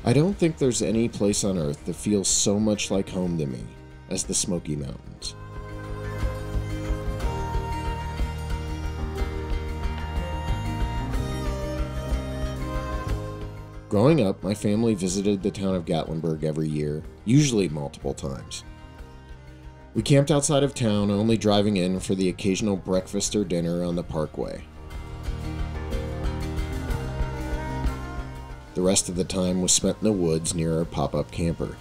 I don't think there's any place on Earth that feels so much like home to me as the Smoky Mountains. Growing up, my family visited the town of Gatlinburg every year, usually multiple times. We camped outside of town, only driving in for the occasional breakfast or dinner on the parkway. The rest of the time was spent in the woods near our pop-up camper.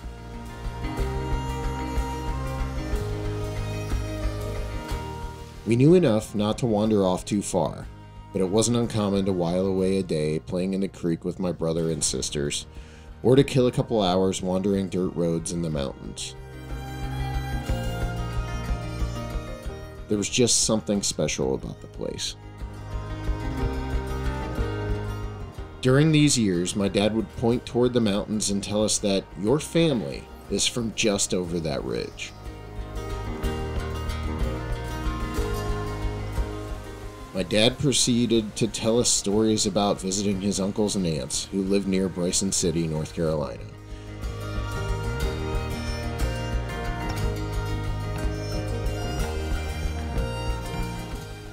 We knew enough not to wander off too far, but it wasn't uncommon to while away a day playing in the creek with my brother and sisters, or to kill a couple hours wandering dirt roads in the mountains. There was just something special about the place. During these years, my dad would point toward the mountains and tell us that your family is from just over that ridge. My dad proceeded to tell us stories about visiting his uncles and aunts who lived near Bryson City, North Carolina.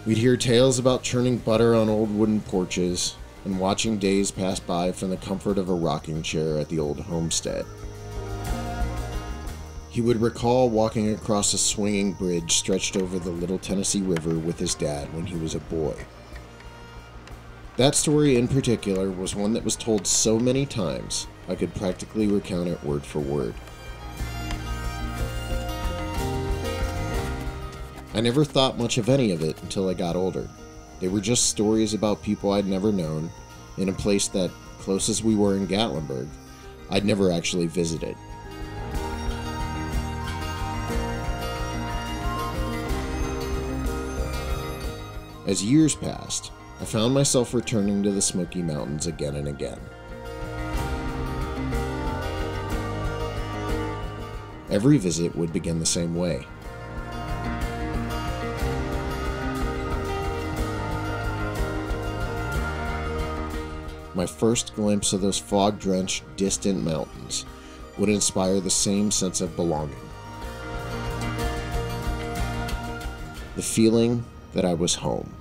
We'd hear tales about churning butter on old wooden porches and watching days pass by from the comfort of a rocking chair at the old homestead. He would recall walking across a swinging bridge stretched over the Little Tennessee River with his dad when he was a boy. That story in particular was one that was told so many times I could practically recount it word for word. I never thought much of any of it until I got older. They were just stories about people I'd never known in a place that, close as we were in Gatlinburg, I'd never actually visited. As years passed, I found myself returning to the Smoky Mountains again and again. Every visit would begin the same way. My first glimpse of those fog-drenched, distant mountains would inspire the same sense of belonging. The feeling that I was home.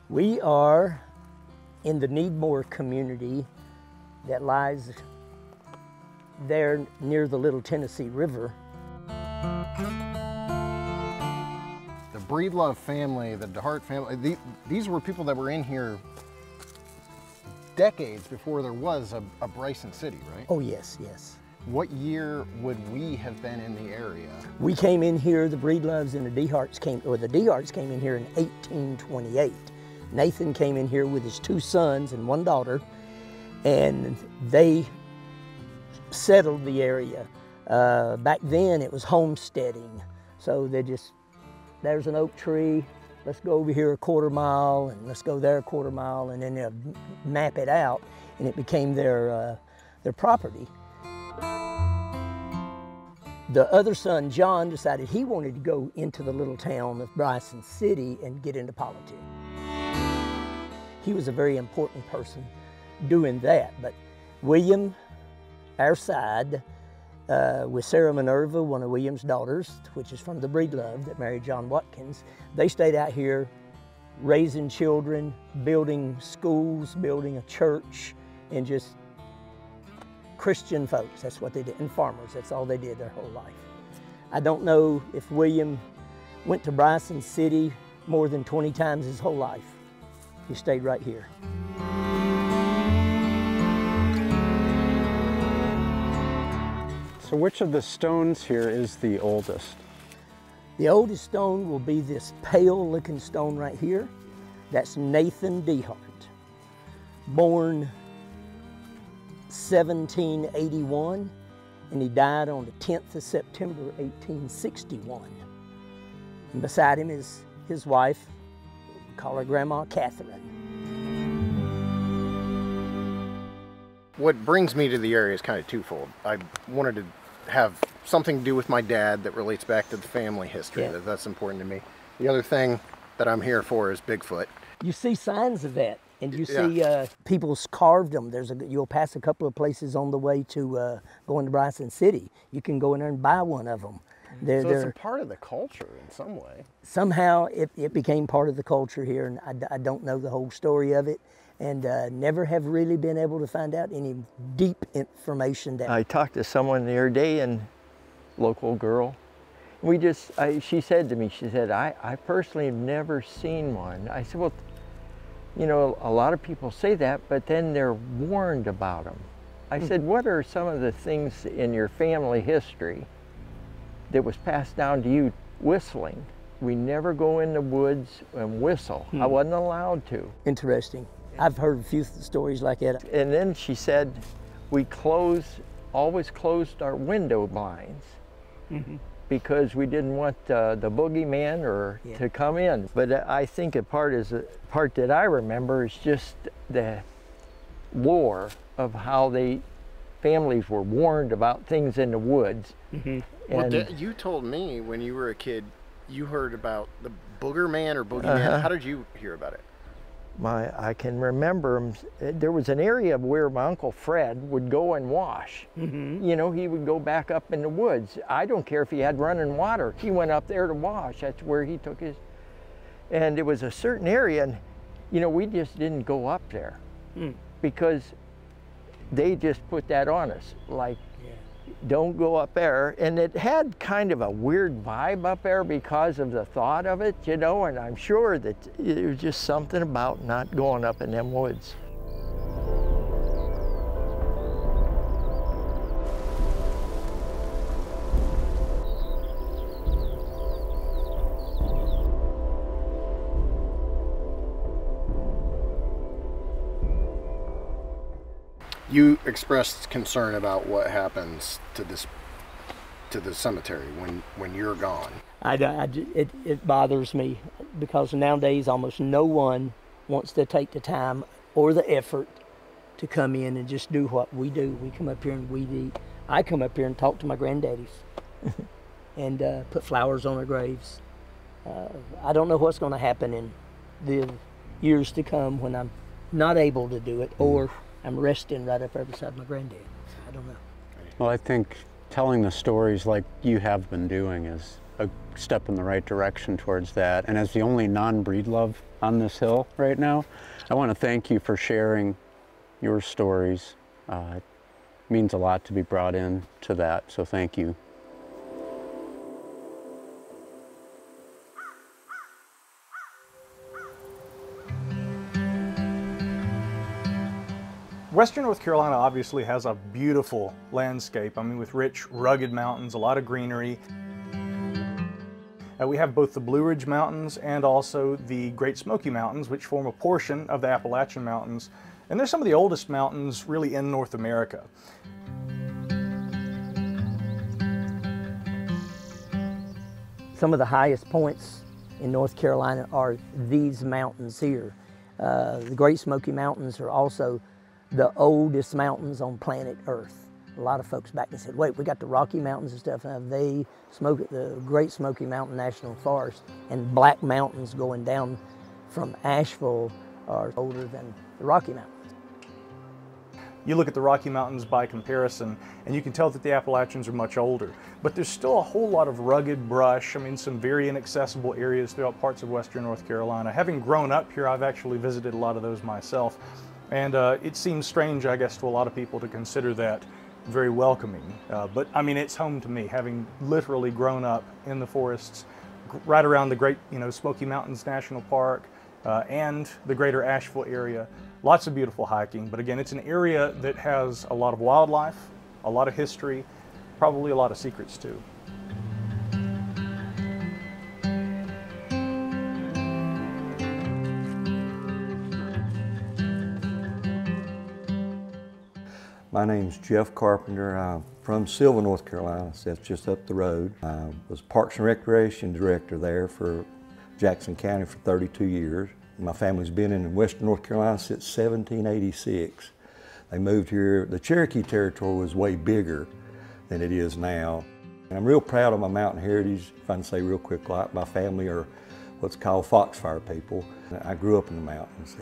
We are in the Needmore community that lies there near the Little Tennessee River. The Breedlove family, the DeHart family, these were people that were in here decades before there was a Bryson City, right? Oh yes, yes. What year would we have been in the area? We came in here, the Breedloves and the DeHarts came in here in 1828. Nathan came in here with his 2 sons and 1 daughter, and they settled the area. Back then it was homesteading, so they just, there's an oak tree, let's go over here a 1/4 mile, and let's go there a 1/4 mile, and then they'll map it out, and it became their property. The other son, John, decided he wanted to go into the little town of Bryson City and get into politics. He was a very important person doing that, but William, our side, with Sarah Minerva, one of William's daughters, which is from the Breedlove that married John Watkins. They stayed out here raising children, building schools, building a church, and just Christian folks. That's what they did, and farmers. That's all they did their whole life. I don't know if William went to Bryson City more than 20 times his whole life. He stayed right here. So which of the stones here is the oldest? The oldest stone will be this pale looking stone right here. That's Nathan Dehart, born 1781, and he died on the 10th of September, 1861. And beside him is his wife, we call her Grandma Catherine. What brings me to the area is kind of twofold. I wanted to have something to do with my dad that relates back to the family history. Yeah. That's important to me. The other thing that I'm here for is Bigfoot. You see signs of that, and you Yeah. see people's carved them. You'll pass a couple of places on the way to going to Bryson City. You can go in there and buy one of them. So it's a part of the culture in some way. Somehow it became part of the culture here, and I don't know the whole story of it, and never have really been able to find out any deep information. That I talked to someone the other day, and local girl, she said to me, she said, I personally have never seen one. I said, well, you know, a lot of people say that, but then they're warned about them. I said, what are some of the things in your family history that was passed down to you? Whistling. We never go in the woods and whistle. I wasn't allowed to. Interesting. I've heard a few stories like that. And then she said, we always closed our window blinds because we didn't want the boogeyman to come in. But I think a part that I remember is just the lore of how families were warned about things in the woods. Well, you told me when you were a kid, you heard about the booger man or boogeyman. How did you hear about it? I can remember there was an area where my Uncle Fred would go and wash. You know, he would go back up in the woods. I don't care if he had running water. He went up there to wash. That's where he took his, and it was a certain area, and you know, we just didn't go up there because they just put that on us, like, don't go up there. And it had kind of a weird vibe up there because of the thought of it, you know, and I'm sure that it was just something about not going up in them woods. You expressed concern about what happens to the cemetery when you're gone. It bothers me because nowadays almost no one wants to take the time or the effort to come in and just do what we do. We come up here and weed eat. I come up here and talk to my granddaddies and put flowers on their graves. I don't know what's going to happen in the years to come when I'm not able to do it, or I'm resting right up there beside my granddad. I don't know. Well, I think telling the stories like you have been doing is a step in the right direction towards that. And as the only non-breedlove on this hill right now, I want to thank you for sharing your stories. It means a lot to be brought in to that, so thank you. Western North Carolina obviously has a beautiful landscape. I mean, with rich, rugged mountains, a lot of greenery. We have both the Blue Ridge Mountains and also the Great Smoky Mountains, which form a portion of the Appalachian Mountains. And they're some of the oldest mountains really in North America. Some of the highest points in North Carolina are these mountains here. The Great Smoky Mountains are also the oldest mountains on planet Earth. A lot of folks back then said, wait, we got the Rocky Mountains and stuff. The Great Smoky Mountain National Forest and Black Mountains going down from Asheville are older than the Rocky Mountains. You look at the Rocky Mountains by comparison, and you can tell that the Appalachians are much older. But there's still a whole lot of rugged brush, I mean, some very inaccessible areas throughout parts of western North Carolina. Having grown up here, I've actually visited a lot of those myself. And it seems strange, I guess, to a lot of people to consider that very welcoming. But I mean, it's home to me, having literally grown up in the forests right around the great, Smoky Mountains National Park and the greater Asheville area. Lots of beautiful hiking, but again, it's an area that has a lot of wildlife, a lot of history, probably a lot of secrets too. My name's Jeff Carpenter. I'm from Sylva, North Carolina, so that's just up the road. I was Parks and Recreation Director there for Jackson County for 32 years. My family's been in western North Carolina since 1786. They moved here. The Cherokee territory was way bigger than it is now. And I'm real proud of my mountain heritage. If I can say real quick, like my family are what's called foxfire people. I grew up in the mountains.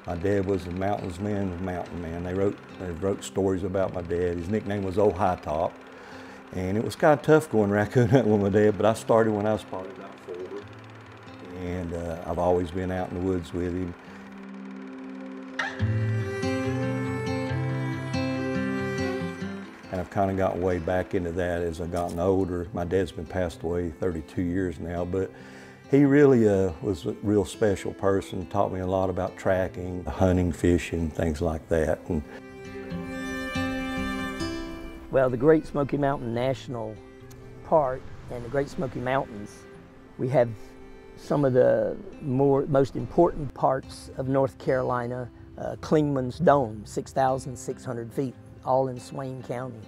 My dad was a mountains man, a mountain man. They wrote stories about my dad. His nickname was Old High Top. And it was kind of tough going raccoon hunting with my dad, but I started when I was probably about 4. And I've always been out in the woods with him. And I've kind of gotten way back into that as I've gotten older. My dad's been passed away 32 years now, but he really was a real special person, taught me a lot about tracking, hunting, fishing, things like that. Well, the Great Smoky Mountain National Park and the Great Smoky Mountains, we have some of the most important parts of North Carolina. Clingman's Dome, 6,600 feet, all in Swain County.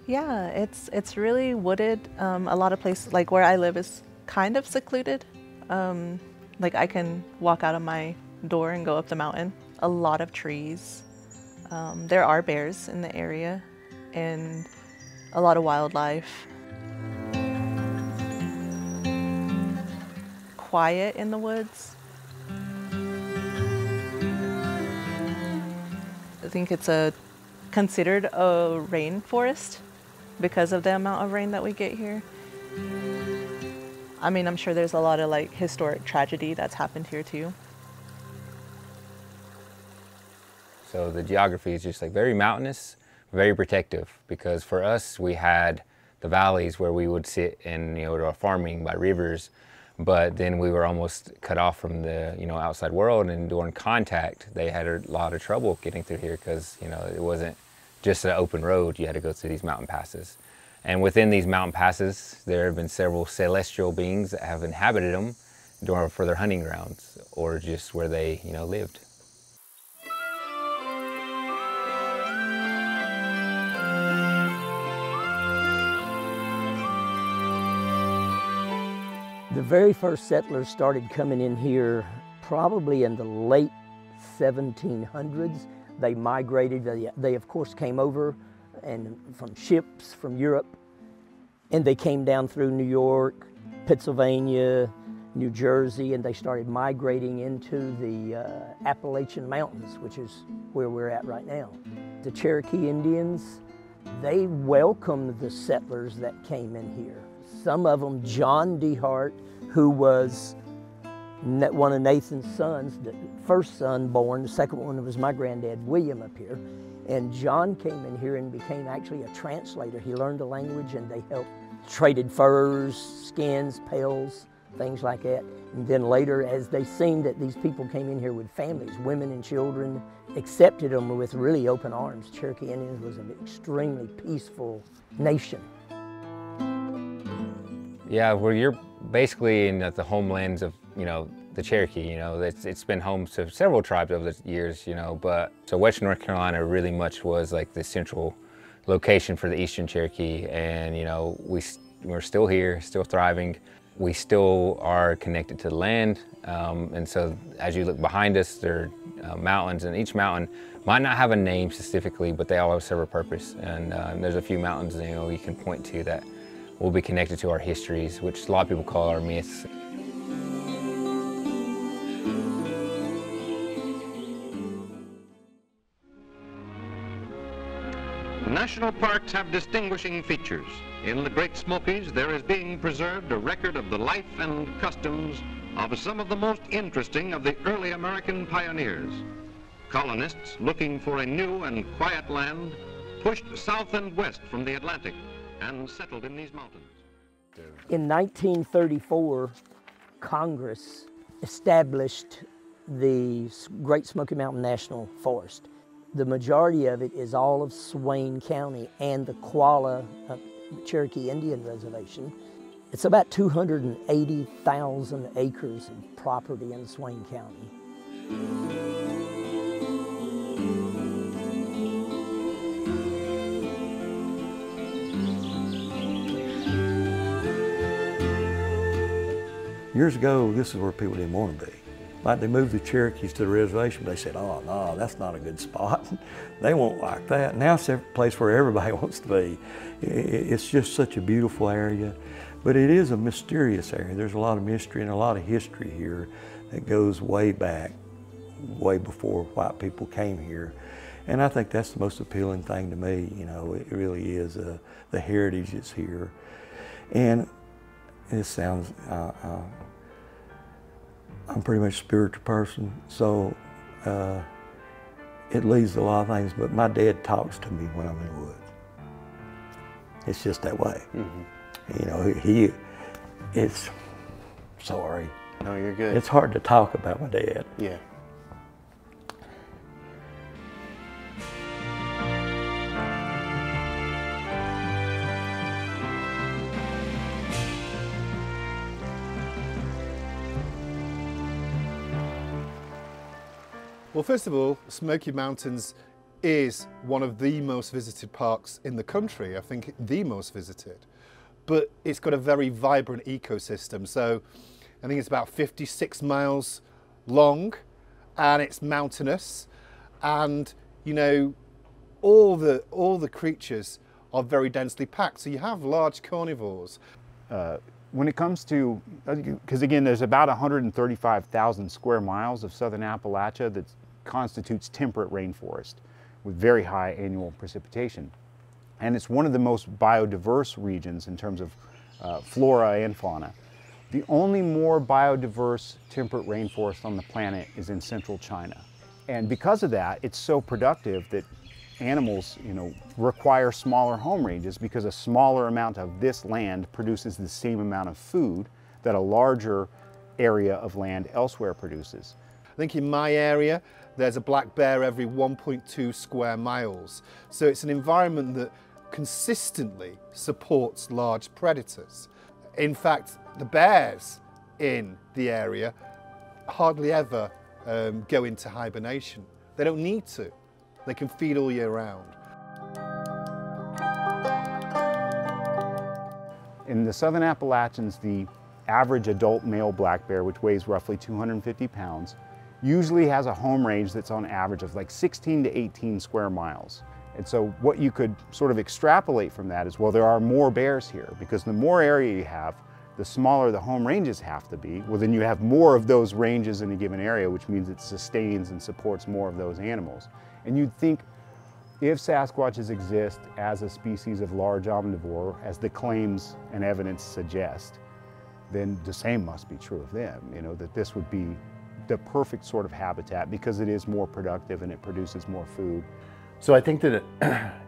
Yeah, it's really wooded. A lot of places, like where I live, is kind of secluded. Like I can walk out of my door and go up the mountain. A lot of trees. There are bears in the area and a lot of wildlife. Quiet in the woods. I think it's considered a rainforest because of the amount of rain that we get here. I mean, I'm sure there's a lot of like historic tragedy that's happened here too. So the geography is just like very mountainous, very protective, because for us we had the valleys where we would sit and do our farming by rivers, but then we were almost cut off from the outside world, and during contact they had a lot of trouble getting through here because it wasn't just an open road. You had to go through these mountain passes. And within these mountain passes, there have been several celestial beings that have inhabited them for their hunting grounds or just where they, lived. The very first settlers started coming in here probably in the late 1700s. They migrated, they of course came over and from ships from Europe, and they came down through New York, Pennsylvania, New Jersey, and they started migrating into the Appalachian Mountains, which is where we're at right now. The Cherokee Indians, they welcomed the settlers that came in here. Some of them, John DeHart, who was one of Nathan's sons, the first son born, the second one was my granddad, William, up here. And John came in here and became actually a translator. He learned the language and they helped, traded furs, skins, pelts, things like that. And then later, as they seen that these people came in here with families, women and children, accepted them with really open arms. Cherokee Indians was an extremely peaceful nation. Yeah, well, you're basically in the homelands of, the Cherokee. It's been home to several tribes over the years, but so Western North Carolina really much was like the central location for the Eastern Cherokee, and we're still here, still thriving. We still are connected to the land, and so as you look behind us, there are mountains, and each mountain might not have a name specifically, but they all serve a purpose. And there's a few mountains you can point to that will be connected to our histories, which a lot of people call our myths. national parks have distinguishing features. In the Great Smokies, there is being preserved a record of the life and customs of some of the most interesting of the early American pioneers. Colonists looking for a new and quiet land pushed south and west from the Atlantic and settled in these mountains. In 1934, Congress established the Great Smoky Mountain National Forest. The majority of it is all of Swain County and the Qualla Cherokee Indian Reservation. It's about 280,000 acres of property in Swain County. Years ago, this is where people didn't want to be. Like they moved the Cherokees to the reservation, they said, oh no, that's not a good spot. They won't like that. Now it's a place where everybody wants to be. It's just such a beautiful area, but it is a mysterious area. There's a lot of mystery and a lot of history here that goes way back, way before white people came here. And I think that's the most appealing thing to me. You know, it really is the heritage is here. And it sounds, I'm pretty much a spiritual person, so it leads to a lot of things, but my dad talks to me when I'm in the woods. It's just that way. Mm-hmm. You know, it's, sorry. No, you're good. It's hard to talk about my dad. Yeah. Well, first of all, Smoky Mountains is one of the most visited parks in the country. I think the most visited. But it's got a very vibrant ecosystem. So I think it's about 56 miles long and it's mountainous. And, you know, all the creatures are very densely packed. So you have large carnivores. When it comes to, because again, there's about 135,000 square miles of southern Appalachia that constitutes temperate rainforest with very high annual precipitation. And it's one of the most biodiverse regions in terms of flora and fauna. The only more biodiverse temperate rainforest on the planet is in central China. And because of that, it's so productive that animals, you know, require smaller home ranges because a smaller amount of this land produces the same amount of food that a larger area of land elsewhere produces. I think in my area, there's a black bear every 1.2 square miles. So it's an environment that consistently supports large predators. In fact, the bears in the area hardly ever go into hibernation. They don't need to. They can feed all year round. In the southern Appalachians, the average adult male black bear, which weighs roughly 250 pounds, usually has a home range that's on average of like 16 to 18 square miles. And so what you could sort of extrapolate from that is, well, there are more bears here because the more area you have, the smaller the home ranges have to be. Well, then you have more of those ranges in a given area, which means it sustains and supports more of those animals. And you'd think if Sasquatches exist as a species of large omnivore, as the claims and evidence suggest, then the same must be true of them, you know, that this would be the perfect sort of habitat because it is more productive and it produces more food. So I think that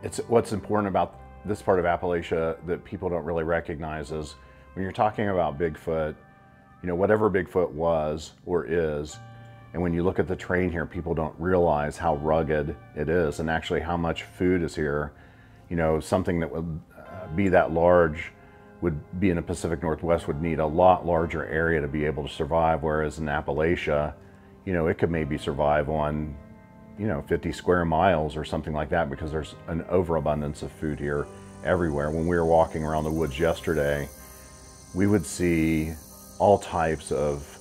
it's what's important about this part of Appalachia that people don't really recognize is when you're talking about Bigfoot, you know, whatever Bigfoot was or is, and when you look at the terrain here, people don't realize how rugged it is and actually how much food is here. You know, something that would be that large would be in the Pacific Northwest would need a lot larger area to be able to survive, whereas in Appalachia, you know, it could maybe survive on, you know, 50 square miles or something like that because there's an overabundance of food here everywhere. When we were walking around the woods yesterday, we would see all types of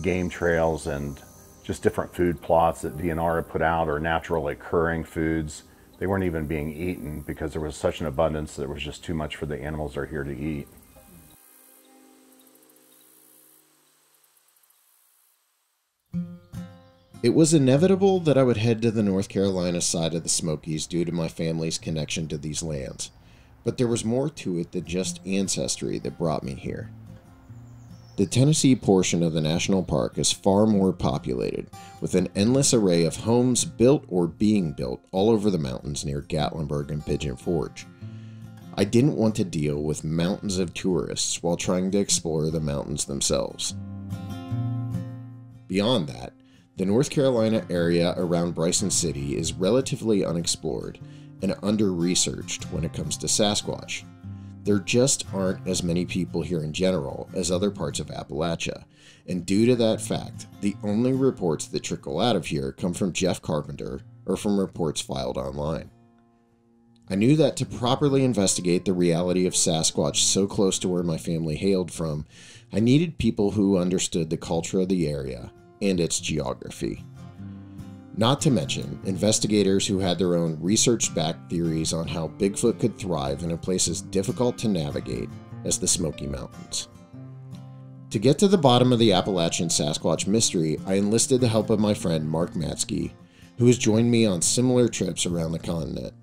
game trails and just different food plots that DNR had put out or naturally occurring foods. They weren't even being eaten because there was such an abundance that it was just too much for the animals that are here to eat. It was inevitable that I would head to the North Carolina side of the Smokies due to my family's connection to these lands, but there was more to it than just ancestry that brought me here. The Tennessee portion of the national park is far more populated, with an endless array of homes built or being built all over the mountains near Gatlinburg and Pigeon Forge. I didn't want to deal with mountains of tourists while trying to explore the mountains themselves. Beyond that, the North Carolina area around Bryson City is relatively unexplored and under-researched when it comes to Sasquatch. There just aren't as many people here in general as other parts of Appalachia, and due to that fact, the only reports that trickle out of here come from Jeff Carpenter or from reports filed online. I knew that to properly investigate the reality of Sasquatch so close to where my family hailed from, I needed people who understood the culture of the area and its geography. Not to mention investigators who had their own research-backed theories on how Bigfoot could thrive in a place as difficult to navigate as the Smoky Mountains. To get to the bottom of the Appalachian Sasquatch mystery, I enlisted the help of my friend Mark Matsky, who has joined me on similar trips around the continent.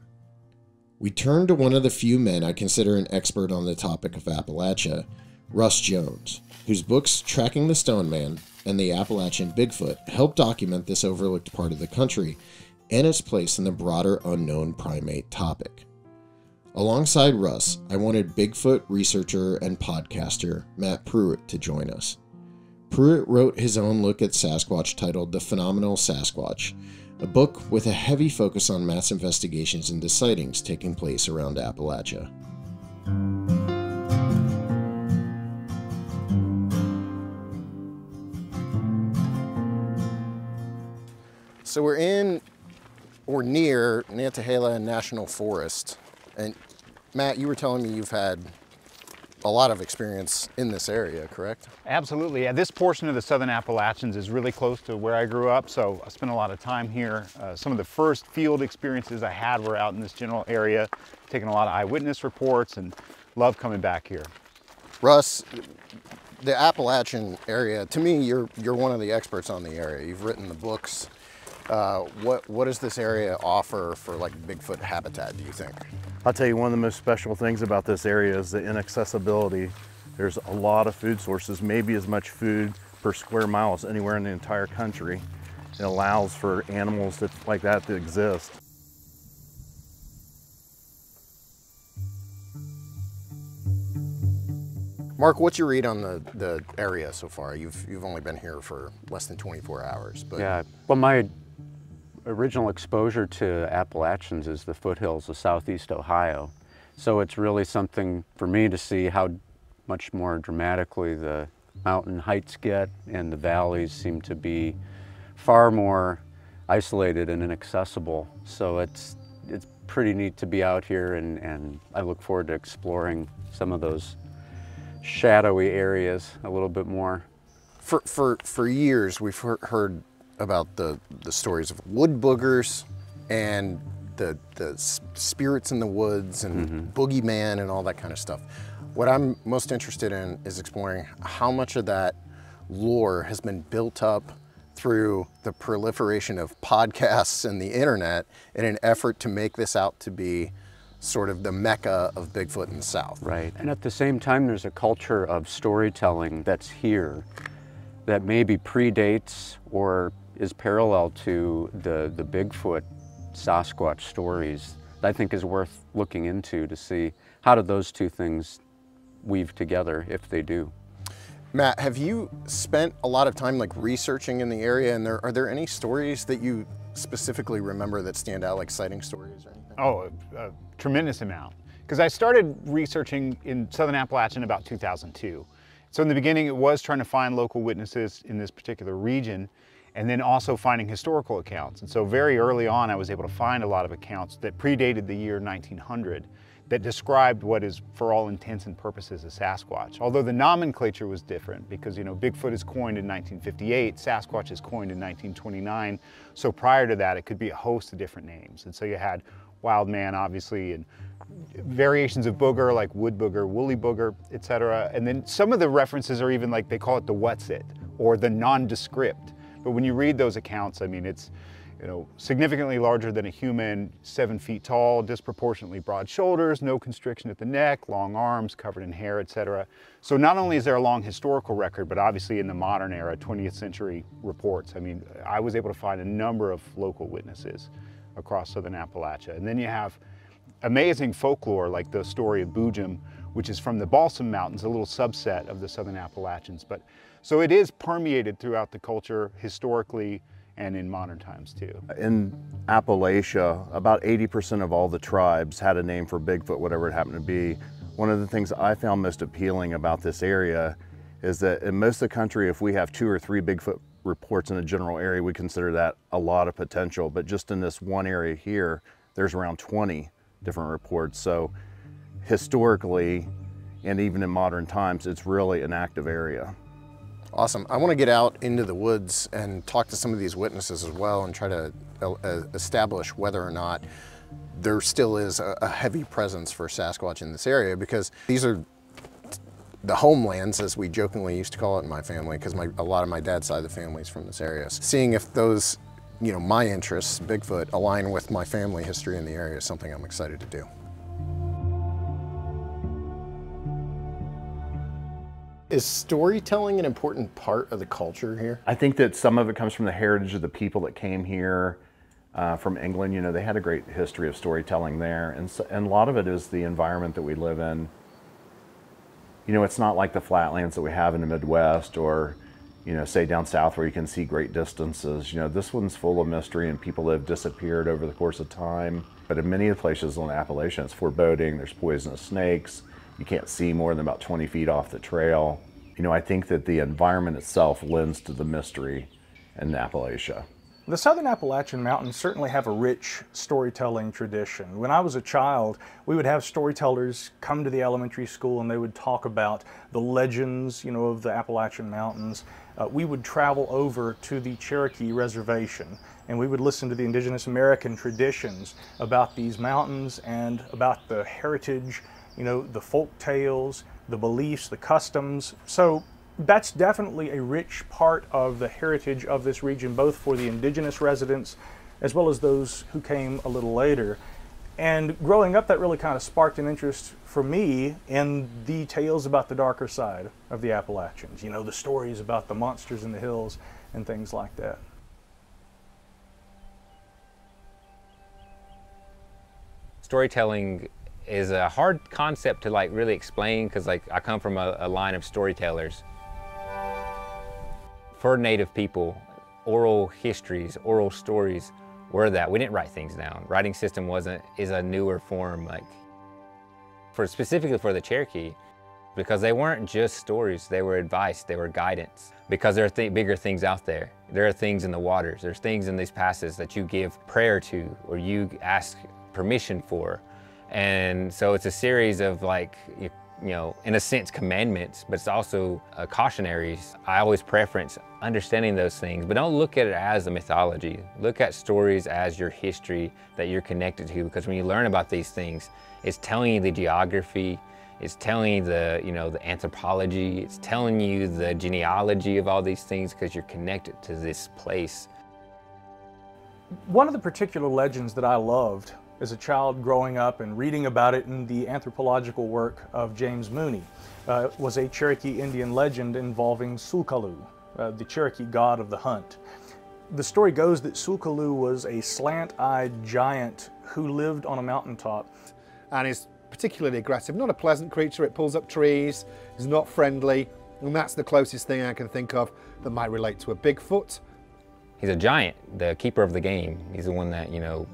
We turned to one of the few men I consider an expert on the topic of Appalachia, Russ Jones, whose books Tracking the Stone Man and the Appalachian Bigfoot help document this overlooked part of the country and its place in the broader unknown primate topic. Alongside Russ, I wanted Bigfoot researcher and podcaster Matt Pruitt to join us. Pruitt wrote his own look at Sasquatch titled The Phenomenal Sasquatch, a book with a heavy focus on Matt's investigations into sightings taking place around Appalachia. So we're in or near Nantahala National Forest, and Matt, you were telling me you've had a lot of experience in this area, correct? Absolutely. Yeah, this portion of the Southern Appalachians is really close to where I grew up, so I spent a lot of time here. Some of the first field experiences I had were out in this general area, taking a lot of eyewitness reports, and love coming back here. Russ, the Appalachian area, to me, you're one of the experts on the area. You've written the books. What does this area offer for like Bigfoot habitat, do you think? I'll tell you, one of the most special things about this area is the inaccessibility. There's a lot of food sources, maybe as much food per square mile as anywhere in the entire country. It allows for animals like that to exist. Mark, what's your read on the area so far? You've only been here for less than 24 hours. But yeah, well, my original exposure to Appalachians is the foothills of southeast Ohio. So it's really something for me to see how much more dramatically the mountain heights get, and the valleys seem to be far more isolated and inaccessible. So it's pretty neat to be out here, and I look forward to exploring some of those shadowy areas a little bit more. For years, we've heard about the stories of wood boogers and the spirits in the woods and boogeyman and all that kind of stuff. What I'm most interested in is exploring how much of that lore has been built up through the proliferation of podcasts and the internet in an effort to make this out to be sort of the mecca of Bigfoot in the South. Right, and at the same time there's a culture of storytelling that's here that maybe predates or is parallel to the Bigfoot Sasquatch stories that I think is worth looking into to see how do those two things weave together, if they do. Matt, have you spent a lot of time like researching in the area, and are there any stories that you specifically remember that stand out, like sighting stories or anything? Oh, a tremendous amount. Because I started researching in Southern Appalachia in about 2002. So in the beginning it was trying to find local witnesses in this particular region, and then also finding historical accounts. And so very early on I was able to find a lot of accounts that predated the year 1900 that described what is, for all intents and purposes, a Sasquatch. Although the nomenclature was different because, you know, Bigfoot is coined in 1958, Sasquatch is coined in 1929. So prior to that, it could be a host of different names. And so you had wild man, obviously, and variations of booger like wood booger, woolly booger, etc. And then some of the references are even like, they call it the what's it or the nondescript. But when you read those accounts, I mean, it's, you know, significantly larger than a human, 7 feet tall, disproportionately broad shoulders, no constriction at the neck, long arms, covered in hair, etc. So not only is there a long historical record, but obviously in the modern era, 20th century reports. I mean, I was able to find a number of local witnesses across southern Appalachia. And then you have amazing folklore like the story of Boojum, which is from the Balsam Mountains, a little subset of the southern Appalachians. But so it is permeated throughout the culture historically and in modern times too. In Appalachia, about 80% of all the tribes had a name for Bigfoot, whatever it happened to be. One of the things I found most appealing about this area is that in most of the country, if we have 2 or 3 Bigfoot reports in a general area, we consider that a lot of potential. But just in this one area here, there's around 20 different reports. So historically, and even in modern times, it's really an active area. Awesome. I want to get out into the woods and talk to some of these witnesses as well and try to establish whether or not there still is a heavy presence for Sasquatch in this area, because these are the homelands, as we jokingly used to call it in my family, because a lot of my dad's side of the family is from this area. Seeing if those, you know, my interests, Bigfoot, align with my family history in the area is something I'm excited to do. Is storytelling an important part of the culture here? I think that some of it comes from the heritage of the people that came here from England. You know, they had a great history of storytelling there, and a lot of it is the environment that we live in. You know, it's not like the flatlands that we have in the Midwest or, you know, say down south where you can see great distances. You know, this one's full of mystery and people that have disappeared over the course of time. But in many of the places on Appalachia, it's foreboding. There's poisonous snakes. You can't see more than about 20 feet off the trail. You know, I think that the environment itself lends to the mystery in Appalachia. The southern Appalachian Mountains certainly have a rich storytelling tradition. When I was a child, we would have storytellers come to the elementary school and they would talk about the legends, you know, of the Appalachian Mountains. We would travel over to the Cherokee Reservation and we would listen to the indigenous American traditions about these mountains and about the heritage, you know, the folk tales, the beliefs, the customs. So that's definitely a rich part of the heritage of this region, both for the indigenous residents as well as those who came a little later. And growing up, that really kind of sparked an interest for me in the tales about the darker side of the Appalachians, you know, the stories about the monsters in the hills and things like that. Storytelling is a hard concept to like really explain, because like I come from a line of storytellers. For Native people, oral histories, oral stories were that. We didn't write things down. Writing system is a newer form, like specifically for the Cherokee, because they weren't just stories, they were advice, they were guidance. Because there are bigger things out there. There are things in the waters, there's things in these passes that you give prayer to or you ask permission for. And so it's a series of like, you know, in a sense commandments, but it's also cautionaries. I always preference understanding those things, but don't look at it as a mythology. Look at stories as your history that you're connected to, because when you learn about these things, it's telling you the geography, it's telling you the, you know, the anthropology, it's telling you the genealogy of all these things because you're connected to this place. One of the particular legends that I loved as a child growing up and reading about it in the anthropological work of James Mooney was a Cherokee Indian legend involving Sulkalu, the Cherokee god of the hunt. The story goes that Sulkalu was a slant-eyed giant who lived on a mountaintop. And is particularly aggressive, not a pleasant creature. It pulls up trees, is not friendly, and that's the closest thing I can think of that might relate to a Bigfoot. He's a giant, the keeper of the game. He's the one that, you know,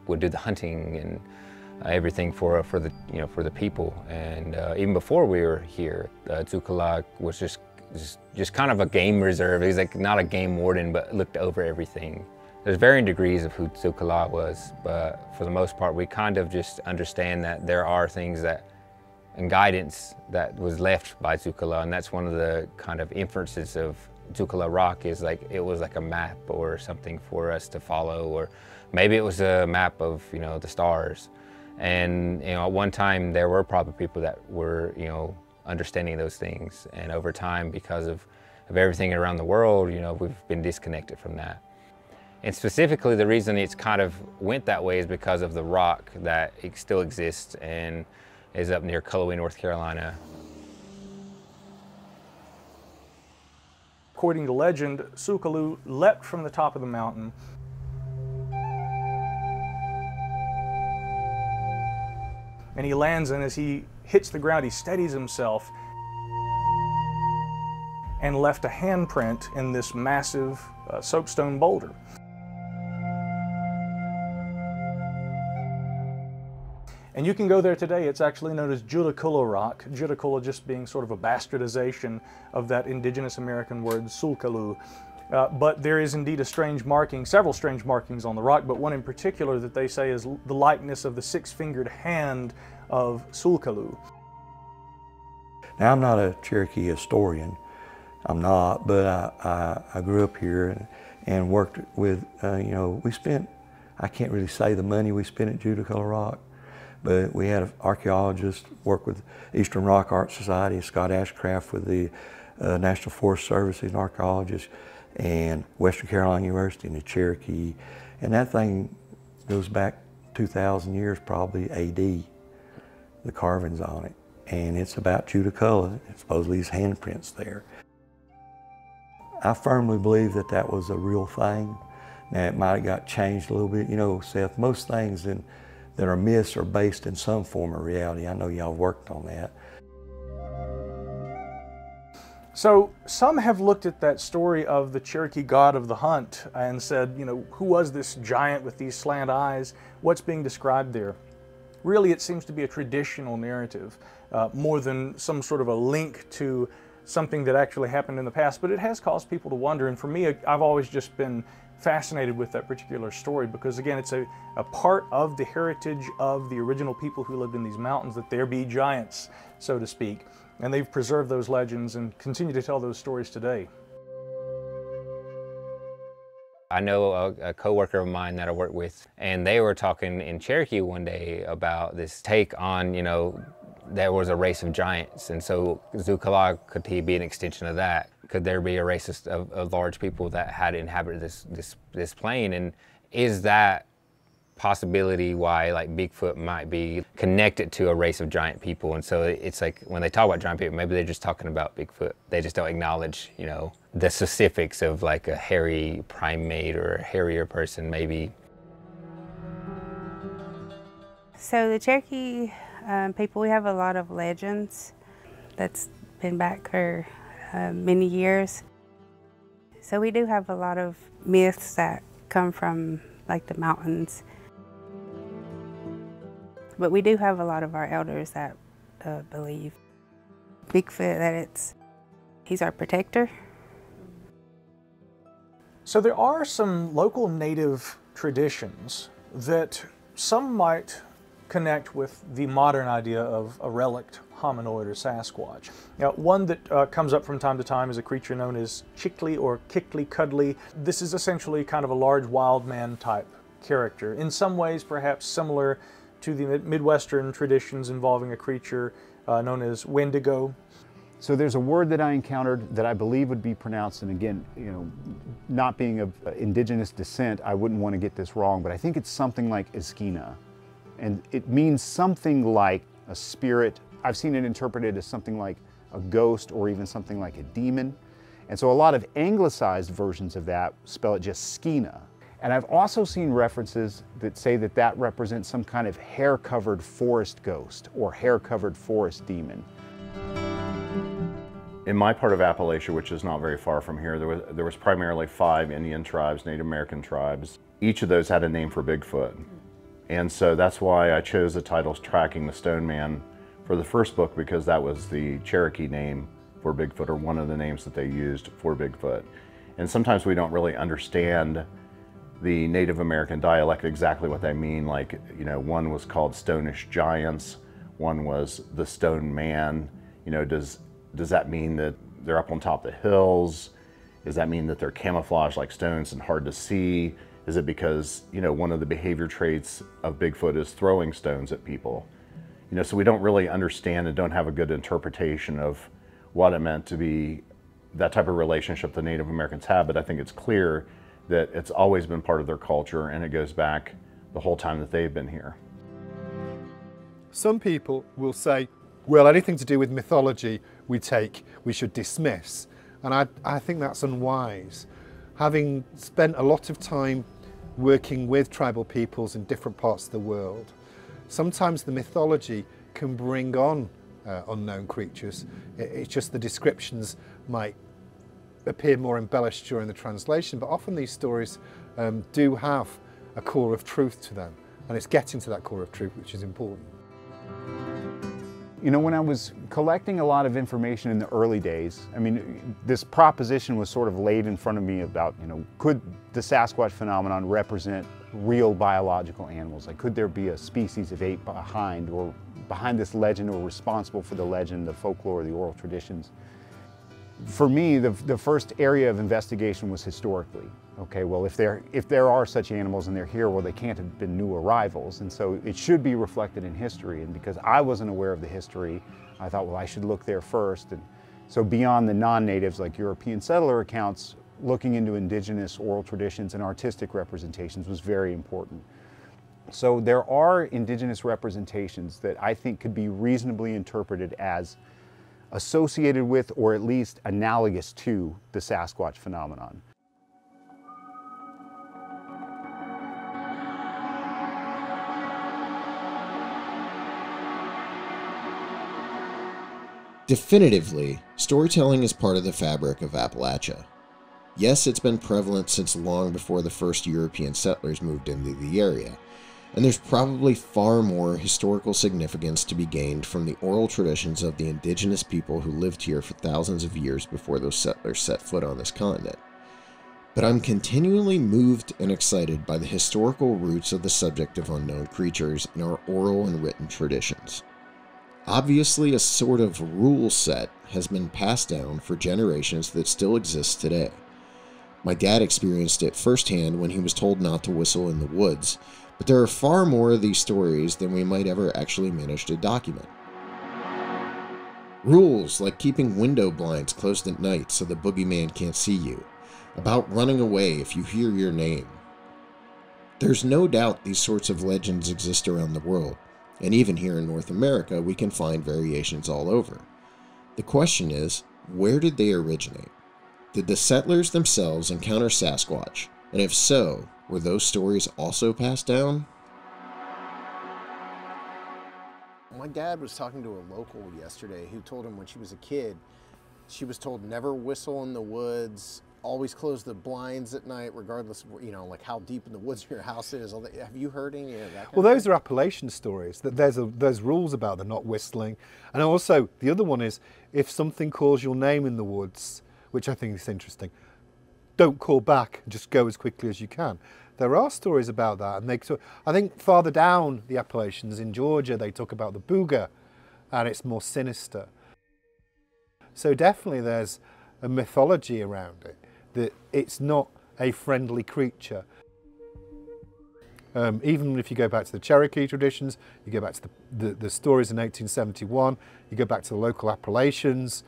would do the hunting and everything for the people. And even before we were here, Tsukala was just kind of a game reserve. He's like not a game warden, but looked over everything. There's varying degrees of who Tsukala was, but for the most part, we kind of just understand that there are things that, and guidance that was left by Tsukala, and that's one of the kind of inferences of Tsukala Rock is like, it was like a map or something for us to follow, or maybe it was a map of, you know, the stars. And, you know, at one time there were probably people that were, you know, understanding those things. And over time, because of of everything around the world, you know, we've been disconnected from that. And specifically, the reason it's kind of went that way is because of the rock that still exists and is up near Cullowhee, North Carolina. According to legend, Sulkaloo leapt from the top of the mountain and he lands, and as he hits the ground, he steadies himself and left a handprint in this massive soapstone boulder. And you can go there today. It's actually known as Judicula Rock, Judicula just being sort of a bastardization of that indigenous American word Sulkaloo. But there is indeed a strange marking, several strange markings on the rock, but one in particular that they say is the likeness of the six-fingered hand of Sulkaloo. Now, I'm not a Cherokee historian, I'm not, but I grew up here and worked with, you know, we spent, I can't really say the money we spent at Judicula Rock, but we had an archaeologist work with Eastern Rock Art Society, Scott Ashcraft with the National Forest Service, he's an archaeologist, and Western Carolina University and the Cherokee. And that thing goes back 2,000 years probably AD, the carvings on it. And it's about Judicula, supposedly his handprints there. I firmly believe that that was a real thing. Now it might have got changed a little bit. You know, Seth, most things that are myths are based in some form of reality. I know y'all worked on that. So some have looked at that story of the Cherokee god of the hunt and said, you know, who was this giant with these slant eyes? What's being described there? Really, it seems to be a traditional narrative, more than some sort of a link to something that actually happened in the past, but it has caused people to wonder. And for me, I've always just been fascinated with that particular story because, again, it's a part of the heritage of the original people who lived in these mountains, that there be giants, so to speak. And they've preserved those legends and continue to tell those stories today. I know a coworker of mine that I work with, and they were talking in Cherokee one day about this take on, you know, there was a race of giants, and so Sulkaloo, could he be an extension of that? Could there be a race of large people that had inhabited this plain? And is that possibility why like Bigfoot might be connected to a race of giant people? And so it's like when they talk about giant people, maybe they're just talking about Bigfoot. They just don't acknowledge, you know, the specifics of like a hairy primate or a hairier person maybe. So the Cherokee people, we have a lot of legends that's been back for many years. So we do have a lot of myths that come from like the mountains. But we do have a lot of our elders that believe Bigfoot, that he's our protector. So there are some local native traditions that some might connect with the modern idea of a relict hominoid or Sasquatch. Now, one that comes up from time to time is a creature known as Chickley or Kickley Cudley. This is essentially kind of a large wild man type character, in some ways perhaps similar to the Midwestern traditions involving a creature known as Wendigo. So there's a word that I encountered that I believe would be pronounced, and again, you know, not being of indigenous descent, I wouldn't want to get this wrong, but I think it's something like Iskina. And it means something like a spirit. I've seen it interpreted as something like a ghost or even something like a demon. And so a lot of anglicized versions of that spell it just Skina. And I've also seen references that say that that represents some kind of hair-covered forest ghost or hair-covered forest demon. In my part of Appalachia, which is not very far from here, there was primarily 5 Indian tribes, Native American tribes. Each of those had a name for Bigfoot. And so that's why I chose the title Tracking the Stone Man for the first book, because that was the Cherokee name for Bigfoot, or one of the names that they used for Bigfoot. And sometimes we don't really understand the Native American dialect exactly what they mean. Like, you know, one was called Stonish Giants, one was the Stone Man. You know, does that mean that they're up on top of the hills? Does that mean that they're camouflaged like stones and hard to see? Is it because, you know, one of the behavior traits of Bigfoot is throwing stones at people? You know, so we don't really understand and don't have a good interpretation of what it meant to be that type of relationship the Native Americans have, but I think it's clear that it's always been part of their culture, and it goes back the whole time that they've been here. Some people will say, well, anything to do with mythology we should dismiss. And I think that's unwise. Having spent a lot of time working with tribal peoples in different parts of the world, sometimes the mythology can bring on unknown creatures. It's just the descriptions might appear more embellished during the translation, but often these stories do have a core of truth to them, and it's getting to that core of truth which is important. You know, when I was collecting a lot of information in the early days, I mean, this proposition was sort of laid in front of me about, you know, could the Sasquatch phenomenon represent real biological animals? Like, could there be a species of ape behind this legend, or responsible for the legend, the folklore, the oral traditions? For me, the first area of investigation was historically. Okay, well, if there are such animals and they're here, well, they can't have been new arrivals, and so it should be reflected in history. And because I wasn't aware of the history, I thought, well, I should look there first. And so beyond the non-natives, like European settler accounts, looking into indigenous oral traditions and artistic representations was very important. So there are indigenous representations that I think could be reasonably interpreted as associated with, or at least analogous to, the Sasquatch phenomenon. Definitively, storytelling is part of the fabric of Appalachia. Yes, it's been prevalent since long before the first European settlers moved into the area, and there's probably far more historical significance to be gained from the oral traditions of the indigenous people who lived here for thousands of years before those settlers set foot on this continent. But I'm continually moved and excited by the historical roots of the subject of unknown creatures in our oral and written traditions. Obviously, a sort of rule set has been passed down for generations that still exists today. My dad experienced it firsthand when he was told not to whistle in the woods, but there are far more of these stories than we might ever actually manage to document. Rules like keeping window blinds closed at night so the boogeyman can't see you, about running away if you hear your name. There's no doubt these sorts of legends exist around the world, and even here in North America we can find variations all over. The question is, where did they originate? Did the settlers themselves encounter Sasquatch? And if so, were those stories also passed down? My dad was talking to a local yesterday who told him when she was a kid, she was told never whistle in the woods, always close the blinds at night, regardless of, you know, like how deep in the woods your house is. Have you heard any of that? Well, those are Appalachian stories. That there's rules about the not whistling, and also the other one is if something calls your name in the woods, which I think is interesting, don't call back, just go as quickly as you can. There are stories about that, and I think farther down the Appalachians in Georgia, they talk about the booger, and it's more sinister. So definitely there's a mythology around it, that it's not a friendly creature. Even if you go back to the Cherokee traditions, you go back to the stories in 1871, you go back to the local Appalachians,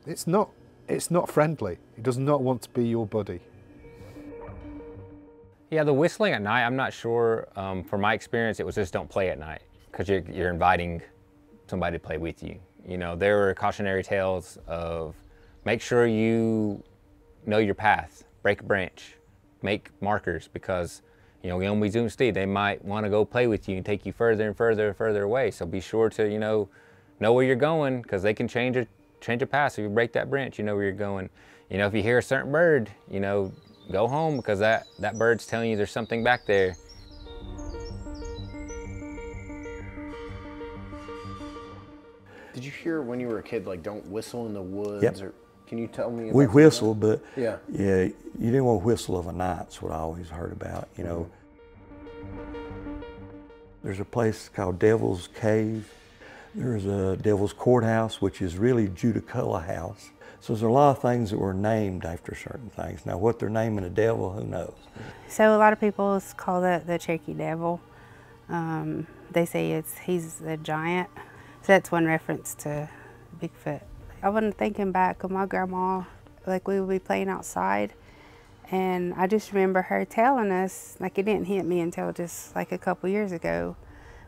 it's not friendly. It does not want to be your buddy. Yeah, the whistling at night, I'm not sure. From my experience, it was just don't play at night, because you're inviting somebody to play with you. You know, there were cautionary tales of make sure you know your path, break a branch, make markers, because, you know, when we zoom steed, they might want to go play with you and take you further and further and further away. So be sure to, you know where you're going, because they can change a path. So if you break that branch, you know where you're going. You know, if you hear a certain bird, you know, go home, because that bird's telling you there's something back there. Did you hear when you were a kid, like, don't whistle in the woods? Yep. Or can you tell me about We that? whistle, but yeah, you didn't want to whistle of a night. That's what I always heard about, you know. There's a place called Devil's Cave. There's a Devil's Courthouse, which is really Judicola House. So there's a lot of things that were named after certain things. Now, what they're naming a devil, who knows? So a lot of people call that the Cherokee Devil. They say he's a giant. So that's one reference to Bigfoot. I wasn't thinking back of my grandma like we would be playing outside. And I just remember her telling us, like it didn't hit me until just like a couple years ago.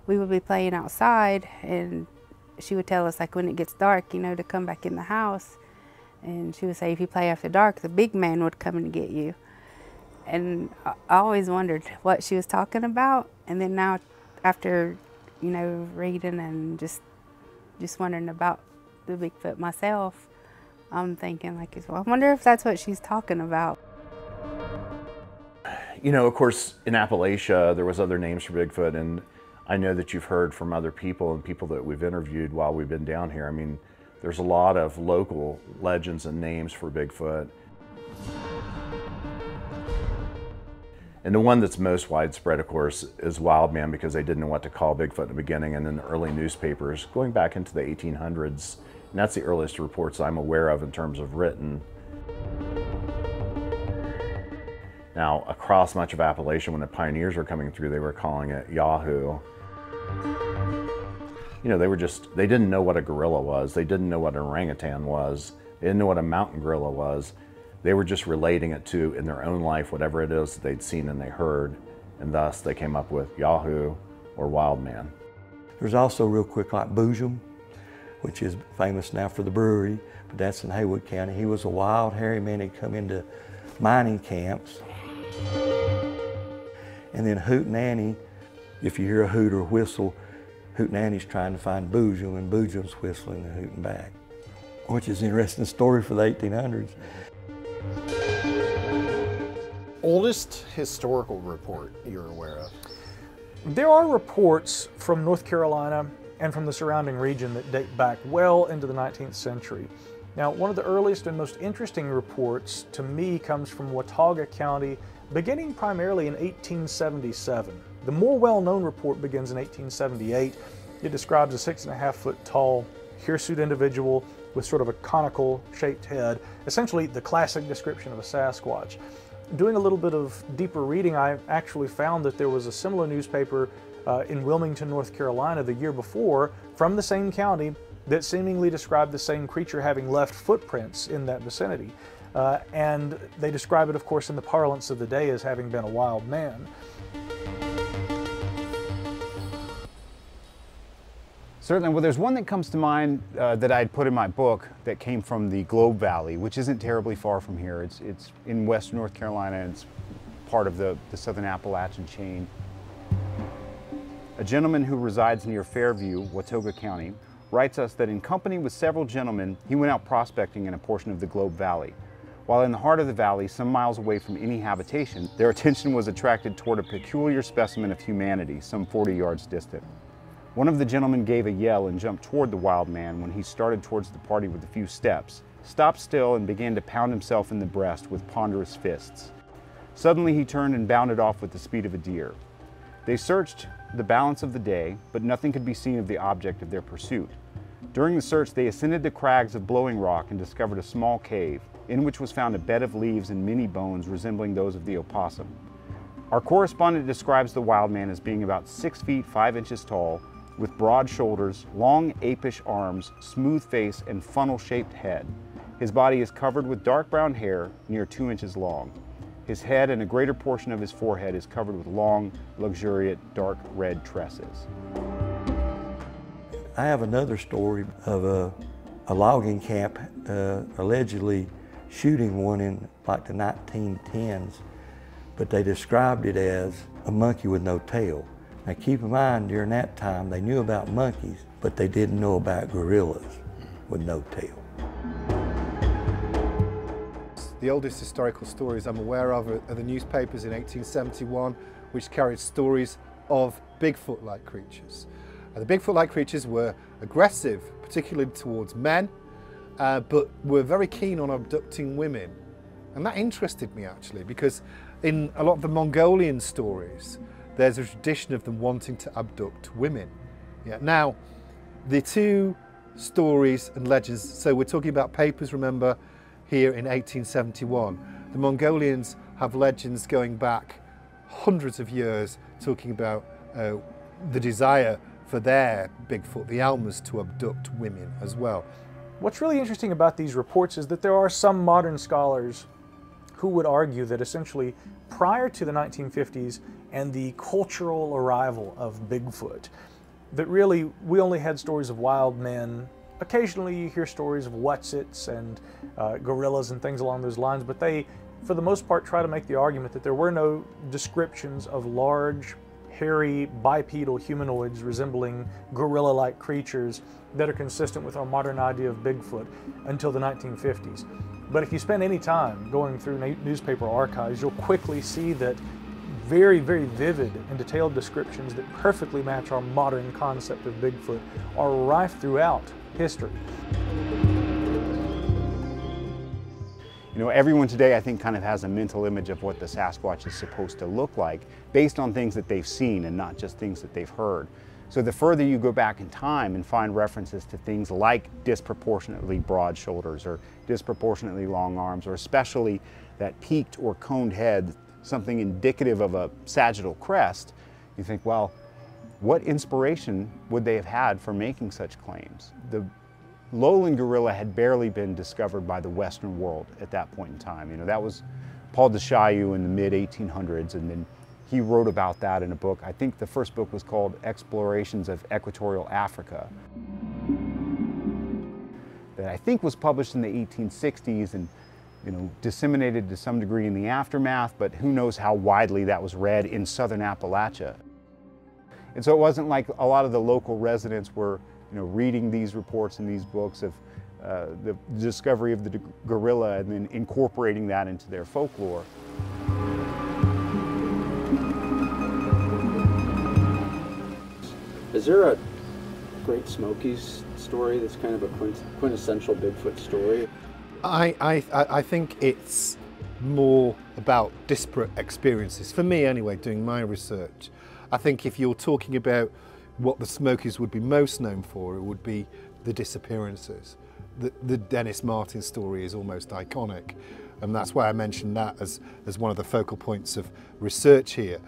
We would be playing outside and she would tell us like when it gets dark, you know, to come back in the house. And she would say, if you play after dark, the big man would come and get you. And I always wondered what she was talking about. And then now after, you know, reading and just wondering about the Bigfoot myself, I'm thinking like, well, I wonder if that's what she's talking about. You know, of course, in Appalachia, there was other names for Bigfoot, and I know that you've heard from other people and people that we've interviewed while we've been down here. I mean, there's a lot of local legends and names for Bigfoot. And the one that's most widespread, of course, is Wildman, because they didn't know what to call Bigfoot in the beginning, and in the early newspapers, going back into the 1800s, and that's the earliest reports I'm aware of in terms of written. Now, across much of Appalachia, when the pioneers were coming through, they were calling it Yahoo. You know, they didn't know what a gorilla was. They didn't know what an orangutan was. They didn't know what a mountain gorilla was. They were just relating it to, in their own life, whatever it is that they'd seen and they heard, and thus they came up with Yahoo or Wildman. There's also, real quick, like Boojum, which is famous now for the brewery, but that's in Haywood County. He was a wild, hairy man. He'd come into mining camps. And then Hootenanny, if you hear a hoot or a whistle, Hootenanny's trying to find Boojum, and Boojum's whistling and hooting back, which is an interesting story for the 1800s. Oldest historical report you're aware of? There are reports from North Carolina and from the surrounding region that date back well into the 19th century. Now, one of the earliest and most interesting reports to me comes from Watauga County, beginning primarily in 1877. The more well-known report begins in 1878. It describes a 6.5-foot tall, hirsute individual with sort of a conical shaped head, essentially the classic description of a Sasquatch. Doing a little bit of deeper reading, I actually found that there was a similar newspaper in Wilmington, North Carolina the year before from the same county that seemingly described the same creature having left footprints in that vicinity. And they describe it, of course, in the parlance of the day as having been a wild man. Certainly. Well, there's one that comes to mind that I'd put in my book that came from the Globe Valley, which isn't terribly far from here. It's in western North Carolina, and it's part of the southern Appalachian chain. A gentleman who resides near Fairview, Watauga County, writes us that in company with several gentlemen, he went out prospecting in a portion of the Globe Valley. While in the heart of the valley, some miles away from any habitation, their attention was attracted toward a peculiar specimen of humanity, some 40 yards distant. One of the gentlemen gave a yell and jumped toward the wild man when he started towards the party with a few steps, stopped still and began to pound himself in the breast with ponderous fists. Suddenly he turned and bounded off with the speed of a deer. They searched the balance of the day, but nothing could be seen of the object of their pursuit. During the search, they ascended the crags of Blowing Rock and discovered a small cave, in which was found a bed of leaves and many bones resembling those of the opossum. Our correspondent describes the wild man as being about 6 feet 5 inches tall, with broad shoulders, long apish arms, smooth face, and funnel-shaped head. His body is covered with dark brown hair, near 2 inches long. His head and a greater portion of his forehead is covered with long, luxuriant, dark red tresses. I have another story of a logging camp allegedly shooting one in like the 1910s, but they described it as a monkey with no tail. Now keep in mind, during that time, they knew about monkeys, but they didn't know about gorillas with no tail. The oldest historical stories I'm aware of are the newspapers in 1871, which carried stories of Bigfoot-like creatures. The Bigfoot-like creatures were aggressive, particularly towards men, but were very keen on abducting women. And that interested me actually, because in a lot of the Mongolian stories, there's a tradition of them wanting to abduct women. Yeah. Now, the two stories and legends, so we're talking about papers, remember, here in 1871. The Mongolians have legends going back hundreds of years talking about the desire for their Bigfoot, the Almas, to abduct women as well. What's really interesting about these reports is that there are some modern scholars who would argue that essentially prior to the 1950s and the cultural arrival of Bigfoot, that really we only had stories of wild men. Occasionally you hear stories of Wutsits and gorillas and things along those lines, but they, for the most part, try to make the argument that there were no descriptions of large, hairy, bipedal humanoids resembling gorilla-like creatures that are consistent with our modern idea of Bigfoot until the 1950s. But if you spend any time going through newspaper archives, you'll quickly see that very, very vivid and detailed descriptions that perfectly match our modern concept of Bigfoot are rife throughout history. You know, everyone today, I think, kind of has a mental image of what the Sasquatch is supposed to look like based on things that they've seen and not just things that they've heard. So the further you go back in time and find references to things like disproportionately broad shoulders or disproportionately long arms, or especially that peaked or coned head, something indicative of a sagittal crest, you think, well, what inspiration would they have had for making such claims? The lowland gorilla had barely been discovered by the Western world at that point in time. You know, that was Paul Deschailloux in the mid-1800s, and then he wrote about that in a book. I think the first book was called Explorations of Equatorial Africa, that I think was published in the 1860s and, you know, disseminated to some degree in the aftermath, but who knows how widely that was read in southern Appalachia. And so it wasn't like a lot of the local residents were, you know, reading these reports and these books of the discovery of the gorilla and then incorporating that into their folklore. Is there a Great Smokies story that's kind of a quintessential Bigfoot story? I think it's more about disparate experiences. For me anyway, doing my research, I think if you're talking about what the Smokies would be most known for, it would be the disappearances. The Dennis Martin story is almost iconic, and that's why I mentioned that as one of the focal points of research here.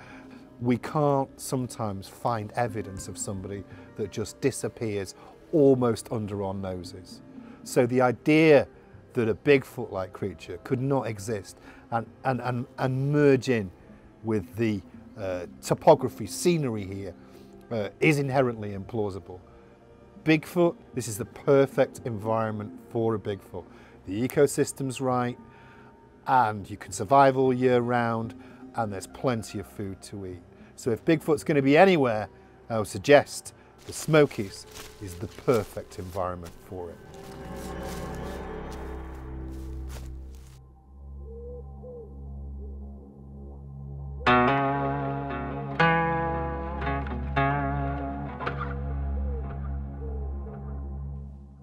We can't sometimes find evidence of somebody that just disappears almost under our noses. So the idea that a Bigfoot-like creature could not exist and merge in with the topography, scenery here is inherently implausible. Bigfoot, this is the perfect environment for a Bigfoot. The ecosystem's right, and you can survive all year round, and there's plenty of food to eat. So if Bigfoot's going to be anywhere, I would suggest the Smokies is the perfect environment for it.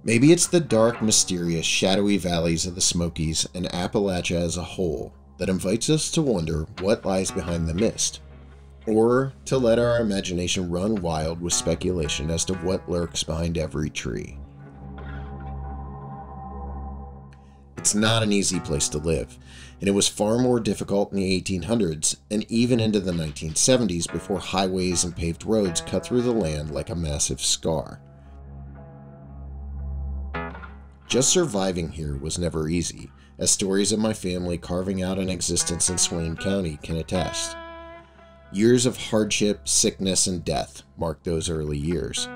Maybe it's the dark, mysterious, shadowy valleys of the Smokies and Appalachia as a whole that invites us to wonder what lies behind the mist, or to let our imagination run wild with speculation as to what lurks behind every tree. It's not an easy place to live, and it was far more difficult in the 1800s and even into the 1970s before highways and paved roads cut through the land like a massive scar. Just surviving here was never easy, as stories of my family carving out an existence in Swain County can attest. Years of hardship, sickness, and death marked those early years.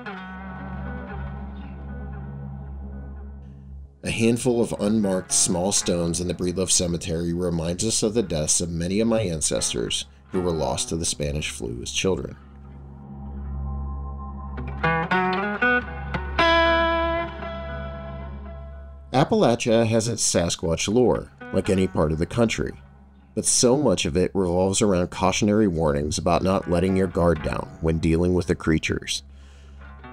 A handful of unmarked small stones in the Breedlove Cemetery reminds us of the deaths of many of my ancestors who were lost to the Spanish flu as children. Appalachia has its Sasquatch lore, like any part of the country, but so much of it revolves around cautionary warnings about not letting your guard down when dealing with the creatures.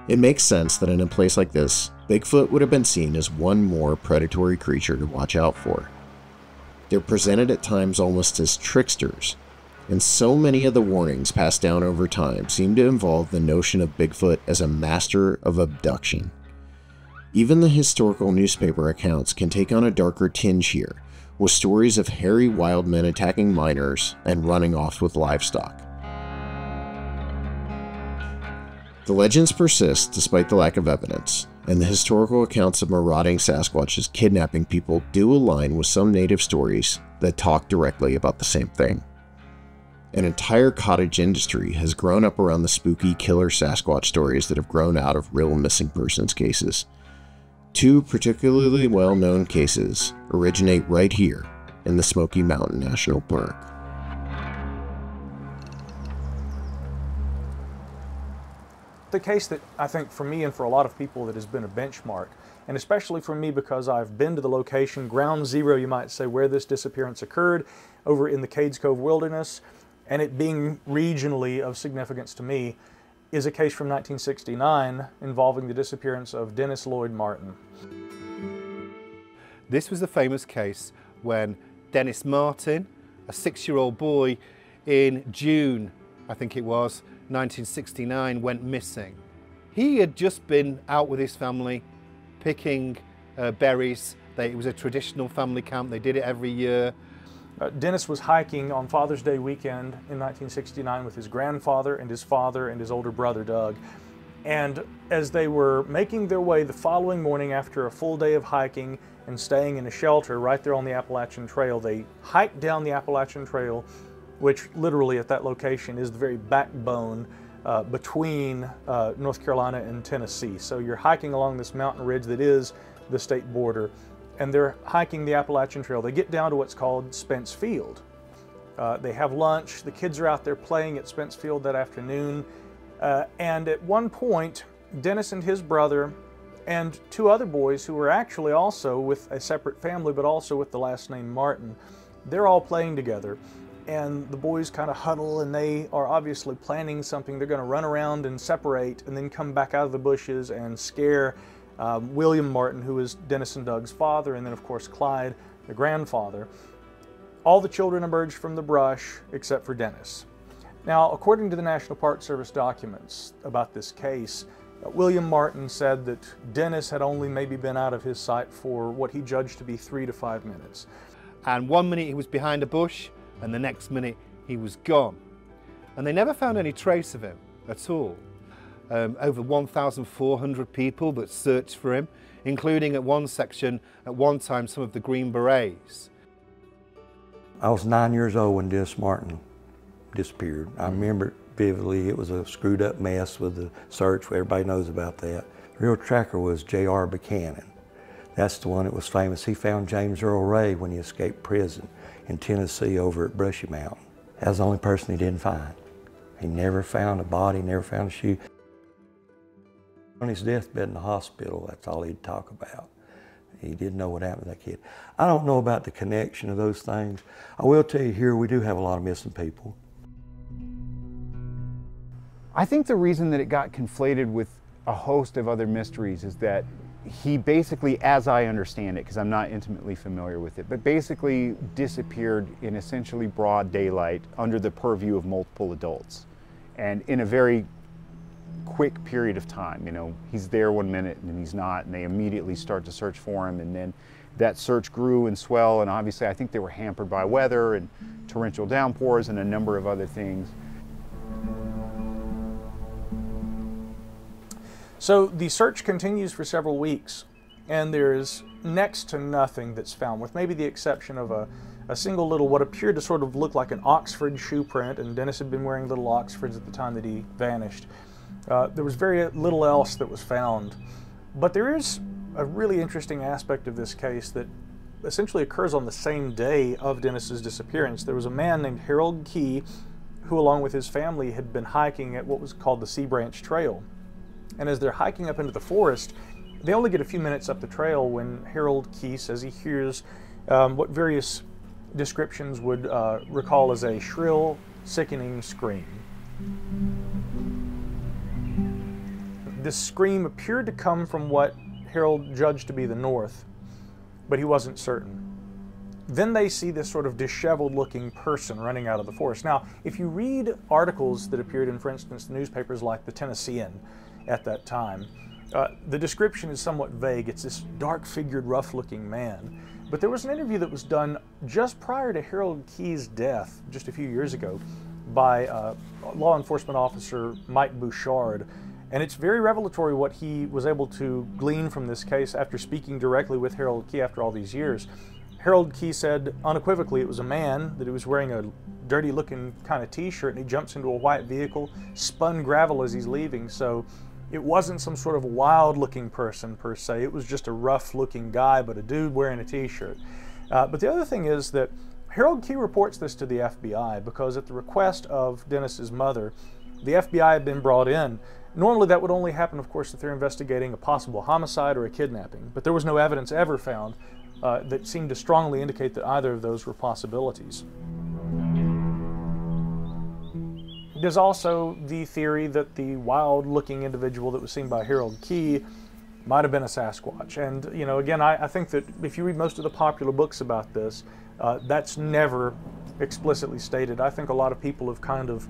It makes sense that in a place like this, Bigfoot would have been seen as one more predatory creature to watch out for. They're presented at times almost as tricksters, and so many of the warnings passed down over time seem to involve the notion of Bigfoot as a master of abduction. Even the historical newspaper accounts can take on a darker tinge here, with stories of hairy wild men attacking miners and running off with livestock. The legends persist despite the lack of evidence, and the historical accounts of marauding Sasquatches kidnapping people do align with some native stories that talk directly about the same thing. An entire cottage industry has grown up around the spooky killer Sasquatch stories that have grown out of real missing persons cases. Two particularly well-known cases originate right here in the Smoky Mountain National Park. The case that I think for me and for a lot of people that has been a benchmark, and especially for me because I've been to the location, ground zero you might say, where this disappearance occurred over in the Cades Cove Wilderness, and it being regionally of significance to me, is a case from 1969 involving the disappearance of Dennis Lloyd Martin. This was the famous case when Dennis Martin, a 6-year-old boy, in June, I think it was, 1969, went missing. He had just been out with his family picking berries. It was a traditional family camp. They did it every year. Dennis was hiking on Father's Day weekend in 1969 with his grandfather and his father and his older brother Doug. And as they were making their way the following morning after a full day of hiking and staying in a shelter right there on the Appalachian Trail, they hiked down the Appalachian Trail, which literally at that location is the very backbone between North Carolina and Tennessee. So you're hiking along this mountain ridge that is the state border, and they're hiking the Appalachian Trail. They get down to what's called Spence Field. They have lunch. The kids are out there playing at Spence Field that afternoon. And at one point, Dennis and his brother and 2 other boys who were actually also with a separate family, but also with the last name Martin, they're all playing together. And the boys kind of huddle, and they are obviously planning something. They're going to run around and separate and then come back out of the bushes and scare William Martin, who is Dennis and Doug's father, and then of course Clyde, the grandfather. All the children emerged from the brush except for Dennis. Now, according to the National Park Service documents about this case, William Martin said that Dennis had only maybe been out of his sight for what he judged to be 3 to 5 minutes. And one minute he was behind a bush, and the next minute he was gone. And they never found any trace of him at all. Over 1,400 people that searched for him, including at one section, at one time, some of the Green Berets. I was 9 years old when Dennis Martin disappeared. I remember it vividly. It was a screwed up mess with the search. Everybody knows about that. The real tracker was J.R. Buchanan. That's the one that was famous. He found James Earl Ray when he escaped prison in Tennessee over at Brushy Mountain. That was the only person he didn't find. He never found a body, never found a shoe. On his deathbed in the hospital, that's all he'd talk about. He didn't know what happened to that kid. I don't know about the connection of those things. I will tell you here, we do have a lot of missing people. I think the reason that it got conflated with a host of other mysteries is that he basically, as I understand it, because I'm not intimately familiar with it, but basically disappeared in essentially broad daylight under the purview of multiple adults. And in a very quick period of time, you know, he's there 1 minute and then he's not, and they immediately start to search for him, and then that search grew and swelled, and obviously I think they were hampered by weather and torrential downpours and a number of other things. So the search continues for several weeks, and there's next to nothing that's found, with maybe the exception of a single little, what appeared to sort of look like an Oxford shoe print, and Dennis had been wearing little Oxfords at the time that he vanished. There was very little else that was found. But there is a really interesting aspect of this case that essentially occurs on the same day of Dennis's disappearance. There was a man named Harold Key who, along with his family, had been hiking at what was called the Sea Branch Trail. And as they're hiking up into the forest, they only get a few minutes up the trail when Harold Key says he hears what various descriptions would recall as a shrill, sickening scream. This scream appeared to come from what Harold judged to be the north, but he wasn't certain. Then they see this sort of disheveled looking person running out of the forest. Now, if you read articles that appeared in, for instance, newspapers like the Tennessean at that time, the description is somewhat vague. It's this dark-figured, rough-looking man. But there was an interview that was done just prior to Harold Key's death, just a few years ago, by law enforcement officer Mike Bouchard. And it's very revelatory what he was able to glean from this case after speaking directly with Harold Key after all these years. Harold Key said unequivocally it was a man, that he was wearing a dirty looking kind of t-shirt, and he jumps into a white vehicle, spun gravel as he's leaving. So it wasn't some sort of wild looking person per se, it was just a rough looking guy, but a dude wearing a t-shirt. But the other thing is that Harold Key reports this to the FBI because at the request of Dennis's mother, the FBI had been brought in. Normally that would only happen, of course, if they're investigating a possible homicide or a kidnapping, but there was no evidence ever found that seemed to strongly indicate that either of those were possibilities. There's also the theory that the wild-looking individual that was seen by Harold Key might have been a Sasquatch. And, you know, again, I think that if you read most of the popular books about this, that's never explicitly stated. I think a lot of people have kind of,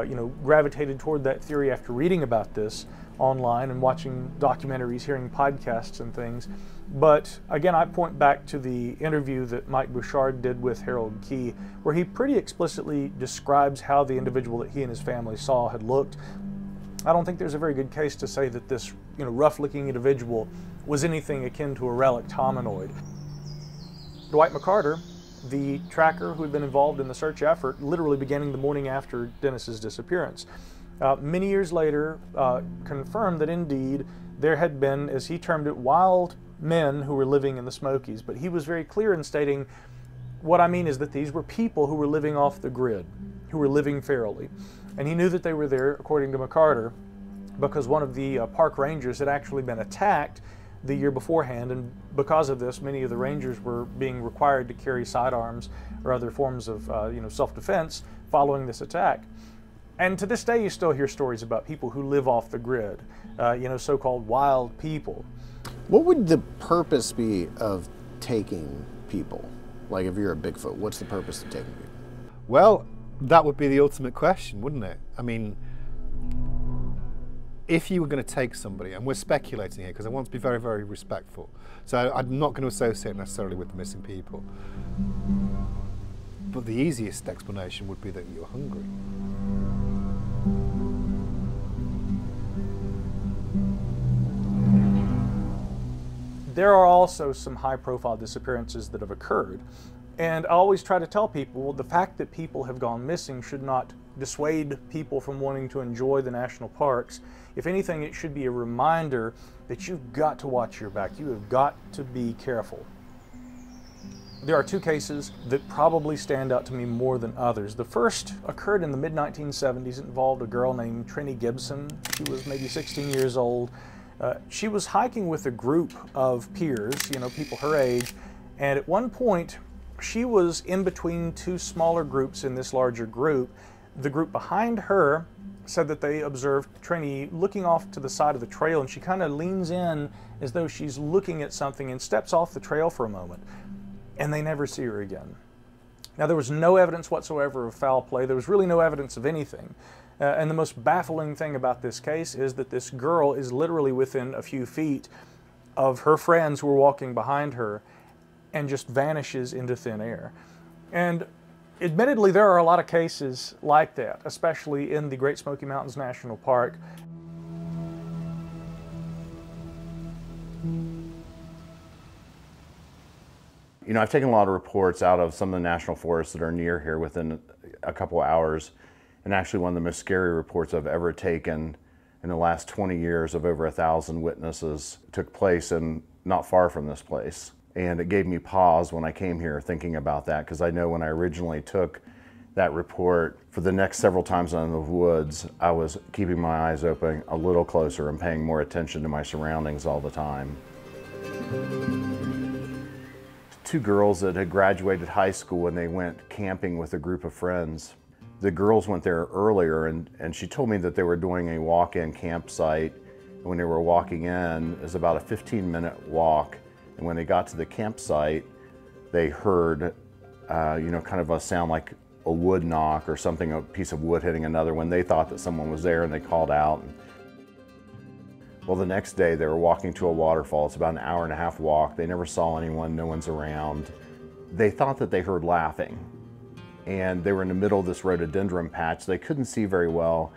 you know, gravitated toward that theory after reading about this online and watching documentaries, hearing podcasts and things. But again, I point back to the interview that Mike Bouchard did with Harold Key, where he pretty explicitly describes how the individual that he and his family saw had looked. I don't think there's a very good case to say that this, you know, rough-looking individual was anything akin to a relict hominoid. Dwight McCarter, the tracker who had been involved in the search effort, literally beginning the morning after Dennis's disappearance, many years later confirmed that indeed there had been, as he termed it, wild men who were living in the Smokies. But he was very clear in stating, what I mean is that these were people who were living off the grid, who were living ferally. And he knew that they were there, according to McCarter, because one of the park rangers had actually been attacked the year beforehand, and because of this, many of the rangers were being required to carry sidearms or other forms of you know, self-defense following this attack. And to this day, you still hear stories about people who live off the grid, you know, so-called wild people. What would the purpose be of taking people? Like if you're a Bigfoot, what's the purpose of taking people? Well, that would be the ultimate question, wouldn't it? I mean, if you were going to take somebody, and we're speculating here because I want to be very, very respectful, so I'm not going to associate necessarily with the missing people, but the easiest explanation would be that you're hungry. There are also some high-profile disappearances that have occurred, and I always try to tell people the fact that people have gone missing should not dissuade people from wanting to enjoy the national parks. If anything, it should be a reminder that you've got to watch your back. You have got to be careful. There are two cases that probably stand out to me more than others. The first occurred in the mid-1970s. It involved a girl named Trini Gibson. She was maybe 16 years old. She was hiking with a group of peers, you know, people her age, and at one point she was in between two smaller groups in this larger group. The group behind her said that they observed Trini looking off to the side of the trail, and she kind of leans in as though she's looking at something and steps off the trail for a moment, and they never see her again. Now, there was no evidence whatsoever of foul play. There was really no evidence of anything. And the most baffling thing about this case is that this girl is literally within a few feet of her friends who were walking behind her and just vanishes into thin air. And admittedly, there are a lot of cases like that, especially in the Great Smoky Mountains National Park. You know, I've taken a lot of reports out of some of the national forests that are near here within a couple hours. And actually one of the most scary reports I've ever taken in the last 20 years of over 1,000 witnesses took place in not far from this place. And it gave me pause when I came here thinking about that, because I know when I originally took that report, for the next several times in the woods, I was keeping my eyes open a little closer and paying more attention to my surroundings all the time. Two girls that had graduated high school and they went camping with a group of friends. The girls went there earlier, and she told me that they were doing a walk-in campsite. And when they were walking in, it was about a 15-minute walk. And when they got to the campsite, they heard, you know, kind of a sound like a wood knock or something, a piece of wood hitting another one. They thought that someone was there and they called out. Well, the next day they were walking to a waterfall. It's about an hour-and-a-half walk. They never saw anyone, no one's around. They thought that they heard laughing. And they were in the middle of this rhododendron patch. They couldn't see very well.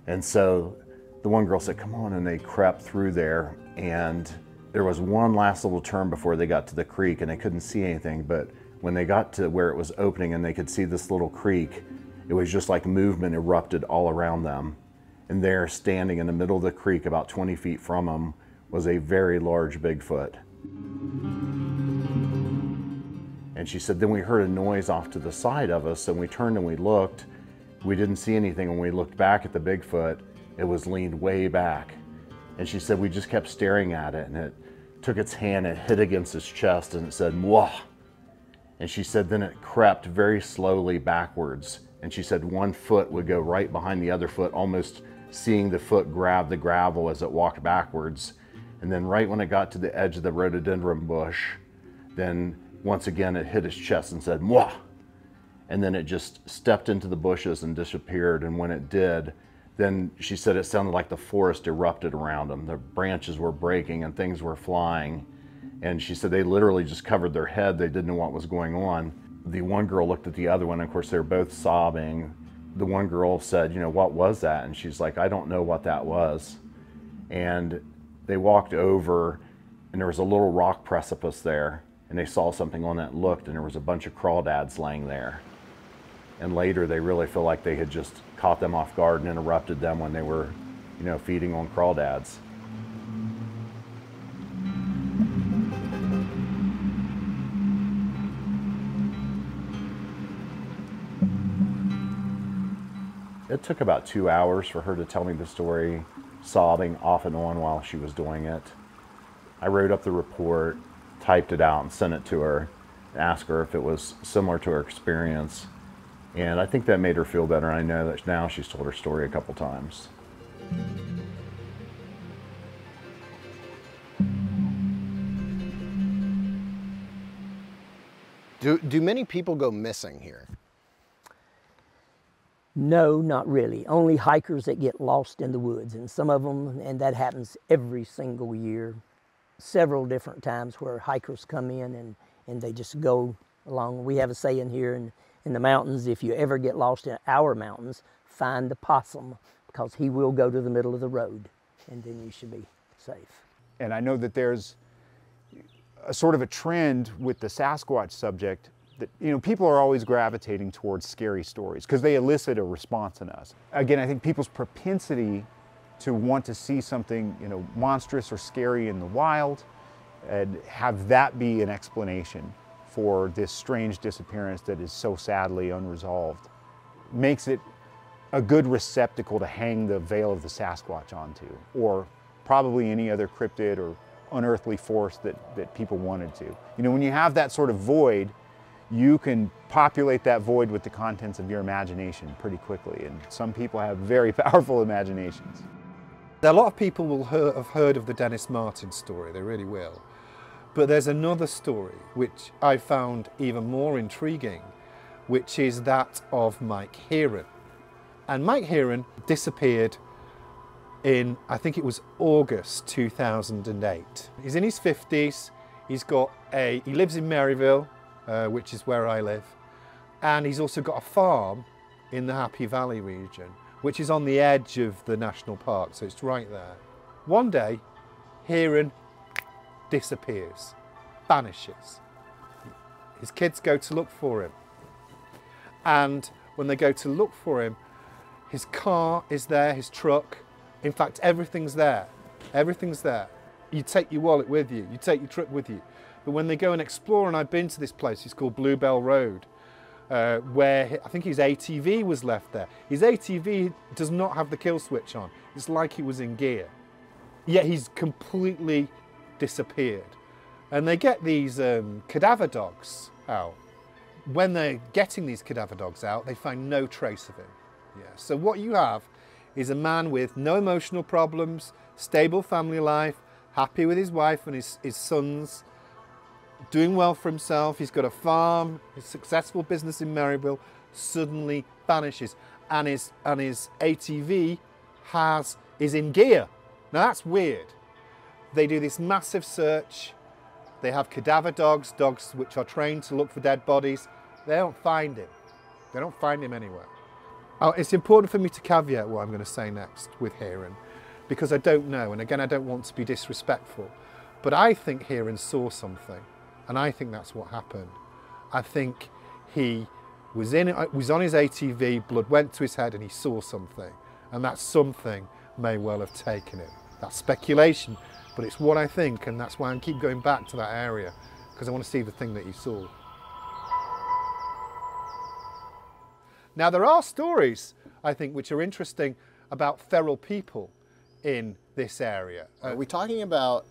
And so the one girl said, come on, and they crept through there, and there was one last little turn before they got to the creek, and they couldn't see anything, but when they got to where it was opening and they could see this little creek, it was just like movement erupted all around them. And there, standing in the middle of the creek, about 20 feet from them, was a very large Bigfoot. And she said, then we heard a noise off to the side of us, and we turned and we looked. We didn't see anything. When we looked back at the Bigfoot, it was leaned way back. And she said, we just kept staring at it, and it took its hand and hit against its chest, and it said, "Mwah." And she said, then it crept very slowly backwards. And she said one foot would go right behind the other foot, almost seeing the foot grab the gravel as it walked backwards. And then right when it got to the edge of the rhododendron bush, then once again it hit its chest and said, "Mwah." And then it just stepped into the bushes and disappeared. And when it did, then she said it sounded like the forest erupted around them. The branches were breaking and things were flying. And she said they literally just covered their head. They didn't know what was going on. The one girl looked at the other one, and of course they were both sobbing. The one girl said, you know, what was that? And she's like, I don't know what that was. And they walked over, and there was a little rock precipice there, and they saw something on that, looked, and there was a bunch of crawdads laying there. And later they really feel like they had just caught them off guard and interrupted them when they were, you know, feeding on crawdads. It took about 2 hours for her to tell me the story, sobbing off and on while she was doing it. I wrote up the report, typed it out, and sent it to her, asked her if it was similar to her experience. And I think that made her feel better. I know that now she's told her story a couple times. Do many people go missing here? No, not really. Only hikers that get lost in the woods, and some of them, and that happens every single year, several different times where hikers come in and they just go along. We have a saying here in the mountains, if you ever get lost in our mountains, find the possum, because he will go to the middle of the road, and then you should be safe. And I know that there's a sort of a trend with the Sasquatch subject that, you know, people are always gravitating towards scary stories because they elicit a response in us. Again, I think people's propensity to want to see something, you know, monstrous or scary in the wild and have that be an explanation for this strange disappearance that is so sadly unresolved makes it a good receptacle to hang the veil of the Sasquatch onto, or probably any other cryptid or unearthly force that people wanted to. You know, when you have that sort of void, you can populate that void with the contents of your imagination pretty quickly, and some people have very powerful imaginations. A lot of people will have heard of the Dennis Martin story, they really will. But there's another story which I found even more intriguing, which is that of Mike Heron. And Mike Heron disappeared in, I think it was August 2008. He's in his 50s, he lives in Maryville, which is where I live, and he's also got a farm in the Happy Valley region, which is on the edge of the national park, so it's right there. One day, Heron disappears, vanishes. His kids go to look for him, and when they go to look for him, his car is there, his truck, in fact everything's there, everything's there. You take your wallet with you, you take your truck with you, but when they go and explore, and I've been to this place, it's called Bluebell Road, where I think his ATV was left there. His ATV does not have the kill switch on, it's like he was in gear, yet he's completely disappeared. And they get these cadaver dogs out. When they're getting these cadaver dogs out, they find no trace of him. Yeah. So what you have is a man with no emotional problems, stable family life, happy with his wife and his sons, doing well for himself. He's got a farm, a successful business in Maryville, suddenly vanishes. And his ATV is in gear. Now that's weird. They do this massive search. They have cadaver dogs, dogs which are trained to look for dead bodies. They don't find him. They don't find him anywhere. It's important for me to caveat what I'm going to say next with Heron, because I don't know, and again, I don't want to be disrespectful, but I think Heron saw something, and I think that's what happened. I think he was on his ATV, blood went to his head, and he saw something, and that something may well have taken him. That's speculation, but it's what I think, and that's why I keep going back to that area, because I want to see the thing that he saw. Now, there are stories, I think, which are interesting about feral people in this area. Are we talking about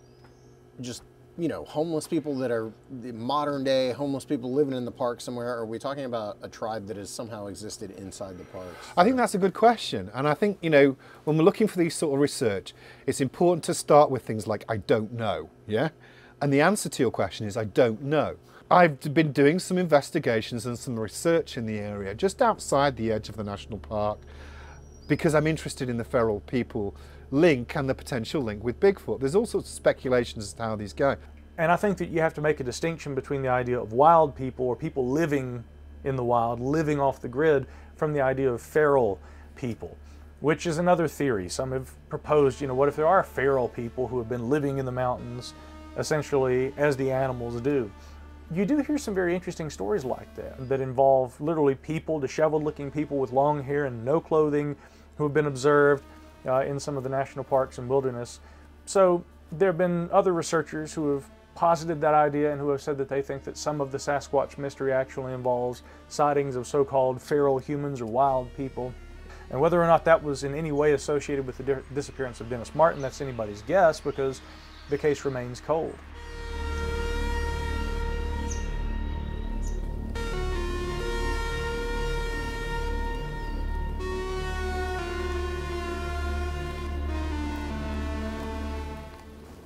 just, you know, homeless people that are the modern day homeless people living in the park somewhere? Or are we talking about a tribe that has somehow existed inside the parks? I think that's a good question. And I think, you know, when we're looking for these sort of research, it's important to start with things like, I don't know, yeah? And the answer to your question is, I don't know. I've been doing some investigations and some research in the area, just outside the edge of the national park, because I'm interested in the feral people link and the potential link with Bigfoot. There's all sorts of speculations as to how these go. And I think that you have to make a distinction between the idea of wild people, or people living in the wild, living off the grid, from the idea of feral people, which is another theory. Some have proposed, you know, what if there are feral people who have been living in the mountains, essentially as the animals do? You do hear some very interesting stories like that involve literally people, disheveled-looking people with long hair and no clothing, who have been observed in some of the national parks and wilderness. So there have been other researchers who have posited that idea and who have said that they think that some of the Sasquatch mystery actually involves sightings of so-called feral humans or wild people. And whether or not that was in any way associated with the disappearance of Dennis Martin, that's anybody's guess, because the case remains cold.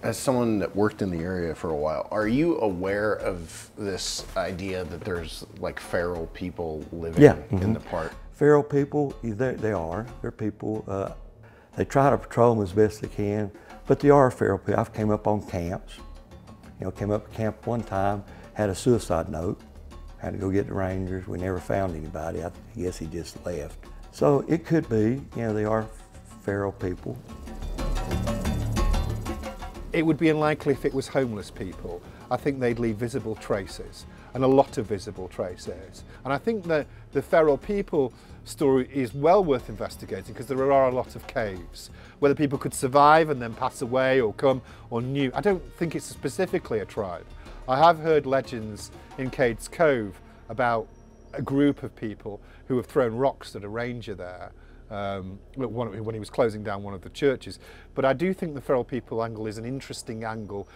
As someone that worked in the area for a while, are you aware of this idea that there's like feral people living in the park? Feral people, they are. They're people, they try to patrol them as best they can, but they are feral people. I've came up on camps. You know, came up to camp one time, had a suicide note, had to go get the rangers. We never found anybody. I guess he just left. So it could be, you know, they are feral people. It would be unlikely if it was homeless people. I think they'd leave visible traces, and a lot of visible traces. And I think that the feral people story is well worth investigating, because there are a lot of caves. Whether people could survive and then pass away or come or new, I don't think it's specifically a tribe. I have heard legends in Cades Cove about a group of people who have thrown rocks at a ranger there when he was closing down one of the churches. But I do think the feral people angle is an interesting angle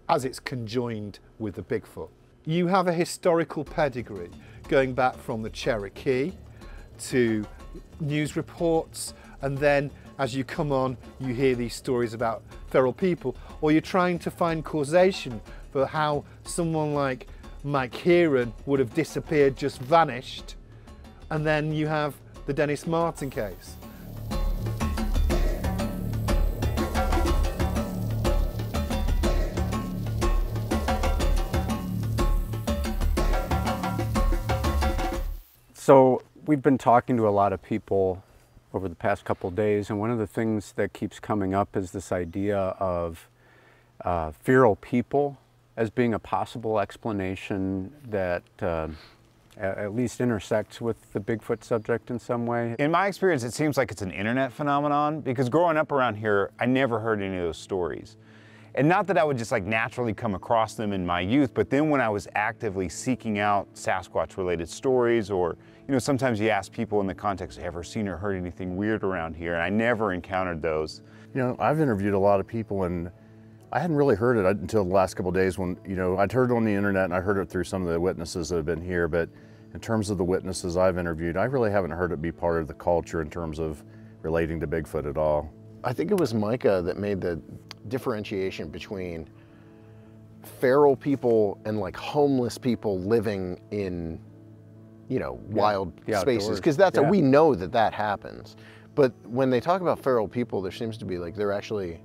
as it's conjoined with the Bigfoot. You have a historical pedigree going back from the Cherokee to news reports, and then as you come on you hear these stories about feral people, or you're trying to find causation for how someone like Mike Heron would have disappeared, just vanished, and then you have the Dennis Martin case. So we've been talking to a lot of people over the past couple of days, and one of the things that keeps coming up is this idea of feral people as being a possible explanation that at least intersects with the Bigfoot subject in some way. In my experience, it seems like it's an internet phenomenon, because growing up around here, I never heard any of those stories. And not that I would just like naturally come across them in my youth, but then when I was actively seeking out Sasquatch related stories, or, you know, sometimes you ask people in the context, ever seen or heard anything weird around here? And I never encountered those. You know, I've interviewed a lot of people, and I hadn't really heard it until the last couple of days when, you know, I'd heard it on the internet and I heard it through some of the witnesses that have been here, but in terms of the witnesses I've interviewed, I really haven't heard it be part of the culture in terms of relating to Bigfoot at all. I think it was Micah that made the differentiation between feral people and like homeless people living in, you know, wild spaces, because that's we know that that happens. But when they talk about feral people, there seems to be like they're actually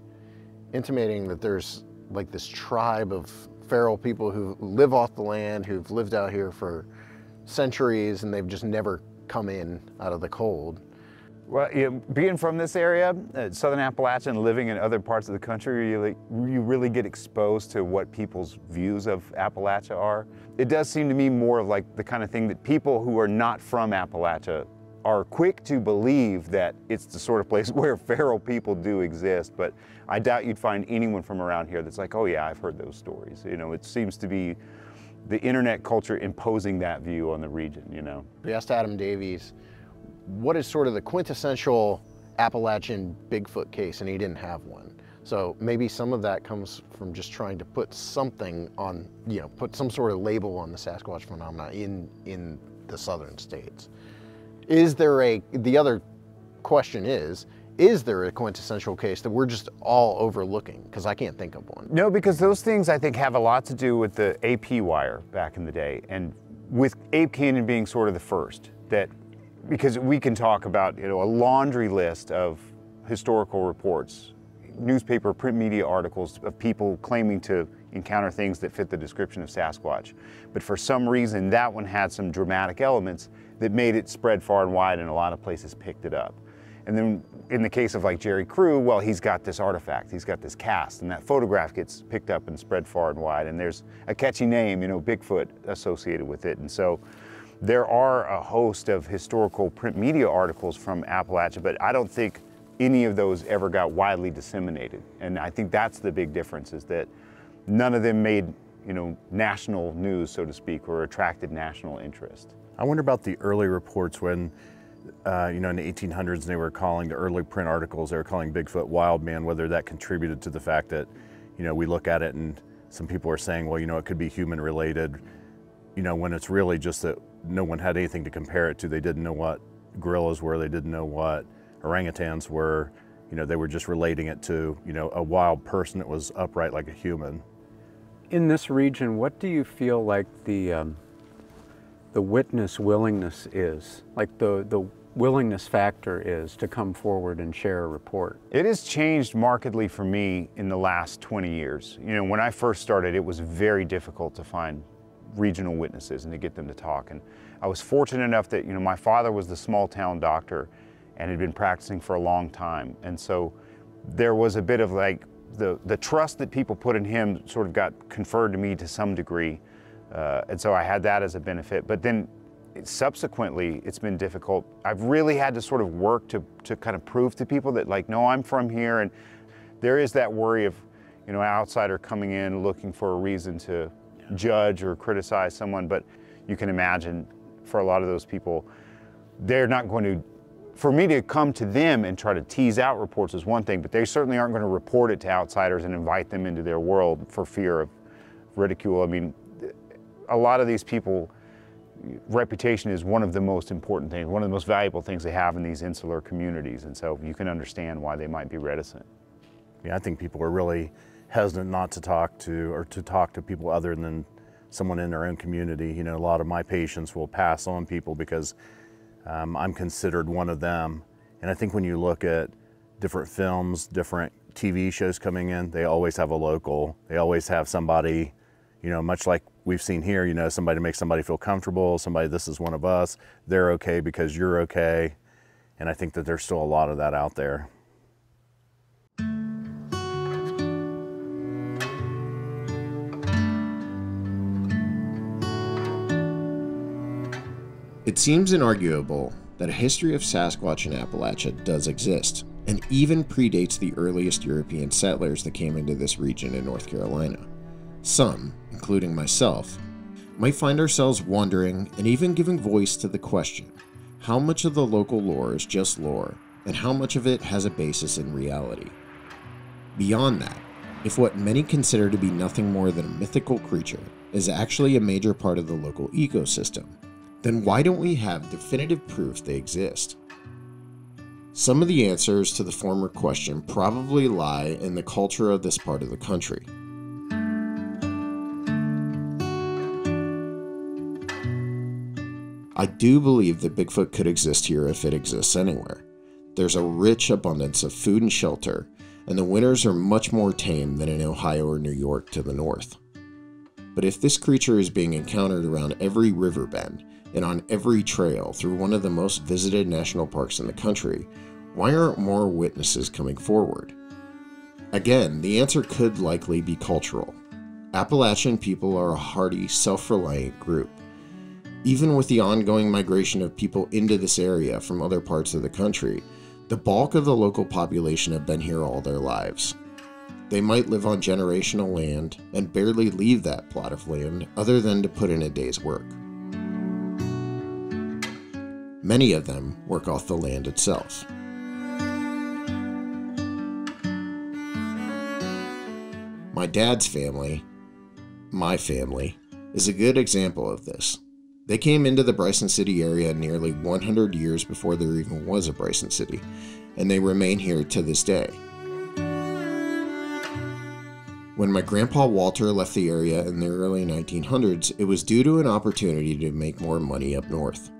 intimating that there's like this tribe of feral people who live off the land, who've lived out here for centuries, and they've just never come in out of the cold. Well, being from this area, Southern Appalachia, and living in other parts of the country, you really get exposed to what people's views of Appalachia are. It does seem to me more of like the kind of thing that people who are not from Appalachia are quick to believe that it's the sort of place where feral people do exist, but I doubt you'd find anyone from around here that's like, oh yeah, I've heard those stories. You know, it seems to be the internet culture imposing that view on the region, you know. We asked Adam Davies, what is sort of the quintessential Appalachian Bigfoot case, and he didn't have one. So maybe some of that comes from just trying to put something on, you know, put some sort of label on the Sasquatch phenomena in the southern states. Is there the other question is there a quintessential case that we're just all overlooking? Because I can't think of one. No, because those things I think have a lot to do with the AP wire back in the day, and with Ape Canyon being sort of the first, because we can talk about, you know, a laundry list of historical reports, newspaper, print media articles of people claiming to encounter things that fit the description of Sasquatch. But for some reason, that one had some dramatic elements that made it spread far and wide, and a lot of places picked it up. And then in the case of like Jerry Crew, well, he's got this artifact, he's got this cast, and that photograph gets picked up and spread far and wide, and there's a catchy name, you know, Bigfoot, associated with it. And so there are a host of historical print media articles from Appalachia, but I don't think any of those ever got widely disseminated. And I think that's the big difference, is that none of them made, you know, national news, so to speak, or attracted national interest. I wonder about the early reports when, you know, in the 1800s, they were calling the early print articles, they were calling Bigfoot wild man, whether that contributed to the fact that, you know, we look at it and some people are saying, well, you know, it could be human related, you know, when it's really just that no one had anything to compare it to. They didn't know what gorillas were, they didn't know what orangutans were, you know, they were just relating it to, you know, a wild person that was upright like a human. In this region, what do you feel like the witness willingness is, like the willingness factor is to come forward and share a report? It has changed markedly for me in the last 20 years. You know, when I first started, it was very difficult to find regional witnesses and to get them to talk. And I was fortunate enough that, you know, my father was the small town doctor and had been practicing for a long time. And so there was a bit of like the trust that people put in him sort of got conferred to me to some degree. And so I had that as a benefit. But then subsequently, it's been difficult. I've really had to sort of work to kind of prove to people that, like, no, I'm from here. And there is that worry of, you know, an outsider coming in looking for a reason to judge or criticize someone. But you can imagine for a lot of those people, they're not going to, for me to come to them and try to tease out reports is one thing, but they certainly aren't going to report it to outsiders and invite them into their world for fear of ridicule. I mean, a lot of these people, reputation is one of the most important things, one of the most valuable things they have in these insular communities, and so you can understand why they might be reticent. Yeah, I think people are really hesitant not to talk to, or to talk to people other than someone in their own community. You know, a lot of my patients will pass on people because I'm considered one of them. And I think when you look at different films, different TV shows coming in, they always have a local, they always have somebody, you know, much like we've seen here, you know, somebody to make somebody feel comfortable, somebody, this is one of us, they're okay because you're okay. And I think that there's still a lot of that out there. It seems inarguable that a history of Sasquatch in Appalachia does exist, and even predates the earliest European settlers that came into this region in North Carolina. Some, including myself, might find ourselves wondering and even giving voice to the question, how much of the local lore is just lore, and how much of it has a basis in reality? Beyond that, if what many consider to be nothing more than a mythical creature is actually a major part of the local ecosystem, then why don't we have definitive proof they exist? Some of the answers to the former question probably lie in the culture of this part of the country. I do believe that Bigfoot could exist here if it exists anywhere. There's a rich abundance of food and shelter, and the winters are much more tame than in Ohio or New York to the north. But if this creature is being encountered around every river bend, and on every trail through one of the most visited national parks in the country, why aren't more witnesses coming forward? Again, the answer could likely be cultural. Appalachian people are a hardy, self-reliant group. Even with the ongoing migration of people into this area from other parts of the country, the bulk of the local population have been here all their lives. They might live on generational land and barely leave that plot of land other than to put in a day's work. Many of them work off the land itself. My dad's family, my family, is a good example of this. They came into the Bryson City area nearly 100 years before there even was a Bryson City, and they remain here to this day. When my grandpa Walter left the area in the early 1900s, it was due to an opportunity to make more money up north.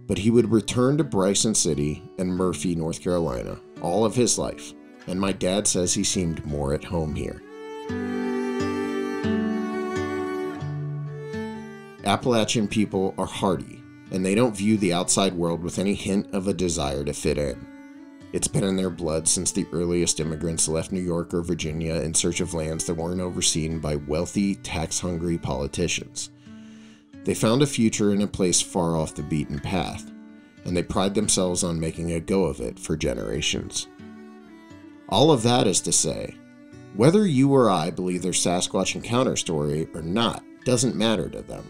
But he would return to Bryson City and Murphy, North Carolina, all of his life, and my dad says he seemed more at home here. Appalachian people are hardy, and they don't view the outside world with any hint of a desire to fit in. It's been in their blood since the earliest immigrants left New York or Virginia in search of lands that weren't overseen by wealthy, tax-hungry politicians. They found a future in a place far off the beaten path, and they pride themselves on making a go of it for generations. All of that is to say, whether you or I believe their Sasquatch encounter story or not doesn't matter to them.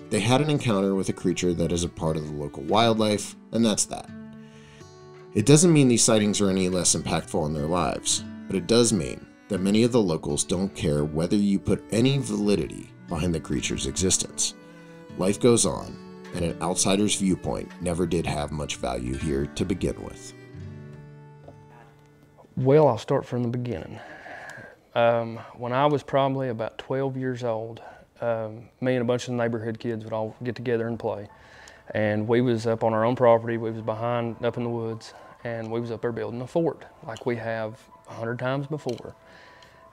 They had an encounter with a creature that is a part of the local wildlife, and that's that. It doesn't mean these sightings are any less impactful in their lives, but it does mean that many of the locals don't care whether you put any validity behind the creature's existence. Life goes on, and an outsider's viewpoint never did have much value here to begin with. Well, I'll start from the beginning. When I was probably about 12 years old, me and a bunch of the neighborhood kids would all get together and play. And we was up on our own property, we was behind, up in the woods, and we was up there building a fort like we have 100 times before.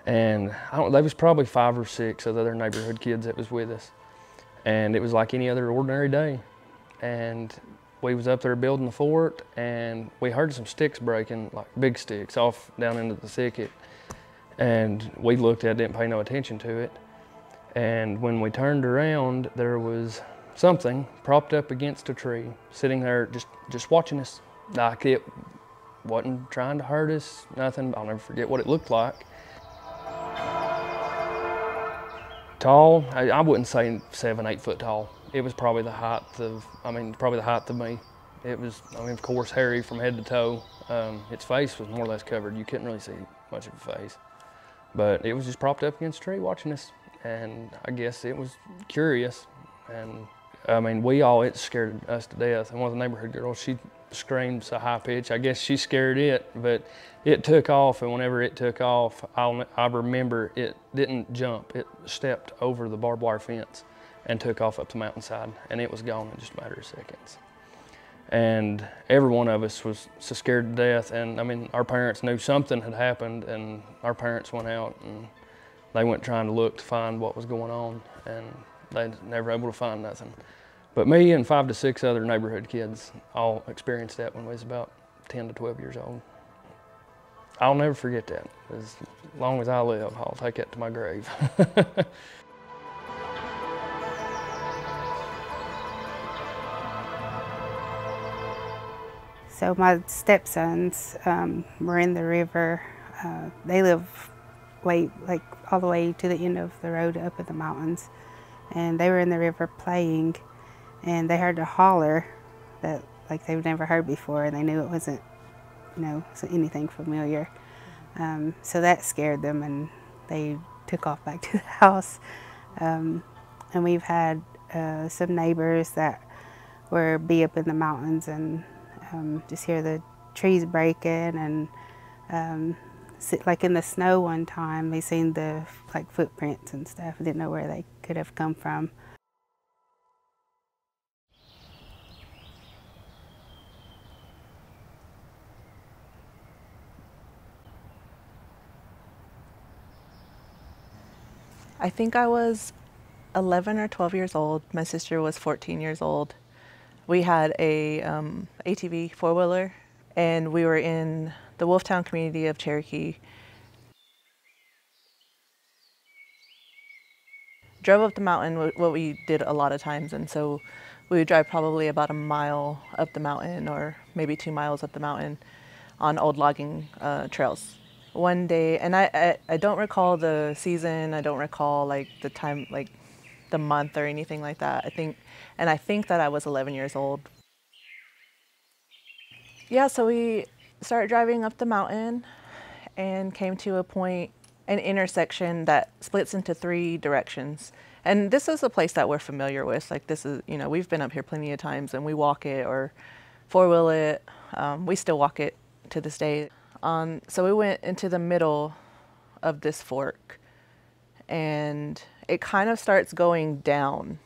And there was probably 5 or 6 of the other neighborhood kids that was with us. And it was like any other ordinary day. And we was up there building the fort, and we heard some sticks breaking, like big sticks, off down into the thicket. And we looked at it, didn't pay no attention to it. And when we turned around, there was something propped up against a tree, sitting there just watching us. Like it wasn't trying to hurt us, nothing. I'll never forget what it looked like. Tall, I wouldn't say 7, 8 foot tall. It was probably the height of, probably the height of me. It was, of course, hairy from head to toe. Its face was more or less covered. You couldn't really see much of a face. But it was just propped up against a tree watching us. And I guess it was curious. And it scared us to death. And one of the neighborhood girls, she screamed so high pitch. I guess she scared it, but it took off. And whenever it took off, I remember it didn't jump. It stepped over the barbed wire fence and took off up the mountainside. And it was gone in just a matter of seconds. And every one of us was so scared to death. And our parents knew something had happened, and our parents went out and they went trying to look to find what was going on, and they never able to find nothing. But me and 5 to 6 other neighborhood kids all experienced that when we was about 10 to 12 years old. I'll never forget that. As long as I live, I'll take that to my grave. So my stepsons were in the river. They live all the way to the end of the road up in the mountains. And they were in the river playing, and they heard a holler that they've never heard before, and they knew it wasn't, anything familiar. So that scared them, and they took off back to the house. And we've had some neighbors that be up in the mountains and just hear the trees breaking, and like in the snow one time, they seen the footprints and stuff. I didn't know where they could have come from. I think I was 11 or 12 years old. My sister was 14 years old. We had a ATV four-wheeler, and we were in the Wolftown community of Cherokee. Drove up the mountain, what we did a lot of times, and so we would drive probably about a mile up the mountain or maybe 2 miles up the mountain on old logging trails. One day, and I don't recall the season, I don't recall like the time, like the month or anything like that. I think that I was 11 years old. Yeah, so we started driving up the mountain and came to a point, an intersection that splits into 3 directions. And this is a place that we're familiar with. Like this is, you know, we've been up here plenty of times and we walk it or four-wheel it. We still walk it to this day. So we went into the middle of this fork and it kind of starts going down.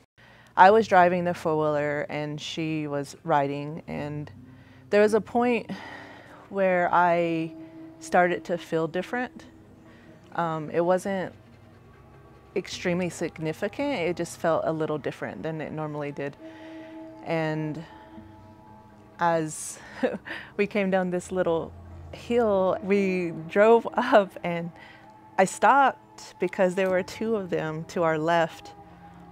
I was driving the four-wheeler and she was riding, and there was a point where I started to feel different. It wasn't extremely significant, it just felt a little different than it normally did. And as we came down this little hill, we drove up and I stopped because there were 2 of them to our left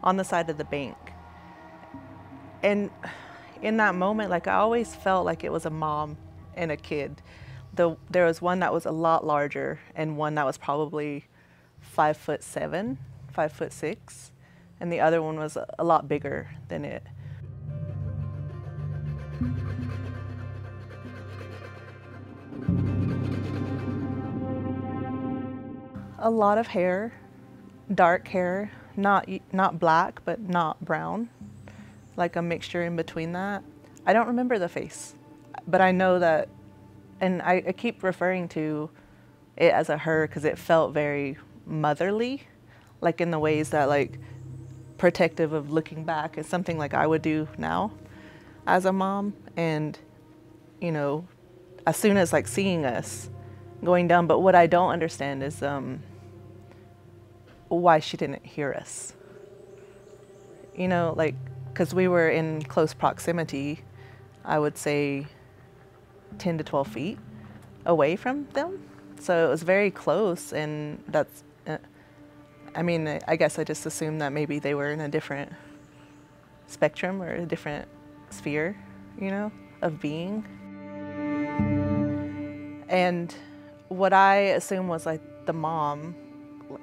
on the side of the bank. And in that moment, like I always felt like it was a mom and a kid. There was one that was a lot larger and one that was probably 5'7", 5'6", and the other one was a lot bigger than it. A lot of hair, dark hair, not black, but not brown, like a mixture in between that. I don't remember the face, but I know that, and I keep referring to it as a her because it felt very motherly, like in the ways that like protective of looking back is something like I would do now as a mom. And, you know, as soon as like seeing us going down, but what I don't understand is why she didn't hear us. You know, like, because we were in close proximity, I would say 10 to 12 feet away from them. So it was very close, and that's, I mean, I guess I just assumed that maybe they were in a different spectrum or a different sphere, you know, of being. And what I assumed was like the mom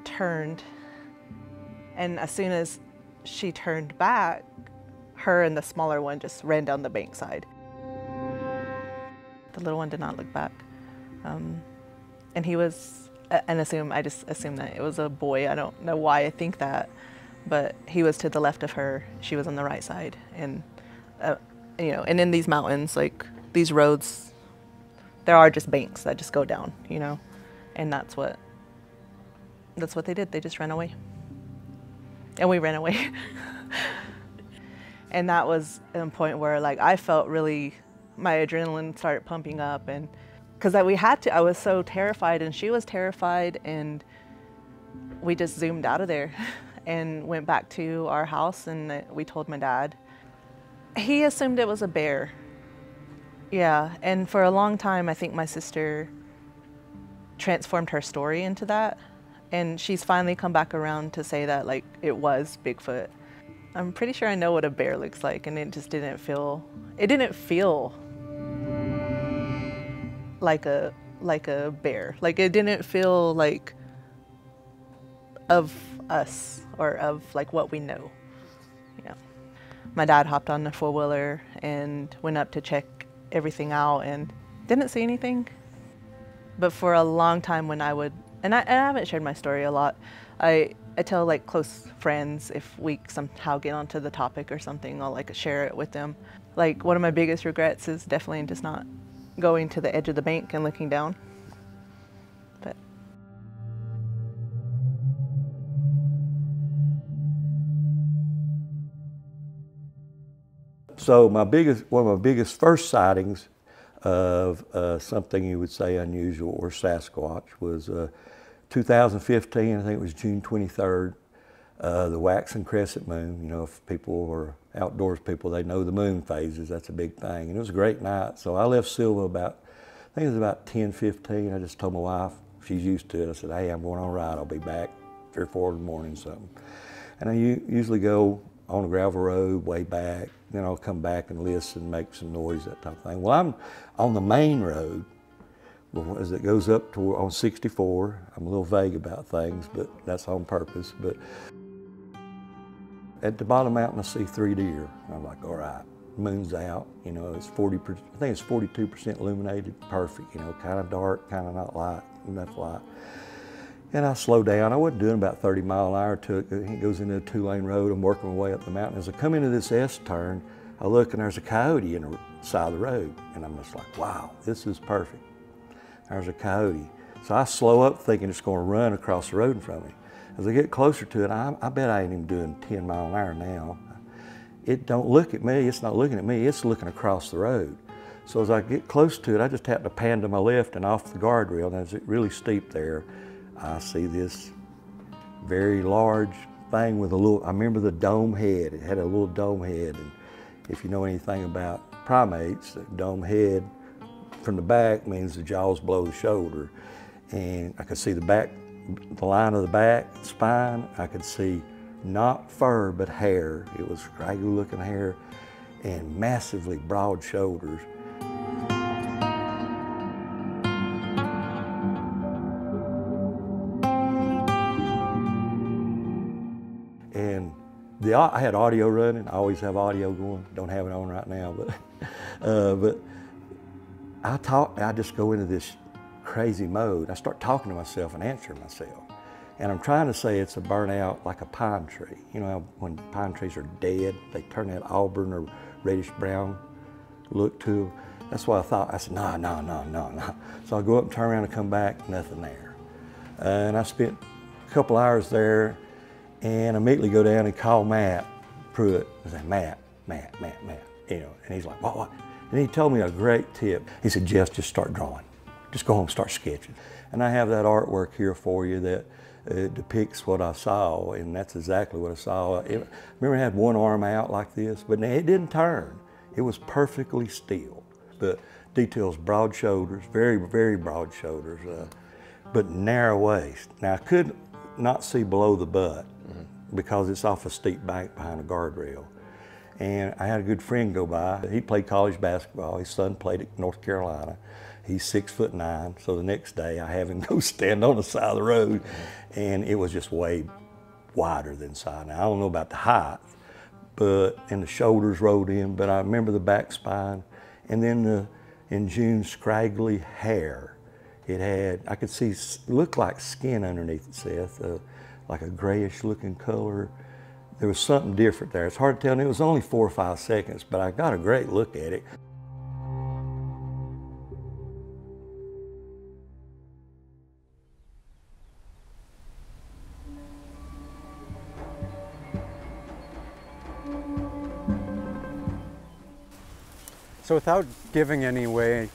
turned, and as soon as she turned back, her and the smaller one just ran down the bank side. The little one did not look back. And he was, I just assumed that it was a boy. I don't know why I think that, but he was to the left of her. She was on the right side. And, you know, and in these mountains, like these roads, there are just banks that just go down, you know, and that's what they did. They just ran away. And we ran away. And that was a point where like I felt really, my adrenaline started pumping up, and because we had to, I was so terrified and she was terrified, and we just zoomed out of there and went back to our house, and we told my dad. He assumed it was a bear. Yeah, and for a long time I think my sister transformed her story into that, and she's finally come back around to say that like it was Bigfoot. I'm pretty sure I know what a bear looks like, and it just didn't feel like a bear. Like it didn't feel like of us or of like what we know. Yeah. My dad hopped on the four-wheeler and went up to check everything out and didn't see anything. But for a long time when I would, and I haven't shared my story a lot, I tell like close friends if we somehow get onto the topic or something, I'll like share it with them. Like one of my biggest regrets is definitely just not going to the edge of the bank and looking down. But so one of my biggest first sightings of something you would say unusual or Sasquatch was 2015, I think it was June 23rd. The waxing crescent moon, you know, if people are outdoors people, they know the moon phases, that's a big thing. And it was a great night. So I left Silva about, I think it was about 10:15. I just told my wife, she's used to it. I said, hey, I'm going on a ride. I'll be back 3 or 4 in the morning, something. And I usually go on a gravel road way back, then I'll come back and listen, make some noise, that type of thing. Well, I'm on the main road, as it goes up to on 64. I'm a little vague about things, but that's on purpose. But at the bottom of the mountain, I see 3 deer. I'm like, all right, moon's out, you know, it's 40%, I think it's 42% illuminated, perfect, you know, kind of dark, kind of not light, enough light. And I slow down. I wasn't doing about 30 miles an hour to it. It goes into a 2-lane road. I'm working my way up the mountain. As I come into this S-turn, I look and there's a coyote in the side of the road. And I'm just like, wow, this is perfect. There's a coyote. So I slow up thinking it's going to run across the road in front of me. As I get closer to it, I bet I ain't even doing 10 miles an hour now. It don't look at me, it's not looking at me, it's looking across the road. So as I get close to it, I just happen to pan to my left and off the guardrail, and it's really steep there. I see this very large thing with a little, I remember the dome head. It had a little dome head, and if you know anything about primates, the dome head from the back means the jaws below the shoulder. And I could see the back, the line of the back spine. I could see not fur, but hair. It was scraggly looking hair and massively broad shoulders. And I had audio running. I always have audio going. Don't have it on right now, but I just go into this crazy mode. I start talking to myself and answering myself. And I'm trying to say it's a burnout like a pine tree. You know how when pine trees are dead, they turn that auburn or reddish brown look to them? That's what I thought. I said, no. So I go up and turn around and come back, nothing there. And I spent a couple hours there and immediately go down and call Matt Pruitt. I said, Matt, you know, and he's like, what? And he told me a great tip. He said, Jess, just start drawing. Just go home and start sketching. And I have that artwork here for you that depicts what I saw, and that's exactly what I saw. Remember, I had one arm out like this, but it didn't turn. It was perfectly still. The details, broad shoulders, very, very broad shoulders, but narrow waist. Now, I could not see below the butt because it's off a steep bank behind a guardrail. And I had a good friend go by. He played college basketball. His son played at North Carolina. He's 6'9", so the next day I have him go stand on the side of the road, and it was just way wider than side. Now, I don't know about the height, and the shoulders rolled in, but I remember the back spine, and then in June, scraggly hair. It had, I could see, looked like skin underneath it, Seth, like a grayish looking color. There was something different there. It's hard to tell, and it was only 4 or 5 seconds, but I got a great look at it. So without giving any away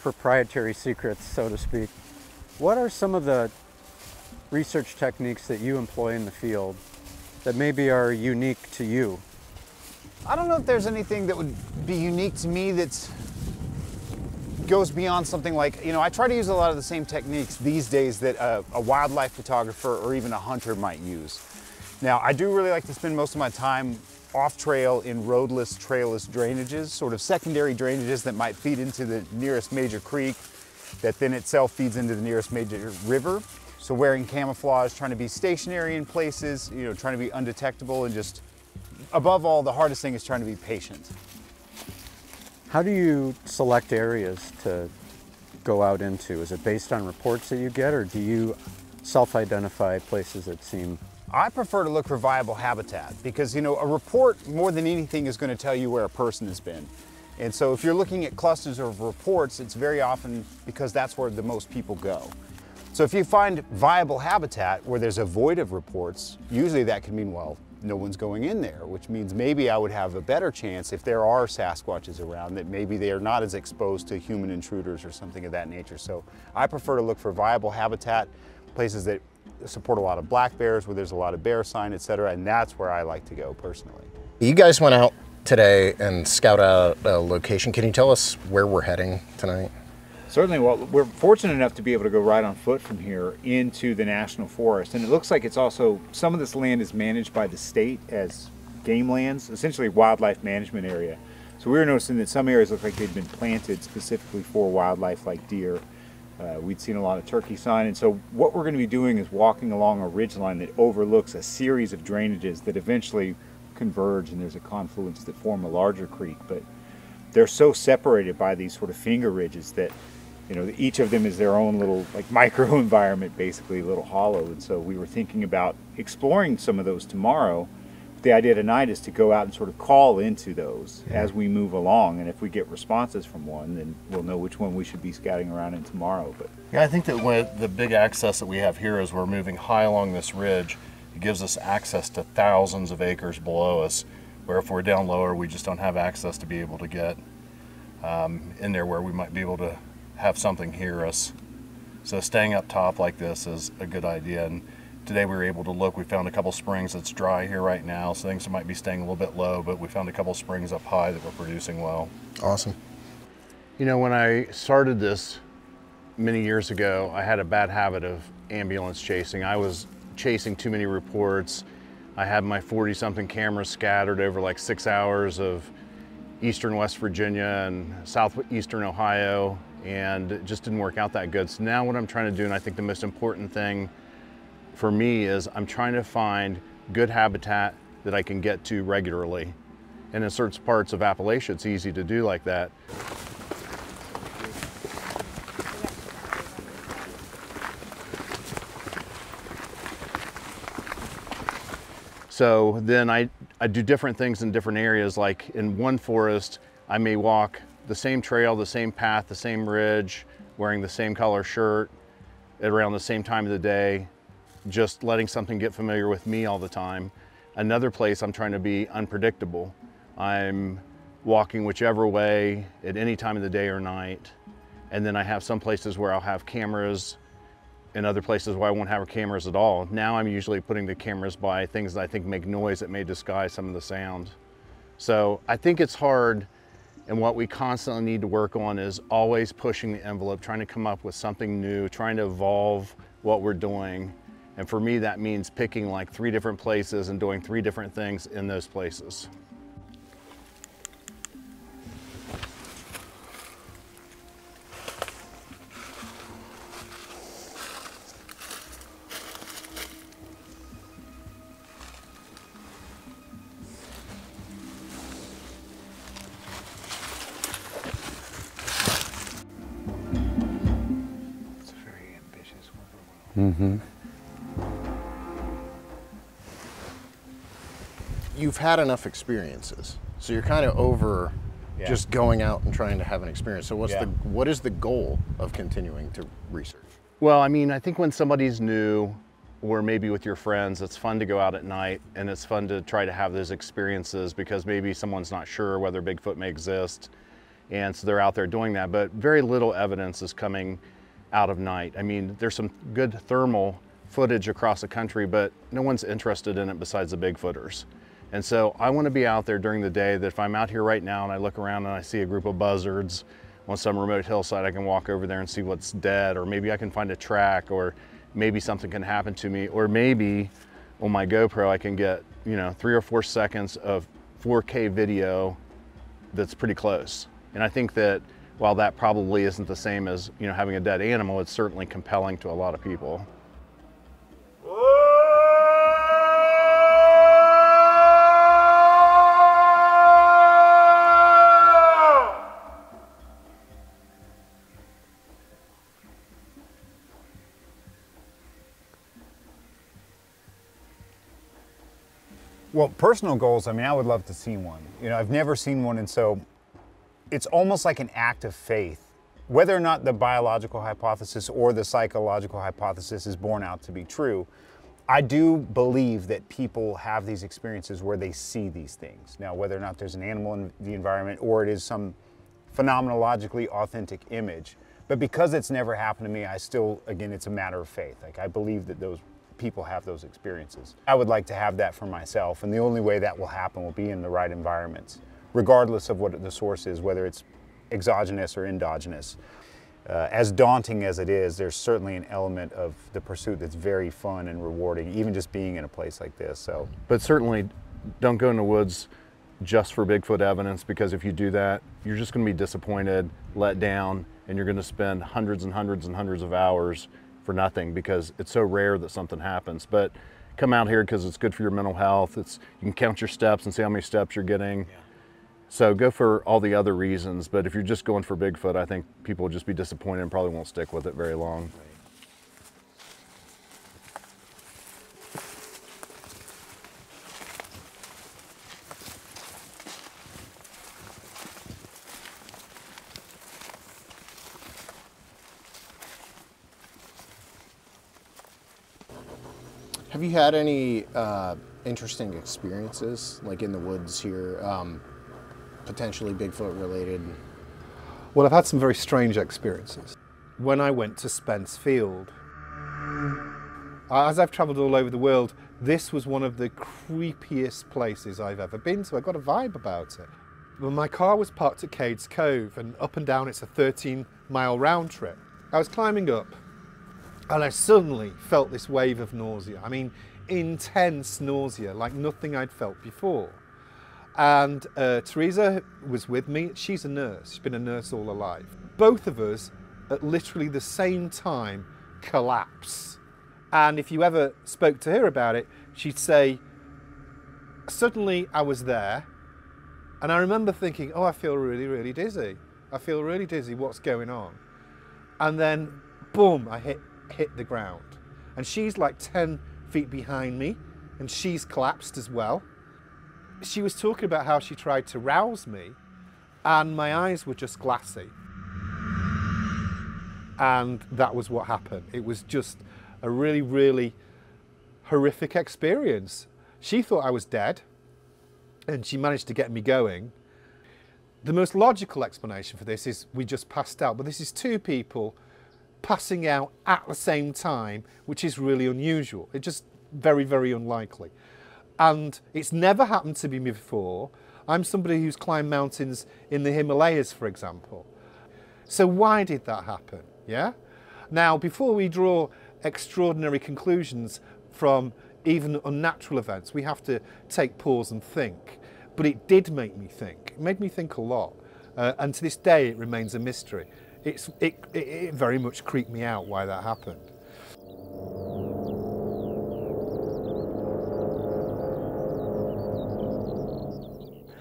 proprietary secrets, so to speak, what are some of the research techniques that you employ in the field that maybe are unique to you? I don't know if there's anything that would be unique to me that goes beyond something like, you know, I try to use a lot of the same techniques these days that a wildlife photographer or even a hunter might use. Now, I do really like to spend most of my time off-trail in roadless, trailless drainages, sort of secondary drainages that might feed into the nearest major creek that then itself feeds into the nearest major river. So wearing camouflage, trying to be stationary in places, you know, trying to be undetectable, and just, above all, the hardest thing is trying to be patient. How do you select areas to go out into? Is it based on reports that you get, or do you self-identify places that seem... I prefer to look for viable habitat because, you know, a report more than anything is going to tell you where a person has been. And so if you're looking at clusters of reports, it's very often because that's where the most people go. So if you find viable habitat where there's a void of reports, usually that can mean, well, no one's going in there, which means maybe I would have a better chance if there are Sasquatches around, that maybe they are not as exposed to human intruders or something of that nature. So I prefer to look for viable habitat, places that support a lot of black bears, where there's a lot of bear sign, etc., and that's where I like to go personally. You guys went out today and scout out a location. Can you tell us where we're heading tonight? Certainly. Well, we're fortunate enough to be able to go right on foot from here into the national forest, and it looks like it's also, some of this land is managed by the state as game lands, essentially wildlife management area. So we were noticing that some areas look like they'd been planted specifically for wildlife like deer. We'd seen a lot of turkey sign, and so what we're going to be doing is walking along a ridgeline that overlooks a series of drainages that eventually converge, and there's a confluence that form a larger creek. But they're so separated by these sort of finger ridges that, you know, each of them is their own little like micro environment, basically a little hollow. And so we were thinking about exploring some of those tomorrow. The idea tonight is to go out and sort of call into those as we move along, and if we get responses from one, then we'll know which one we should be scouting around in tomorrow. But yeah, I think that with the big access that we have here is we're moving high along this ridge. It gives us access to thousands of acres below us, where if we're down lower, we just don't have access to be able to get in there where we might be able to have something hear us. So staying up top like this is a good idea. And today we were able to look, we found a couple springs that's dry here right now, so things might be staying a little bit low, but we found a couple springs up high that were producing well. Awesome. You know, when I started this many years ago, I had a bad habit of ambulance chasing. I was chasing too many reports. I had my 40-something cameras scattered over like 6 hours of eastern West Virginia and southeastern Ohio, and it just didn't work out that good. So now what I'm trying to do, and I think the most important thing for me, is I'm trying to find good habitat that I can get to regularly. And in certain parts of Appalachia, it's easy to do like that. So then I do different things in different areas. Like in one forest, I may walk the same trail, the same path, the same ridge, wearing the same color shirt at around the same time of the day, just letting something get familiar with me all the time. Another place, I'm trying to be unpredictable. I'm walking whichever way at any time of the day or night. And then I have some places where I'll have cameras and other places where I won't have cameras at all. Now I'm usually putting the cameras by things that I think make noise that may disguise some of the sound. So I think it's hard, and what we constantly need to work on is always pushing the envelope, trying to come up with something new, trying to evolve what we're doing. And for me, that means picking like 3 different places and doing 3 different things in those places. it's a very ambitious one. Mm-hmm. You've had enough experiences, so you're kind of over just going out and trying to have an experience. So what is the goal of continuing to research? Well, I mean, I think when somebody's new, or maybe with your friends, it's fun to go out at night, and it's fun to try to have those experiences because maybe someone's not sure whether Bigfoot may exist, and so they're out there doing that. But very little evidence is coming out of night. I mean, there's some good thermal footage across the country, but no one's interested in it besides the Bigfooters. And so I want to be out there during the day, that if I'm out here right now and I look around and I see a group of buzzards on some remote hillside, I can walk over there and see what's dead, or maybe I can find a track, or maybe something can happen to me, or maybe on my GoPro I can get, you know, 3 or 4 seconds of 4K video that's pretty close. And I think that while that probably isn't the same as, you know, having a dead animal, it's certainly compelling to a lot of people. Well, personal goals, I mean, I would love to see one. You know, I've never seen one, and so it's almost like an act of faith. Whether or not the biological hypothesis or the psychological hypothesis is borne out to be true, I do believe that people have these experiences where they see these things. Now, whether or not there's an animal in the environment or it is some phenomenologically authentic image, but because it's never happened to me, I still, again, it's a matter of faith. Like, I believe that those people have those experiences. I would like to have that for myself, and the only way that will happen will be in the right environments, regardless of what the source is, whether it's exogenous or endogenous. As daunting as it is, there's certainly an element of the pursuit that's very fun and rewarding, even just being in a place like this. So, but certainly don't go in the woods just for Bigfoot evidence, because if you do that, you're just going to be disappointed, let down, and you're going to spend hundreds and hundreds and hundreds of hours for nothing, because it's so rare that something happens. But come out here because it's good for your mental health. You can count your steps and see how many steps you're getting. Yeah. So go for all the other reasons, but if you're just going for Bigfoot, I think people will just be disappointed and probably won't stick with it very long. Have you had any interesting experiences, like in the woods here, potentially Bigfoot related? Well, I've had some very strange experiences. When I went to Spence Field, as I've travelled all over the world, this was one of the creepiest places I've ever been to. I got a vibe about it. Well, my car was parked at Cades Cove, and up and down it's a 13-mile round trip. I was climbing up, and I suddenly felt this wave of nausea. I mean, intense nausea, like nothing I'd felt before. And Teresa was with me. She's a nurse. She's been a nurse all her life. Both of us, at literally the same time, collapse. And if you ever spoke to her about it, she'd say, suddenly I was there, and I remember thinking, oh, I feel really, really dizzy. I feel really dizzy, what's going on? And then, boom, I hit the ground. And she's like 10 feet behind me, and she's collapsed as well. She was talking about how she tried to rouse me, and my eyes were just glassy. And that was what happened. It was just a really, really horrific experience. She thought I was dead, and she managed to get me going. The most logical explanation for this is we just passed out, but this is two people passing out at the same time, which is really unusual. It's just very, very unlikely. And it's never happened to me before. I'm somebody who's climbed mountains in the Himalayas, for example. So why did that happen? Yeah? Now, before we draw extraordinary conclusions from even unnatural events, we have to take pause and think. But it did make me think. It made me think a lot. And to this day, it remains a mystery. It very much creeped me out why that happened.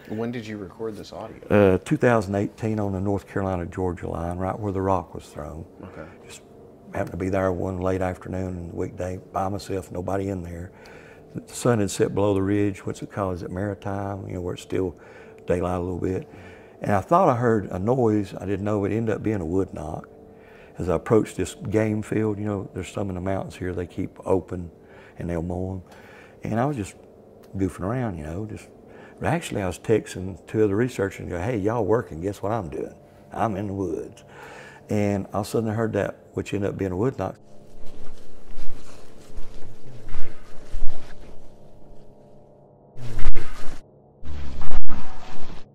When did you record this audio? 2018 on the North Carolina-Georgia line, right where the rock was thrown. Okay. Just happened to be there one late afternoon and weekday by myself, nobody in there. The sun had set below the ridge, what's it called, is it Maritime, you know, where it's still daylight a little bit. And I thought I heard a noise, I didn't know it ended up being a wood knock. As I approached this game field, you know, there's some in the mountains here, they keep open and they'll mow them. And I was just goofing around, you know, but actually I was texting two other researchers and go, hey, y'all working, guess what I'm doing? I'm in the woods. And all of a sudden I heard that, which ended up being a wood knock.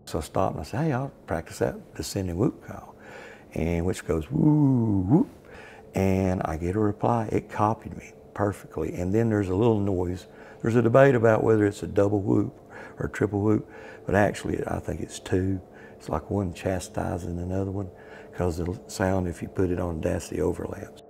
So I stopped and I said, hey, I'll practice that descending whoop call. And which goes woo, whoop. And I get a reply, it copied me perfectly. And then there's a little noise. There's a debate about whether it's a double whoop or triple whoop, but actually I think it's two. It's like one chastising another one, because the sound, if you put it on Audacity, overlaps.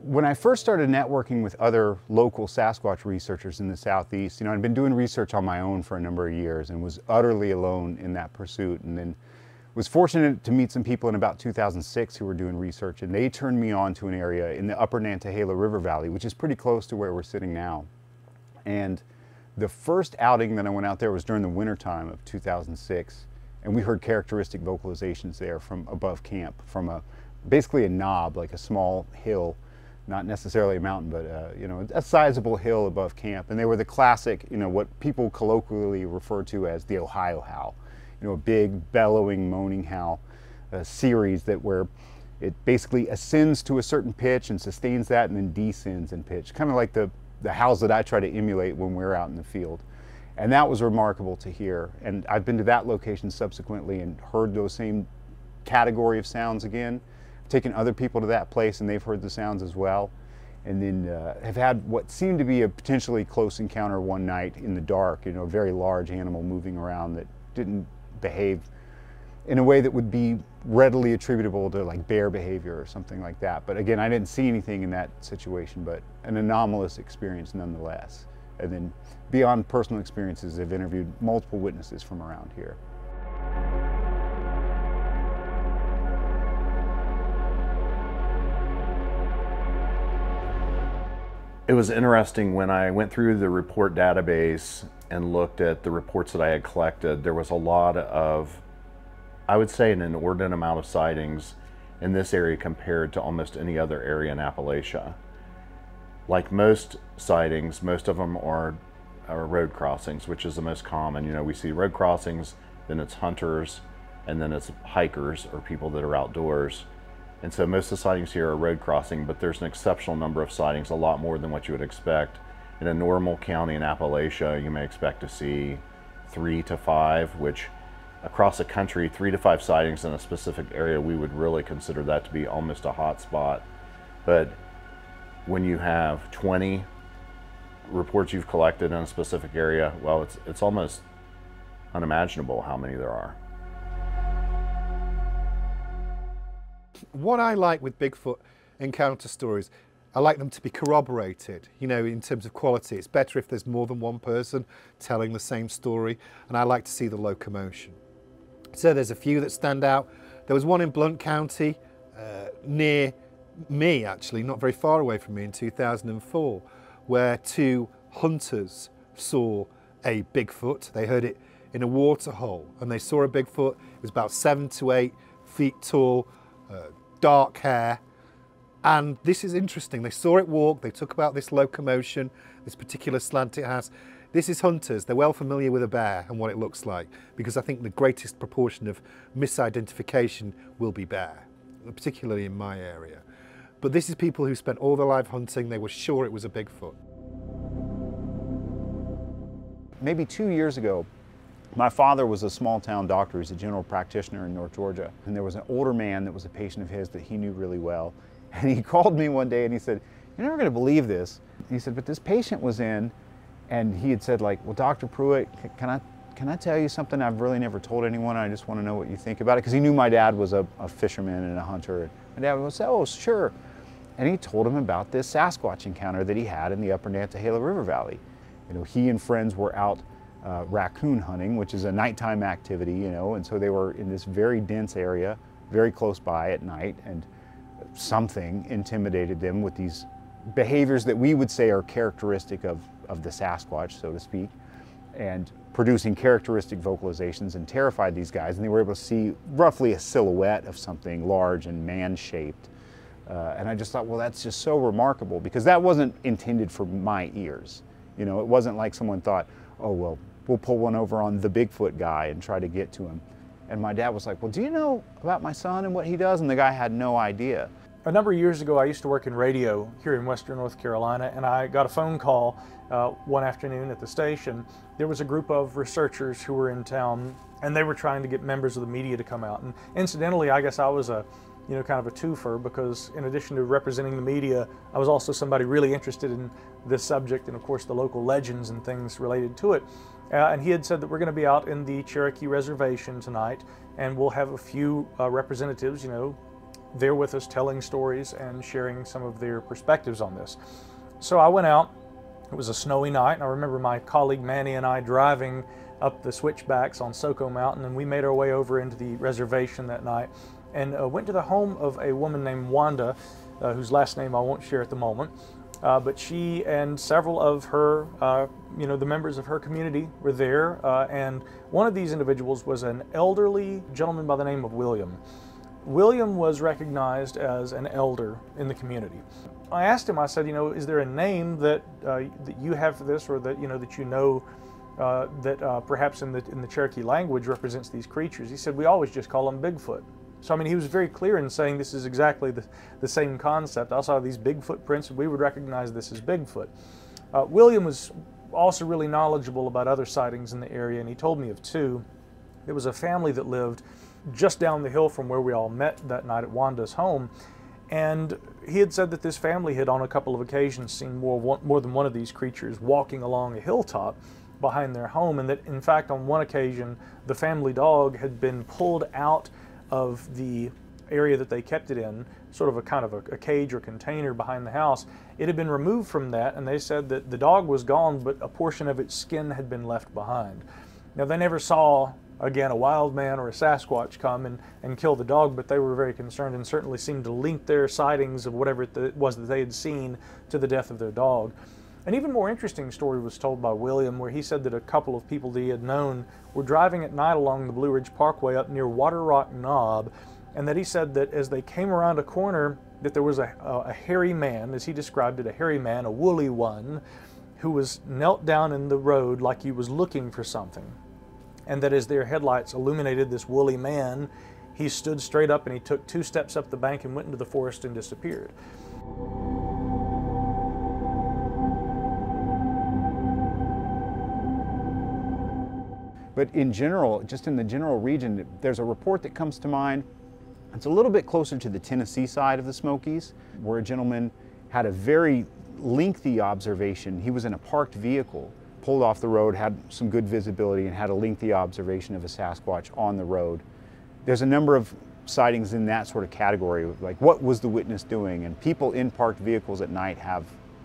When I first started networking with other local Sasquatch researchers in the Southeast, I'd been doing research on my own for a number of years and was utterly alone in that pursuit. And then Was fortunate to meet some people in about 2006 who were doing research, and they turned me on to an area in the upper Nantahala River Valley, which is pretty close to where we're sitting now. And the first outing that I went out there was during the wintertime of 2006, and we heard characteristic vocalizations there from above camp, from basically a knob, like a small hill, not necessarily a mountain, but you know, a sizable hill above camp. And they were the classic, you know, what people colloquially refer to as the Ohio howl. You know, a big bellowing, moaning howl, a series where it basically ascends to a certain pitch and sustains that and then descends in pitch, kind of like the howls that I try to emulate when we're out in the field. And that was remarkable to hear. And I've been to that location subsequently and heard those same category of sounds again. I've taken other people to that place and they've heard the sounds as well. And then have had what seemed to be a potentially close encounter one night in the dark, you know, a very large animal moving around that didn't behave in a way that would be readily attributable to like bear behavior or something like that. But again, I didn't see anything in that situation, but an anomalous experience nonetheless. And then beyond personal experiences, I've interviewed multiple witnesses from around here. It was interesting when I went through the report database and looked at the reports that I had collected. There was a lot of, I would say, an inordinate amount of sightings in this area compared to almost any other area in Appalachia. Like most sightings, most of them are road crossings, which is the most common. You know, we see road crossings, then it's hunters, and then it's hikers or people that are outdoors. And so most of the sightings here are road crossing, but there's an exceptional number of sightings, a lot more than what you would expect. In a normal county in Appalachia, you may expect to see 3 to 5, which across the country, 3 to 5 sightings in a specific area, we would really consider that to be almost a hot spot. But when you have 20 reports you've collected in a specific area, well, it's almost unimaginable how many there are. What I like with Bigfoot encounter stories, I like them to be corroborated, you know, in terms of quality. It's better if there's more than one person telling the same story, and I like to see the locomotion. So there's a few that stand out. There was one in Blount County, near me actually, not very far away from me, in 2004, where 2 hunters saw a Bigfoot. They heard it in a waterhole, and they saw a Bigfoot. It was about 7 to 8 feet tall, dark hair. And this is interesting. They saw it walk, they took about this locomotion, this particular slant it has. This is hunters. They're well familiar with a bear and what it looks like, because I think the greatest proportion of misidentification will be bear, particularly in my area. But this is people who spent all their life hunting. They were sure it was a Bigfoot. Maybe 2 years ago, my father was a small town doctor. He's a general practitioner in North Georgia. And there was an older man that was a patient of his that he knew really well. And he called me one day and he said, "You're never gonna believe this." He said, "But this patient was in," and he had said, like, "Well, Dr. Pruitt, can I tell you something I've really never told anyone? I just want to know what you think about it." Because he knew my dad was a fisherman and a hunter. And my dad would say, "Oh, sure." And he told him about this Sasquatch encounter that he had in the upper Nantahala River Valley. You know, he and friends were out raccoon hunting, which is a nighttime activity, you know, and so they were in this very dense area, very close by at night, and something intimidated them with these behaviors that we would say are characteristic of the Sasquatch, so to speak, and producing characteristic vocalizations, and terrified these guys, and they were able to see roughly a silhouette of something large and man-shaped. And I just thought, well, that's just so remarkable, because that wasn't intended for my ears. You know, it wasn't like someone thought, oh, well, we'll pull one over on the Bigfoot guy and try to get to him. And my dad was like, "Well, do you know about my son and what he does?" And the guy had no idea. A number of years ago, I used to work in radio here in Western North Carolina, and I got a phone call one afternoon at the station. There was a group of researchers who were in town, and they were trying to get members of the media to come out. And incidentally, I guess I was kind of a twofer, because in addition to representing the media, I was also somebody really interested in this subject and, of course, the local legends and things related to it. And he had said that we're going to be out in the Cherokee Reservation tonight, and we'll have a few representatives, you know, there with us telling stories and sharing some of their perspectives on this. So I went out. It was a snowy night, and I remember my colleague Manny and I driving up the switchbacks on Soko Mountain, and we made our way over into the reservation that night and went to the home of a woman named Wanda, whose last name I won't share at the moment. But she and several of her, the members of her community were there, and one of these individuals was an elderly gentleman by the name of William. William was recognized as an elder in the community. I asked him, I said, is there a name that that you have for this, or that that perhaps in the Cherokee language represents these creatures? He said, we always just call them Bigfoot. So, I mean, he was very clear in saying this is exactly the same concept. I saw these big footprints, and we would recognize this as Bigfoot. William was also really knowledgeable about other sightings in the area, and he told me of two. There was a family that lived just down the hill from where we all met that night at Wanda's home, and he had said that this family had on a couple of occasions seen more than one of these creatures walking along a hilltop behind their home, and that in fact on one occasion the family dog had been pulled out of the area that they kept it in, sort of a kind of a cage or container behind the house. It had been removed from that, and they said that the dog was gone, but a portion of its skin had been left behind. Now, they never saw, again, a wild man or a Sasquatch come and kill the dog, but they were very concerned and certainly seemed to link their sightings of whatever it was that they had seen to the death of their dog. An even more interesting story was told by William, where he said that a couple of people that he had known were driving at night along the Blue Ridge Parkway up near Water Rock Knob, and that he said that as they came around a corner that there was a hairy man, as he described it, a hairy man, a woolly one, who was knelt down in the road like he was looking for something. And that as their headlights illuminated this woolly man, he stood straight up and he took 2 steps up the bank and went into the forest and disappeared. But in general, just in the general region, there's a report that comes to mind. It's a little bit closer to the Tennessee side of the Smokies, where a gentleman had a very lengthy observation. He was in a parked vehicle, pulled off the road, had some good visibility, and had a lengthy observation of a Sasquatch on the road. There's a number of sightings in that sort of category, like what was the witness doing? And people in parked vehicles at night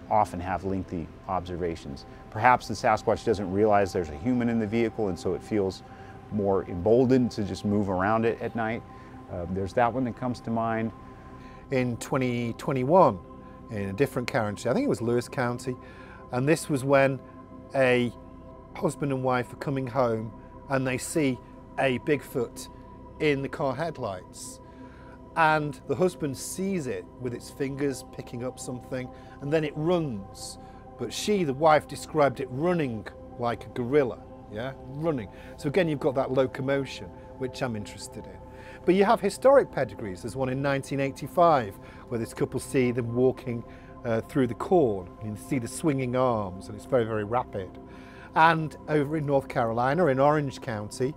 often have lengthy observations. Perhaps the Sasquatch doesn't realize there's a human in the vehicle, and so it feels more emboldened to just move around it at night. There's that one that comes to mind. In 2021, in a different county, I think it was Lewis County, and this was when a husband and wife are coming home and they see a Bigfoot in the car headlights. And the husband sees it with its fingers picking up something, and then it runs. But she, the wife, described it running like a gorilla, yeah, running. So again, you've got that locomotion, which I'm interested in. But you have historic pedigrees. There's one in 1985 where this couple see them walking through the corn. You can see the swinging arms, and it's very, very rapid. And over in North Carolina, in Orange County,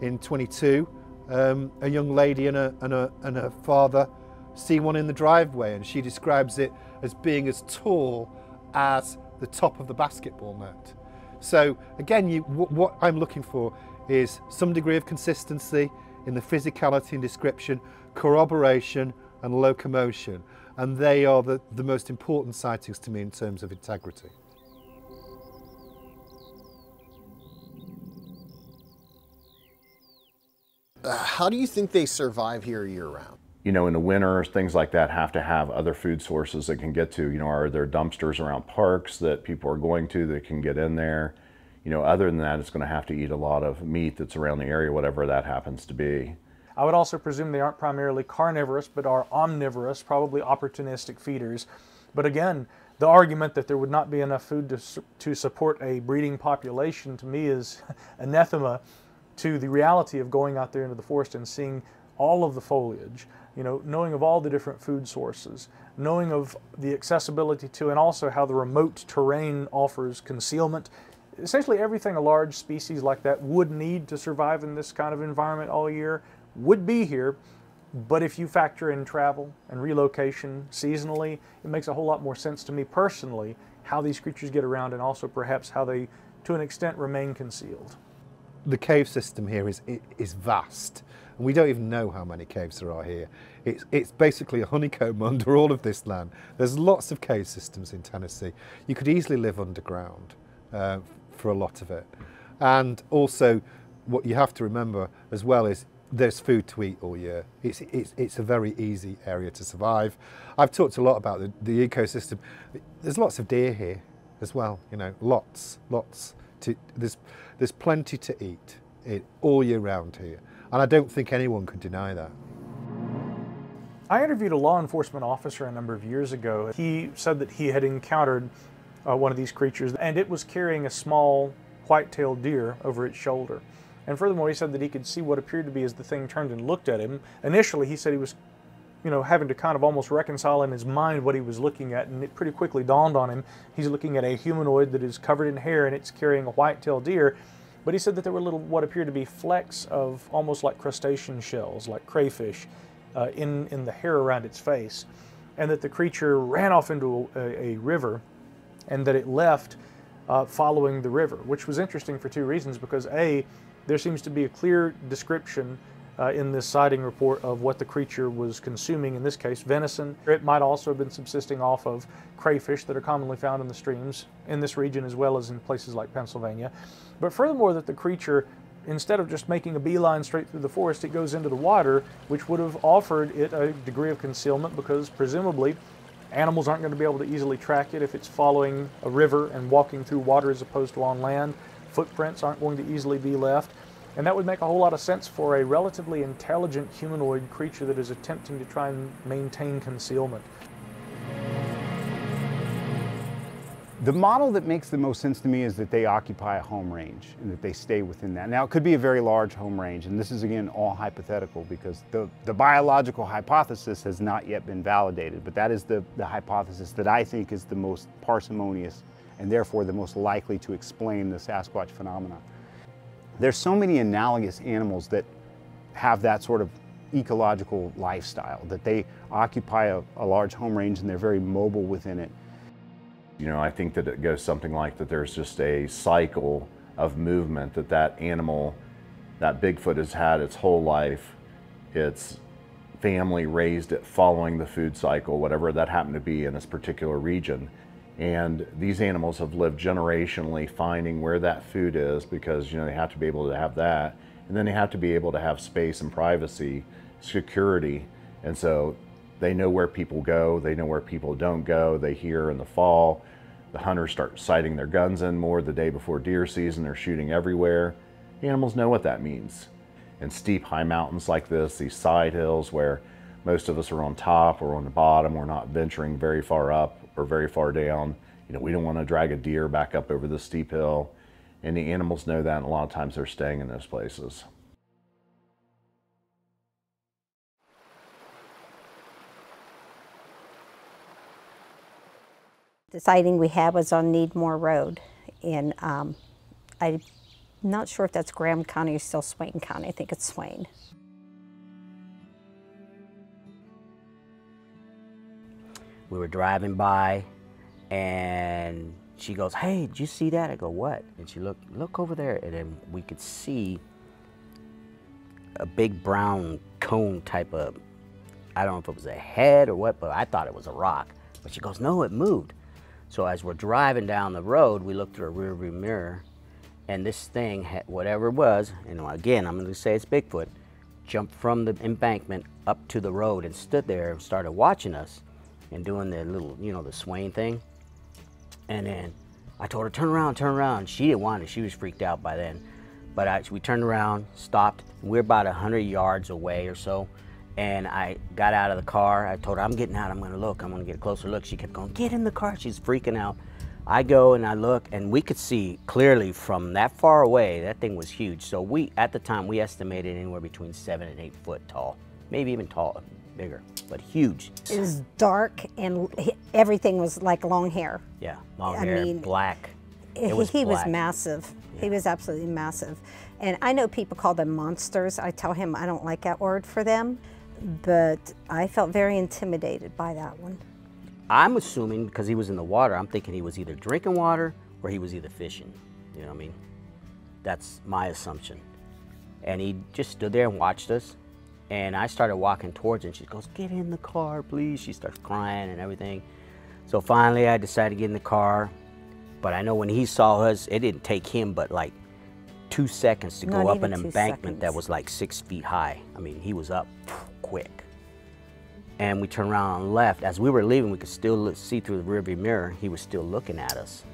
in 22, a young lady and her father see one in the driveway, and she describes it as being as tall as the top of the basketball net. So again, what I'm looking for is some degree of consistency in the physicality and description, corroboration and locomotion, and they are the most important sightings to me in terms of integrity. How do you think they survive here year-round? You know, in the winter, things like that have to have other food sources they can get to. You know, are there dumpsters around parks that people are going to that can get in there? You know, other than that, it's going to have to eat a lot of meat that's around the area, whatever that happens to be. I would also presume they aren't primarily carnivorous, but are omnivorous, probably opportunistic feeders. But again, the argument that there would not be enough food to support a breeding population, to me, is anathema to the reality of going out there into the forest and seeing all of the foliage, you know, knowing of all the different food sources, knowing of the accessibility to, and also how the remote terrain offers concealment. Essentially everything a large species like that would need to survive in this kind of environment all year would be here. But if you factor in travel and relocation seasonally, it makes a whole lot more sense to me personally how these creatures get around, and also perhaps how they, to an extent, remain concealed. The cave system here is vast, and we don't even know how many caves there are here. It's basically a honeycomb under all of this land. There's lots of cave systems in Tennessee. You could easily live underground for a lot of it. And also, what you have to remember as well is there's food to eat all year. It's a very easy area to survive. I've talked a lot about the ecosystem. There's lots of deer here as well, you know, lots. There's plenty to eat all year round here. And I don't think anyone could deny that. I interviewed a law enforcement officer a number of years ago. He said that he had encountered one of these creatures, and it was carrying a small white-tailed deer over its shoulder. And furthermore, he said that he could see what appeared to be as the thing turned and looked at him. Initially, he said he was, you know, having to kind of almost reconcile in his mind what he was looking at, and it pretty quickly dawned on him. He's looking at a humanoid that is covered in hair, and it's carrying a white-tailed deer. But he said that there were little, what appeared to be flecks of almost like crustacean shells, like crayfish, in the hair around its face, and that the creature ran off into a river, and that it left following the river, which was interesting for two reasons. Because A, there seems to be a clear description in this sighting report of what the creature was consuming, in this case venison. It might also have been subsisting off of crayfish that are commonly found in the streams in this region as well as in places like Pennsylvania. But furthermore, that the creature, instead of just making a beeline straight through the forest, it goes into the water, which would have offered it a degree of concealment, because presumably animals aren't going to be able to easily track it if it's following a river and walking through water as opposed to on land. Footprints aren't going to easily be left. And that would make a whole lot of sense for a relatively intelligent humanoid creature that is attempting to try and maintain concealment. The model that makes the most sense to me is that they occupy a home range and that they stay within that. Now, it could be a very large home range, and this is, again, all hypothetical because the biological hypothesis has not yet been validated, but that is the hypothesis that I think is the most parsimonious and therefore the most likely to explain the Sasquatch phenomenon. There's so many analogous animals that have that sort of ecological lifestyle, that they occupy a large home range and they're very mobile within it. You know, I think that it goes something like that there's just a cycle of movement that animal, that Bigfoot has had its whole life. Its family raised it following the food cycle, whatever that happened to be in this particular region. And these animals have lived generationally finding where that food is because, you know, they have to be able to have that. And then they have to be able to have space and privacy, security. And so they know where people go, they know where people don't go. They hear in the fall, the hunters start sighting their guns in more the day before deer season. They're shooting everywhere. The animals know what that means. And steep high mountains like this, these side hills where most of us are on top or on the bottom, we're not venturing very far up or very far down. You know, we don't want to drag a deer back up over the steep hill. And the animals know that, and a lot of times they're staying in those places. The sighting we had was on Needmore Road, and I'm not sure if that's Graham County or still Swain County. I think it's Swain. We were driving by, and she goes, "Hey, did you see that?" I go, "What?" And she look over there, and then we could see a big brown cone type of, I don't know if it was a head or what, but I thought it was a rock. But she goes, "No, it moved." So as we're driving down the road, we looked through a rear view mirror, and this thing, whatever it was, and again, I'm gonna say it's Bigfoot, jumped from the embankment up to the road and stood there and started watching us and doing the little, you know, the swaying thing. And then I told her, turn around. She didn't want it, she was freaked out by then. But we turned around, stopped, we're about 100 yards away or so. And I got out of the car. I told her, I'm getting out, I'm gonna get a closer look. She kept going, get in the car, she's freaking out. I go and I look, and we could see clearly from that far away, that thing was huge. So at the time, we estimated anywhere between 7 and 8 foot tall, maybe even taller, bigger, but huge. It was dark, and everything was like long hair. Yeah, long hair, black. He was massive. Yeah. He was absolutely massive. And I know people call them monsters. I tell him I don't like that word for them. But I felt very intimidated by that one. I'm assuming because he was in the water, I'm thinking he was either drinking water or he was either fishing. You know what I mean? That's my assumption. And he just stood there and watched us. And I started walking towards her, and she goes, get in the car, please. She starts crying and everything. So finally I decided to get in the car. But I know when he saw us, it didn't take him but like 2 seconds to Not go up even an 2 embankment that seconds. was like 6 feet high. I mean, he was up quick. And we turned around and left. As we were leaving, we could still see through the rearview mirror. He was still looking at us.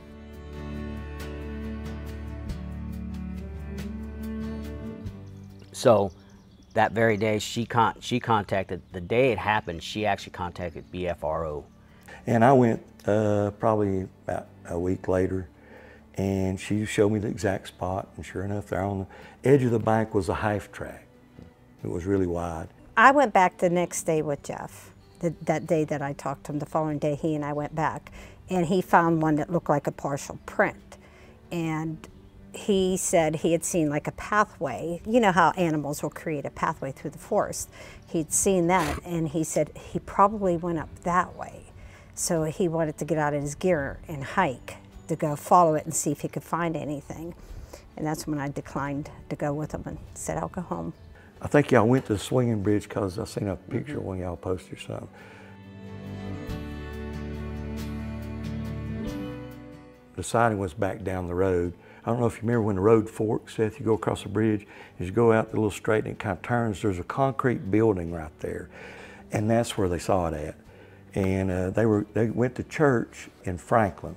So that very day, she contacted, the day it happened, she actually contacted BFRO. And I went probably about a week later, and she showed me the exact spot, and sure enough, there on the edge of the bank was a half track. It was really wide. I went back the next day with Jeff. That day that I talked to him, the following day, he and I went back, and he found one that looked like a partial print. And he said he had seen like a pathway. You know how animals will create a pathway through the forest. He'd seen that, and he said he probably went up that way. So he wanted to get out of his gear and hike to go follow it and see if he could find anything. And that's when I declined to go with him and said, I'll go home. I think y'all went to the swinging bridge because I seen a picture when y'all posted something. The siding was back down the road. I don't know if you remember when the road forks, Seth, you go across the bridge, as you go out the little straight and it kind of turns, there's a concrete building right there. And that's where they saw it at. And they went to church in Franklin.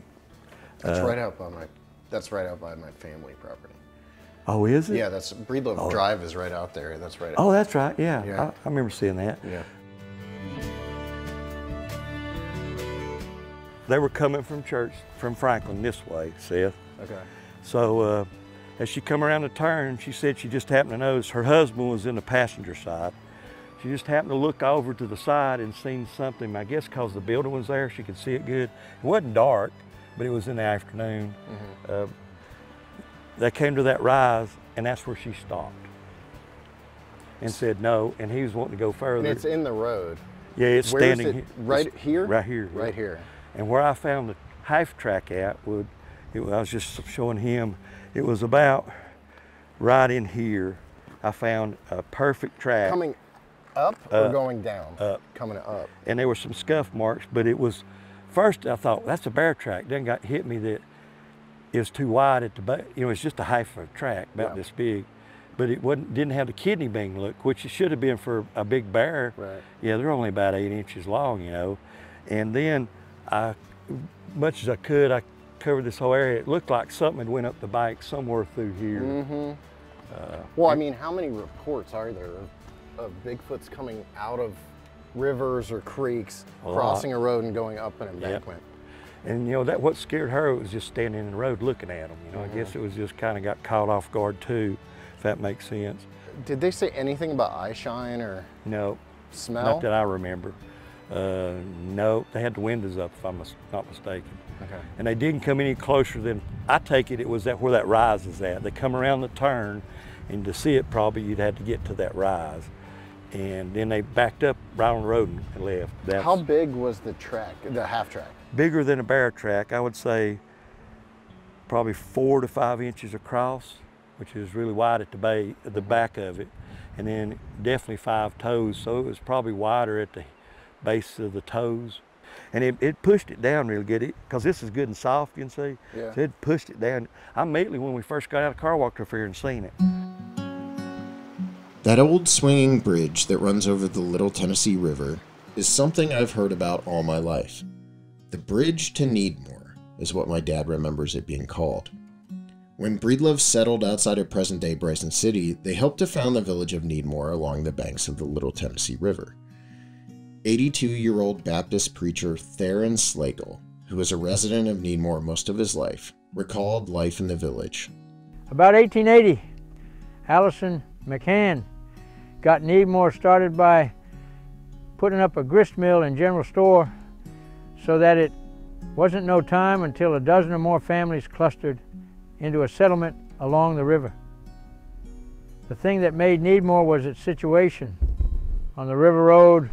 That's right out by my family property. Oh, is it? Yeah, that's Breedlove Drive is right out there. That's right. Oh, that's right. Yeah, I remember seeing that. Yeah. They were coming from church from Franklin this way, Seth. Okay. So as she come around the turn, she said she just happened to notice her husband was in the passenger side. She just happened to look over to the side and seen something, I guess because the building was there, she could see it good. It wasn't dark, but it was in the afternoon. Mm-hmm. They came to that rise, and that's where she stopped and said no, and he was wanting to go further. And it's in the road. Yeah, it's Where standing is it? Right here? Right here. Right here. And where I found the half track at, I was just showing him, it was about right in here. I found a perfect track. Coming up or going down? Up. Coming up. And there were some scuff marks, but it was, first I thought, that's a bear track. Then hit me that it was too wide at the back. You know, it's just a half of a track, about this big. But it didn't have the kidney bean look, which it should have been for a big bear. Right. Yeah, they're only about 8 inches long, you know. And then much as I could, I covered this whole area. It looked like something had went up the bank somewhere through here. Mm-hmm. Well, I mean, how many reports are there of Bigfoots coming out of rivers or creeks, crossing a road and going up an embankment? Yep. And you know, what scared her was just standing in the road looking at them. You know, I guess it was just kind of got caught off guard too, if that makes sense. Did they say anything about eye shine or no smell? Not that I remember. No, they had the windows up, if I'm not mistaken. Okay. And they didn't come any closer than, I take it was where that rise is at. They come around the turn, and to see it probably you'd have to get to that rise. And then they backed up right on the road and left. How big was the track, the half track? Bigger than a bear track, I would say probably 4 to 5 inches across, which is really wide at the back of it. And then definitely 5 toes, so it was probably wider at the base of the toes. And it pushed it down real good, because this is good and soft, you can see. Yeah. So it pushed it down. I immediately, when we first got out of the car, walked up here and seen it. That old swinging bridge that runs over the Little Tennessee River is something I've heard about all my life. The Bridge to Needmore is what my dad remembers it being called. When Breedlove settled outside of present-day Bryson City, they helped to found the village of Needmore along the banks of the Little Tennessee River. 82-year-old Baptist preacher Theron Slagle, who was a resident of Needmore most of his life, recalled life in the village. About 1880, Allison McCann got Needmore started by putting up a grist mill and general store, so that it wasn't no time until a dozen or more families clustered into a settlement along the river. The thing that made Needmore was its situation on the river road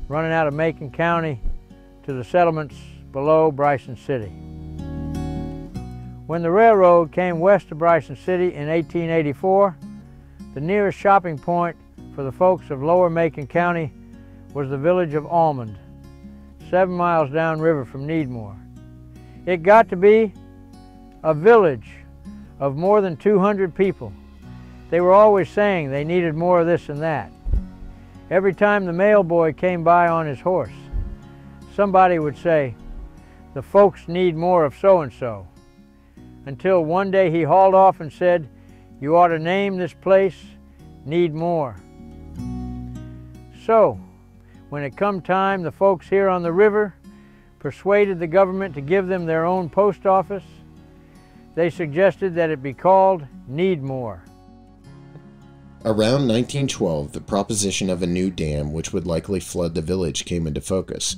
running out of Macon County to the settlements below Bryson City. When the railroad came west of Bryson City in 1884, the nearest shopping point for the folks of lower Macon County was the village of Almond, 7 miles downriver from Needmore. It got to be a village of more than 200 people. They were always saying they needed more of this and that. Every time the mail boy came by on his horse, somebody would say, "The folks need more of so-and-so." Until one day he hauled off and said, "You ought to name this place Need More." So, when it come time, the folks here on the river persuaded the government to give them their own post office. They suggested that it be called Need More. Around 1912, the proposition of a new dam which would likely flood the village came into focus,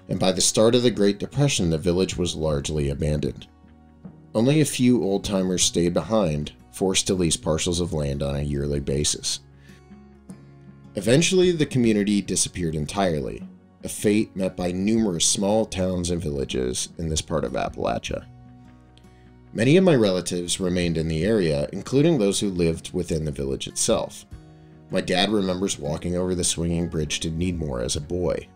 and by the start of the Great Depression, the village was largely abandoned. Only a few old-timers stayed behind, forced to lease parcels of land on a yearly basis. Eventually, the community disappeared entirely, a fate met by numerous small towns and villages in this part of Appalachia. Many of my relatives remained in the area, including those who lived within the village itself. My dad remembers walking over the swinging bridge to Needmore as a boy.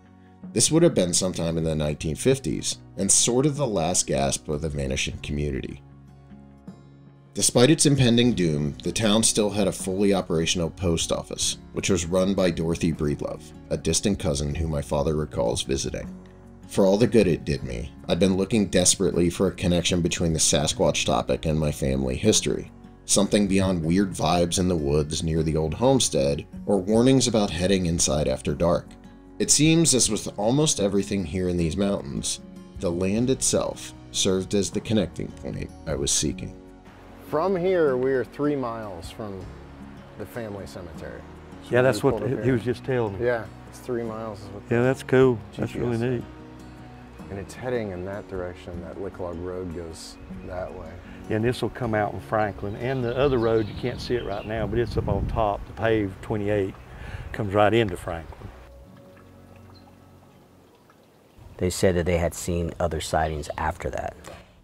This would have been sometime in the 1950s, and sort of the last gasp of the vanishing community. Despite its impending doom, the town still had a fully operational post office, which was run by Dorothy Breedlove, a distant cousin who my father recalls visiting. For all the good it did me, I'd been looking desperately for a connection between the Sasquatch topic and my family history, something beyond weird vibes in the woods near the old homestead, or warnings about heading inside after dark. It seems, as with almost everything here in these mountains, the land itself served as the connecting point I was seeking. From here, we are 3 miles from the family cemetery. So yeah, that's what he was just telling me. Yeah, it's 3 miles. Is what yeah, that's cool. That's really neat. And it's heading in that direction. That Licklog Road goes that way. Yeah, and this will come out in Franklin. And the other road, you can't see it right now, but it's up on top. The paved 28 comes right into Franklin. They said that they had seen other sightings after that.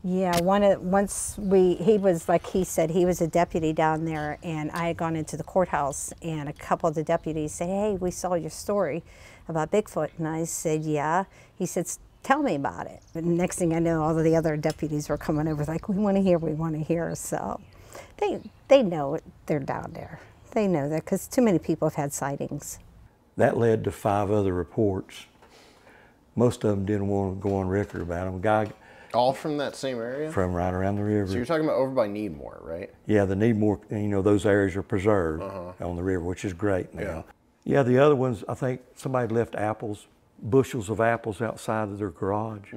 Yeah, he was, like he said, he was a deputy down there, and I had gone into the courthouse, and a couple of the deputies said, "Hey, we saw your story about Bigfoot." And I said, "Yeah." He said, "Tell me about it." And next thing I know, all of the other deputies were coming over like, "We want to hear, we want to hear." So they know it, they're down there. They know that because too many people have had sightings. That led to 5 other reports. Most of them didn't want to go on record about them. A guy, all from that same area? From right around the river. So you're talking about over by Needmore, right? Yeah, the Needmore, you know, those areas are preserved on the river, which is great now. Yeah, the other ones, I think somebody left apples, bushels of apples outside of their garage.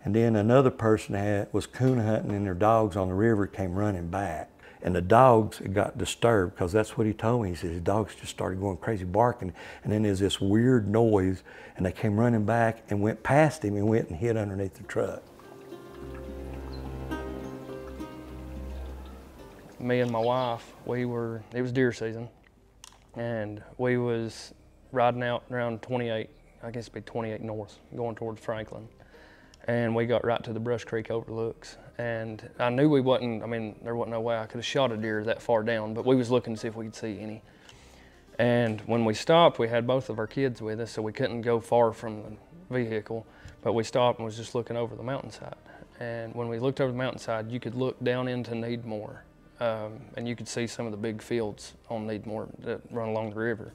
And then another person was coon hunting, and their dogs on the river came running back. And the dogs got disturbed, because that's what he told me. He said his dogs just started going crazy barking, and then there's this weird noise, and they came running back and went past him and went and hid underneath the truck. Me and my wife, it was deer season, and we was riding out around 28, I guess it'd be 28 north, going towards Franklin. And we got right to the Brush Creek overlooks. And I knew there wasn't no way I could have shot a deer that far down, but we was looking to see if we could see any. And when we stopped, we had both of our kids with us, so we couldn't go far from the vehicle, but we stopped and was just looking over the mountainside. And when we looked over the mountainside, you could look down into Needmore, and you could see some of the big fields on Needmore that run along the river.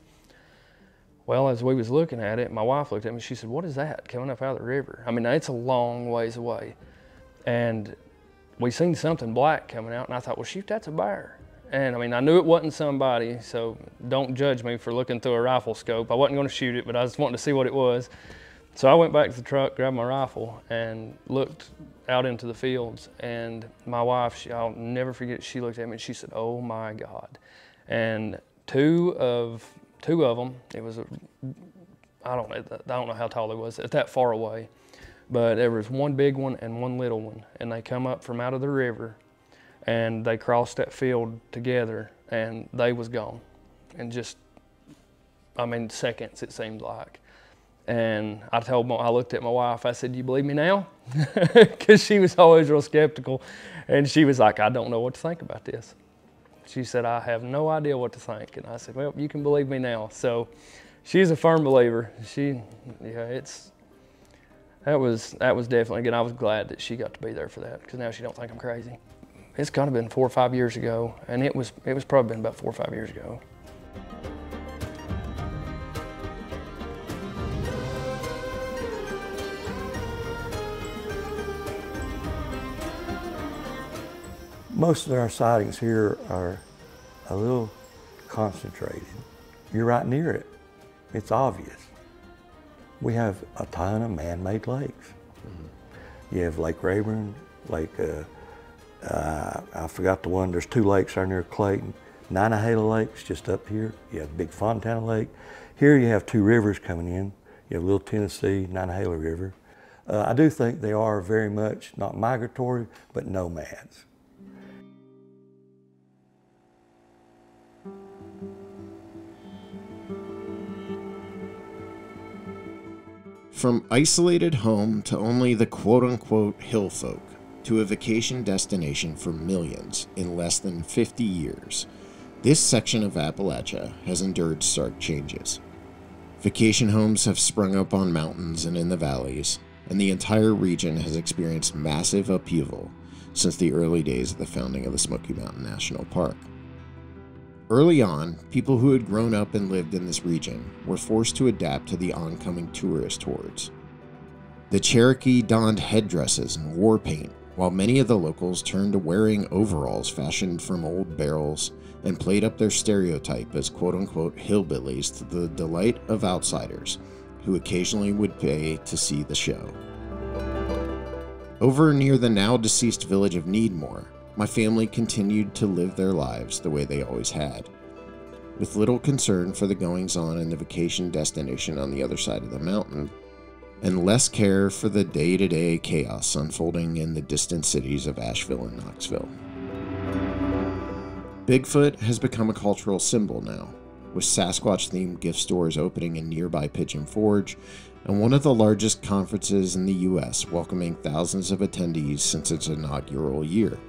Well, as we was looking at it, my wife looked at me, she said, "What is that coming up out of the river?" I mean, it's a long ways away. And we seen something black coming out, and I thought, well, shoot, that's a bear. And I mean, I knew it wasn't somebody, so don't judge me for looking through a rifle scope. I wasn't gonna shoot it, but I was wanting to see what it was. So I went back to the truck, grabbed my rifle, and looked out into the fields. And my wife, I'll never forget, she looked at me and she said, "Oh my God." And two of them, it was I don't know how tall they was, it's that far away, but there was one big one and one little one, and they come up from out of the river, and they crossed that field together, and they was gone, and just, seconds it seemed like. And I looked at my wife, I said, "You believe me now?" Because she was always real skeptical, and she was like, "I don't know what to think about this." She said, "I have no idea what to think." And I said, "Well, you can believe me now." So she's a firm believer. That was definitely good. I was glad that she got to be there for that, because now she don't think I'm crazy. it's gotta been 4 or 5 years ago, and it was probably been about 4 or 5 years ago. Most of our sightings here are a little concentrated. You're right near it. It's obvious. We have a ton of man-made lakes. You have Lake Rayburn, Lake, I forgot the one, there's 2 lakes right near Clayton. Nantahala Lake's just up here. You have Big Fontana Lake. Here you have 2 rivers coming in. You have Little Tennessee, Nantahala River. I do think they are very much not migratory, but nomads. From isolated home to only the quote-unquote hill folk, to a vacation destination for millions in less than 50 years, this section of Appalachia has endured stark changes. Vacation homes have sprung up on mountains and in the valleys, and the entire region has experienced massive upheaval since the early days of the founding of the Smoky Mountain National Park. Early on, people who had grown up and lived in this region were forced to adapt to the oncoming tourist hordes. The Cherokee donned headdresses and war paint, while many of the locals turned to wearing overalls fashioned from old barrels and played up their stereotype as quote-unquote hillbillies to the delight of outsiders who occasionally would pay to see the show. Over near the now deceased village of Needmore, my family continued to live their lives the way they always had, with little concern for the goings-on in the vacation destination on the other side of the mountain, and less care for the day-to-day chaos unfolding in the distant cities of Asheville and Knoxville. Bigfoot has become a cultural symbol now, with Sasquatch-themed gift stores opening in nearby Pigeon Forge, and one of the largest conferences in the U.S. welcoming thousands of attendees since its inaugural year.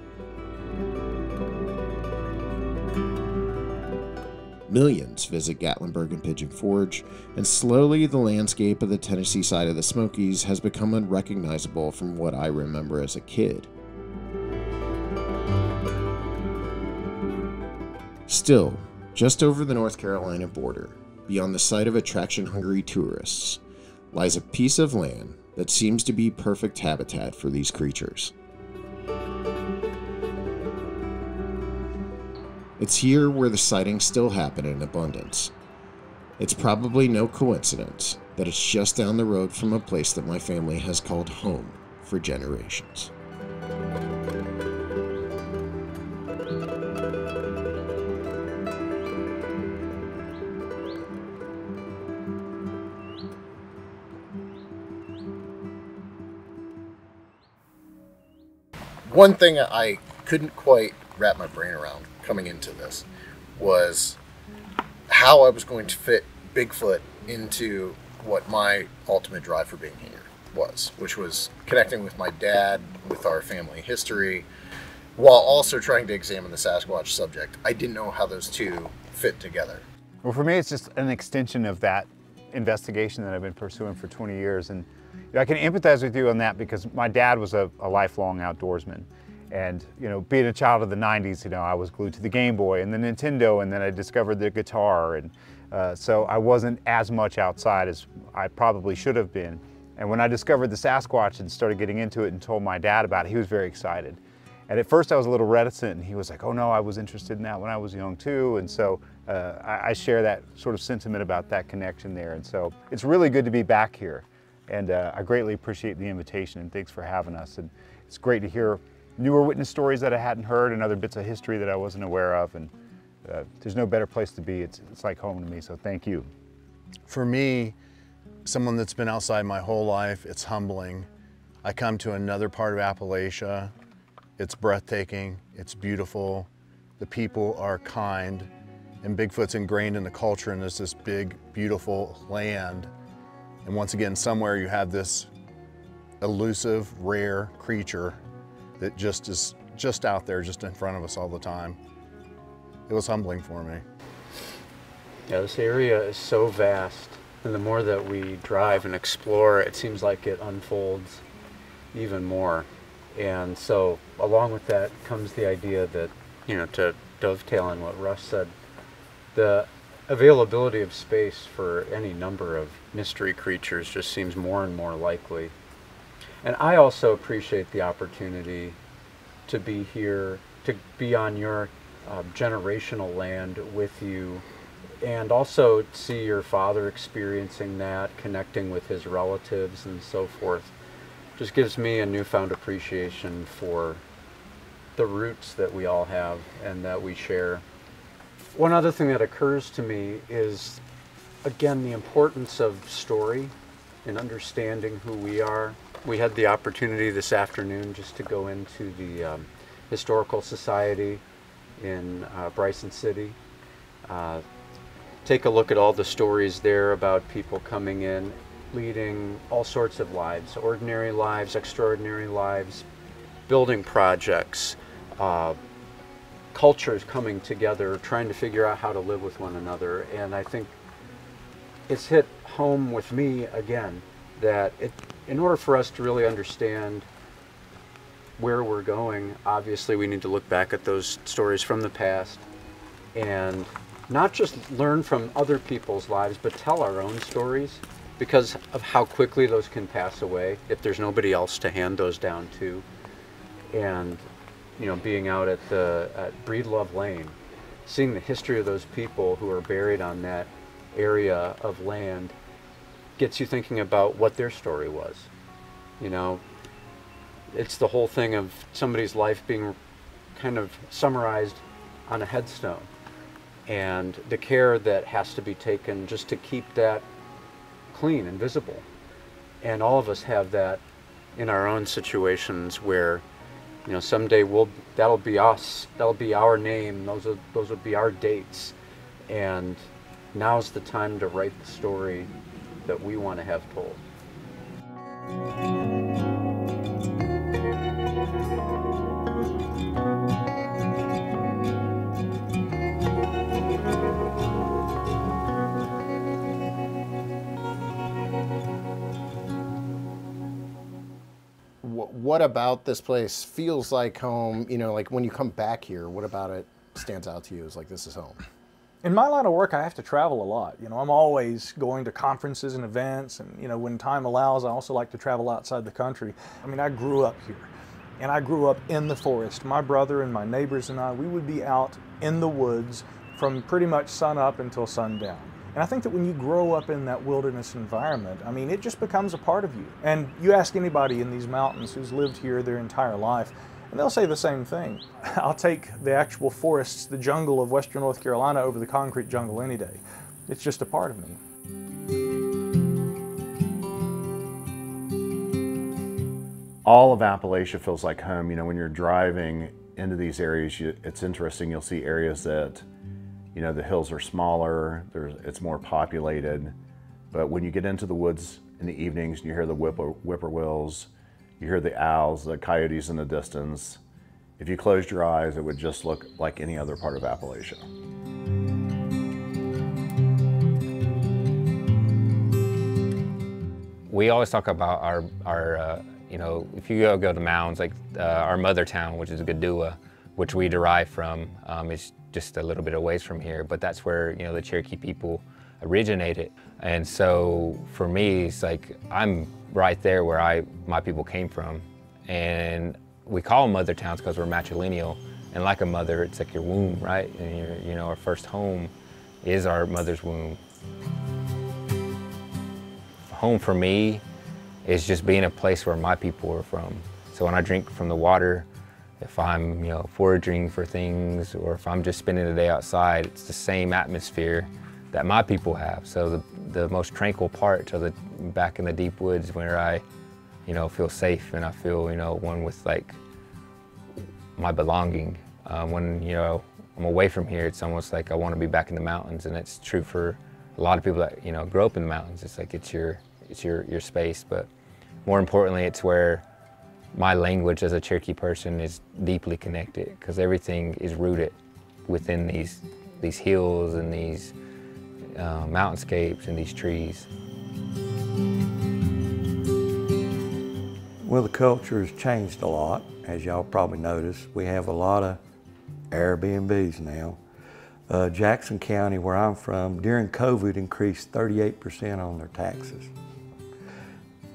Millions visit Gatlinburg and Pigeon Forge, and slowly the landscape of the Tennessee side of the Smokies has become unrecognizable from what I remember as a kid. Still, just over the North Carolina border, beyond the sight of attraction-hungry tourists, lies a piece of land that seems to be perfect habitat for these creatures. It's here where the sightings still happen in abundance. It's probably no coincidence that it's just down the road from a place that my family has called home for generations. One thing I couldn't quite wrap my brain around coming into this was how I was going to fit Bigfoot into what my ultimate drive for being here was, which was connecting with my dad, with our family history, while also trying to examine the Sasquatch subject. I didn't know how those two fit together. Well, for me, it's just an extension of that investigation that I've been pursuing for 20 years. And I can empathize with you on that because my dad was a lifelong outdoorsman. And, you know, being a child of the 90s, you know, I was glued to the Game Boy and the Nintendo, and then I discovered the guitar. And so I wasn't as much outside as I probably should have been. And when I discovered the Sasquatch and started getting into it and told my dad about it, he was very excited. And at first I was a little reticent, and he was like, oh no, I was interested in that when I was young too. And so I share that sort of sentiment about that connection there. And so it's really good to be back here. And I greatly appreciate the invitation, and thanks for having us. And it's great to hear newer witness stories that I hadn't heard and other bits of history that I wasn't aware of. And there's no better place to be. It's like home to me, so thank you. For me, someone that's been outside my whole life, it's humbling. I come to another part of Appalachia. It's breathtaking, it's beautiful, the people are kind, and Bigfoot's ingrained in the culture, and there's this big, beautiful land. And once again, somewhere you have this elusive, rare creature that just is just out there, just in front of us all the time. It was humbling for me. Yeah, this area is so vast, and the more that we drive and explore, it seems like it unfolds even more. And so along with that comes the idea that, you know, to dovetail on what Russ said, the availability of space for any number of mystery creatures just seems more and more likely. And I also appreciate the opportunity to be here, to be on your generational land with you, and also see your father experiencing that, connecting with his relatives and so forth. Just gives me a newfound appreciation for the roots that we all have and that we share. One other thing that occurs to me is, again, the importance of story and understanding who we are. We had the opportunity this afternoon just to go into the Historical Society in Bryson City. Take a look at all the stories there about people coming in, leading all sorts of lives, ordinary lives, extraordinary lives, building projects, cultures coming together, trying to figure out how to live with one another. And I think it's hit home with me again that in order for us to really understand where we're going, obviously we need to look back at those stories from the past and not just learn from other people's lives, but tell our own stories, because of how quickly those can pass away if there's nobody else to hand those down to. And you know, being out at Breedlove Lane, seeing the history of those people who are buried on that area of land gets you thinking about what their story was. You know, it's the whole thing of somebody's life being kind of summarized on a headstone, and the care that has to be taken just to keep that clean and visible. And all of us have that in our own situations where, you know, someday that'll be us, that'll be our name, those will be our dates, and now's the time to write the story that we want to have told. What about this place feels like home? You know, like when you come back here, what about it stands out to you as like, this is home? In my line of work, I have to travel a lot. You know, I'm always going to conferences and events, and, you know, when time allows, I also like to travel outside the country. I mean, I grew up here, and I grew up in the forest. My brother and my neighbors and I, we would be out in the woods from pretty much sun up until sundown. And I think that when you grow up in that wilderness environment, I mean, it just becomes a part of you. And you ask anybody in these mountains who's lived here their entire life, and they'll say the same thing. I'll take the actual forests, the jungle of Western North Carolina over the concrete jungle any day. It's just a part of me. All of Appalachia feels like home. You know, when you're driving into these areas, it's interesting. You'll see areas that, you know, the hills are smaller, it's more populated. But when you get into the woods in the evenings, you hear the whippoorwills, you hear the owls, the coyotes in the distance. If you closed your eyes, it would just look like any other part of Appalachia. We always talk about our you know, if you go to mounds, like our mother town, which is Gadua, which we derive from, is just a little bit of ways from here, but that's where, you know, the Cherokee people originated. And so for me, it's like I'm right there where my people came from. And we call them mother towns because we're matrilineal. And like a mother, it's like your womb, right? And you know, our first home is our mother's womb. Home for me is just being a place where my people are from. So when I drink from the water, if I'm, you know, foraging for things, or if I'm just spending the day outside, it's the same atmosphere that my people have. So the most tranquil parts are back in the deep woods where I, you know, feel safe and I feel, you know, one with like my belonging. When, you know, I'm away from here, it's almost like I want to be back in the mountains, and it's true for a lot of people that, you know, grow up in the mountains. It's like it's your space, but more importantly, it's where my language as a Cherokee person is deeply connected, because everything is rooted within these hills and these mountainscapes and these trees. Well, the culture has changed a lot, as y'all probably noticed. We have a lot of Airbnbs now. Jackson County, where I'm from, during COVID increased 38% on their taxes.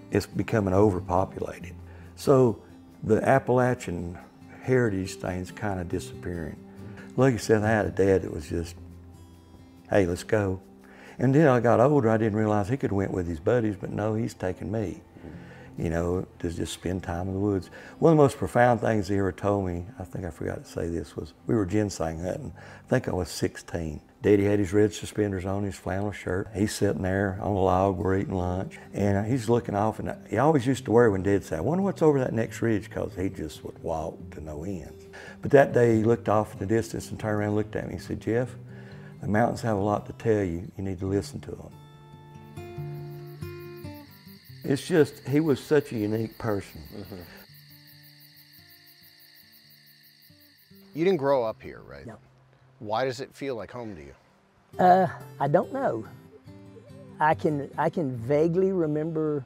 It's becoming overpopulated. So the Appalachian heritage thing's kind of disappearing. Like I said, I had a dad that was just, hey, let's go. And then I got older, I didn't realize he could have went with his buddies, but no, he's taking me, you know, to just spend time in the woods. One of the most profound things he ever told me, I think I forgot to say this, was we were ginseng hunting. I think I was 16. Daddy had his red suspenders on, his flannel shirt. He's sitting there on the log, we're eating lunch, and he's looking off, and he always used to worry when Dad said, I wonder what's over that next ridge, because he just would walk to no ends. But that day he looked off in the distance and turned around and looked at me and said, Jeff, the mountains have a lot to tell you. You need to listen to them. It's just, he was such a unique person. Mm-hmm. You didn't grow up here, right? No. Why does it feel like home to you? I don't know. I can vaguely remember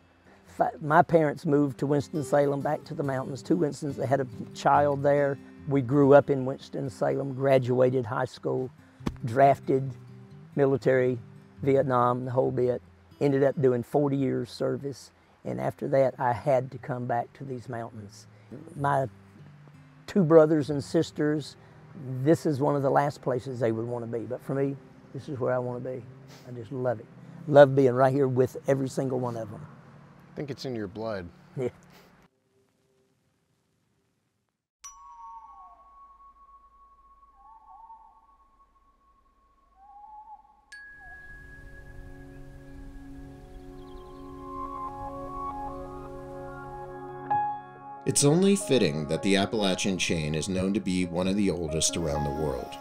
my parents moved to Winston-Salem, back to the mountains, to Winston. They had a child there. We grew up in Winston-Salem, graduated high school, drafted, military, Vietnam, the whole bit. Ended up doing 40 years service, and after that I had to come back to these mountains. My two brothers and sisters, this is one of the last places they would want to be, but for me, this is where I want to be. I just love it. Love being right here with every single one of them. I think it's in your blood. Yeah. It's only fitting that the Appalachian chain is known to be one of the oldest around the world.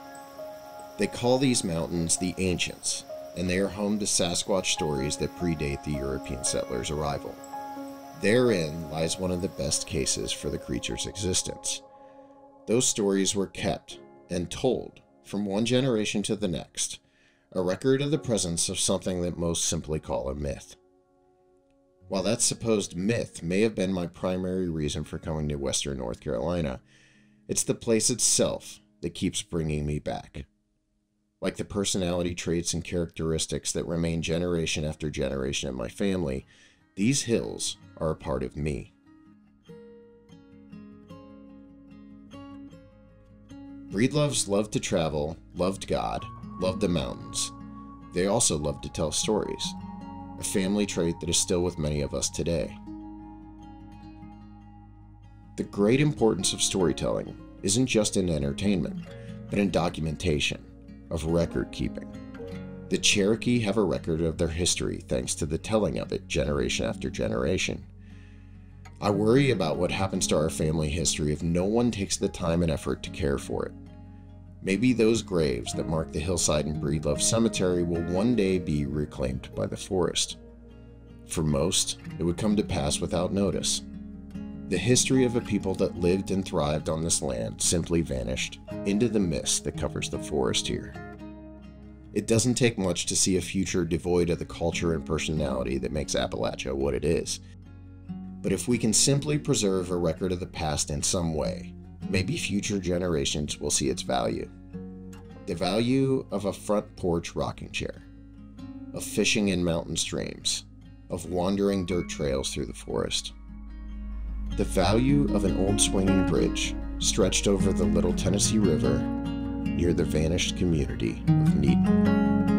They call these mountains the Ancients, and they are home to Sasquatch stories that predate the European settlers' arrival. Therein lies one of the best cases for the creature's existence. Those stories were kept and told from one generation to the next, a record of the presence of something that most simply call a myth. While that supposed myth may have been my primary reason for coming to Western North Carolina, it's the place itself that keeps bringing me back. Like the personality traits and characteristics that remain generation after generation in my family, these hills are a part of me. Breedloves loved to travel, loved God, loved the mountains. They also loved to tell stories, a family trait that is still with many of us today. The great importance of storytelling isn't just in entertainment, but in documentation, of record keeping. The Cherokee have a record of their history thanks to the telling of it generation after generation. I worry about what happens to our family history if no one takes the time and effort to care for it. Maybe those graves that mark the hillside in Breedlove Cemetery will one day be reclaimed by the forest. For most, it would come to pass without notice. The history of a people that lived and thrived on this land simply vanished into the mist that covers the forest here. It doesn't take much to see a future devoid of the culture and personality that makes Appalachia what it is. But if we can simply preserve a record of the past in some way, maybe future generations will see its value. The value of a front porch rocking chair, of fishing in mountain streams, of wandering dirt trails through the forest. The value of an old swinging bridge stretched over the Little Tennessee River near the vanished community of Needham.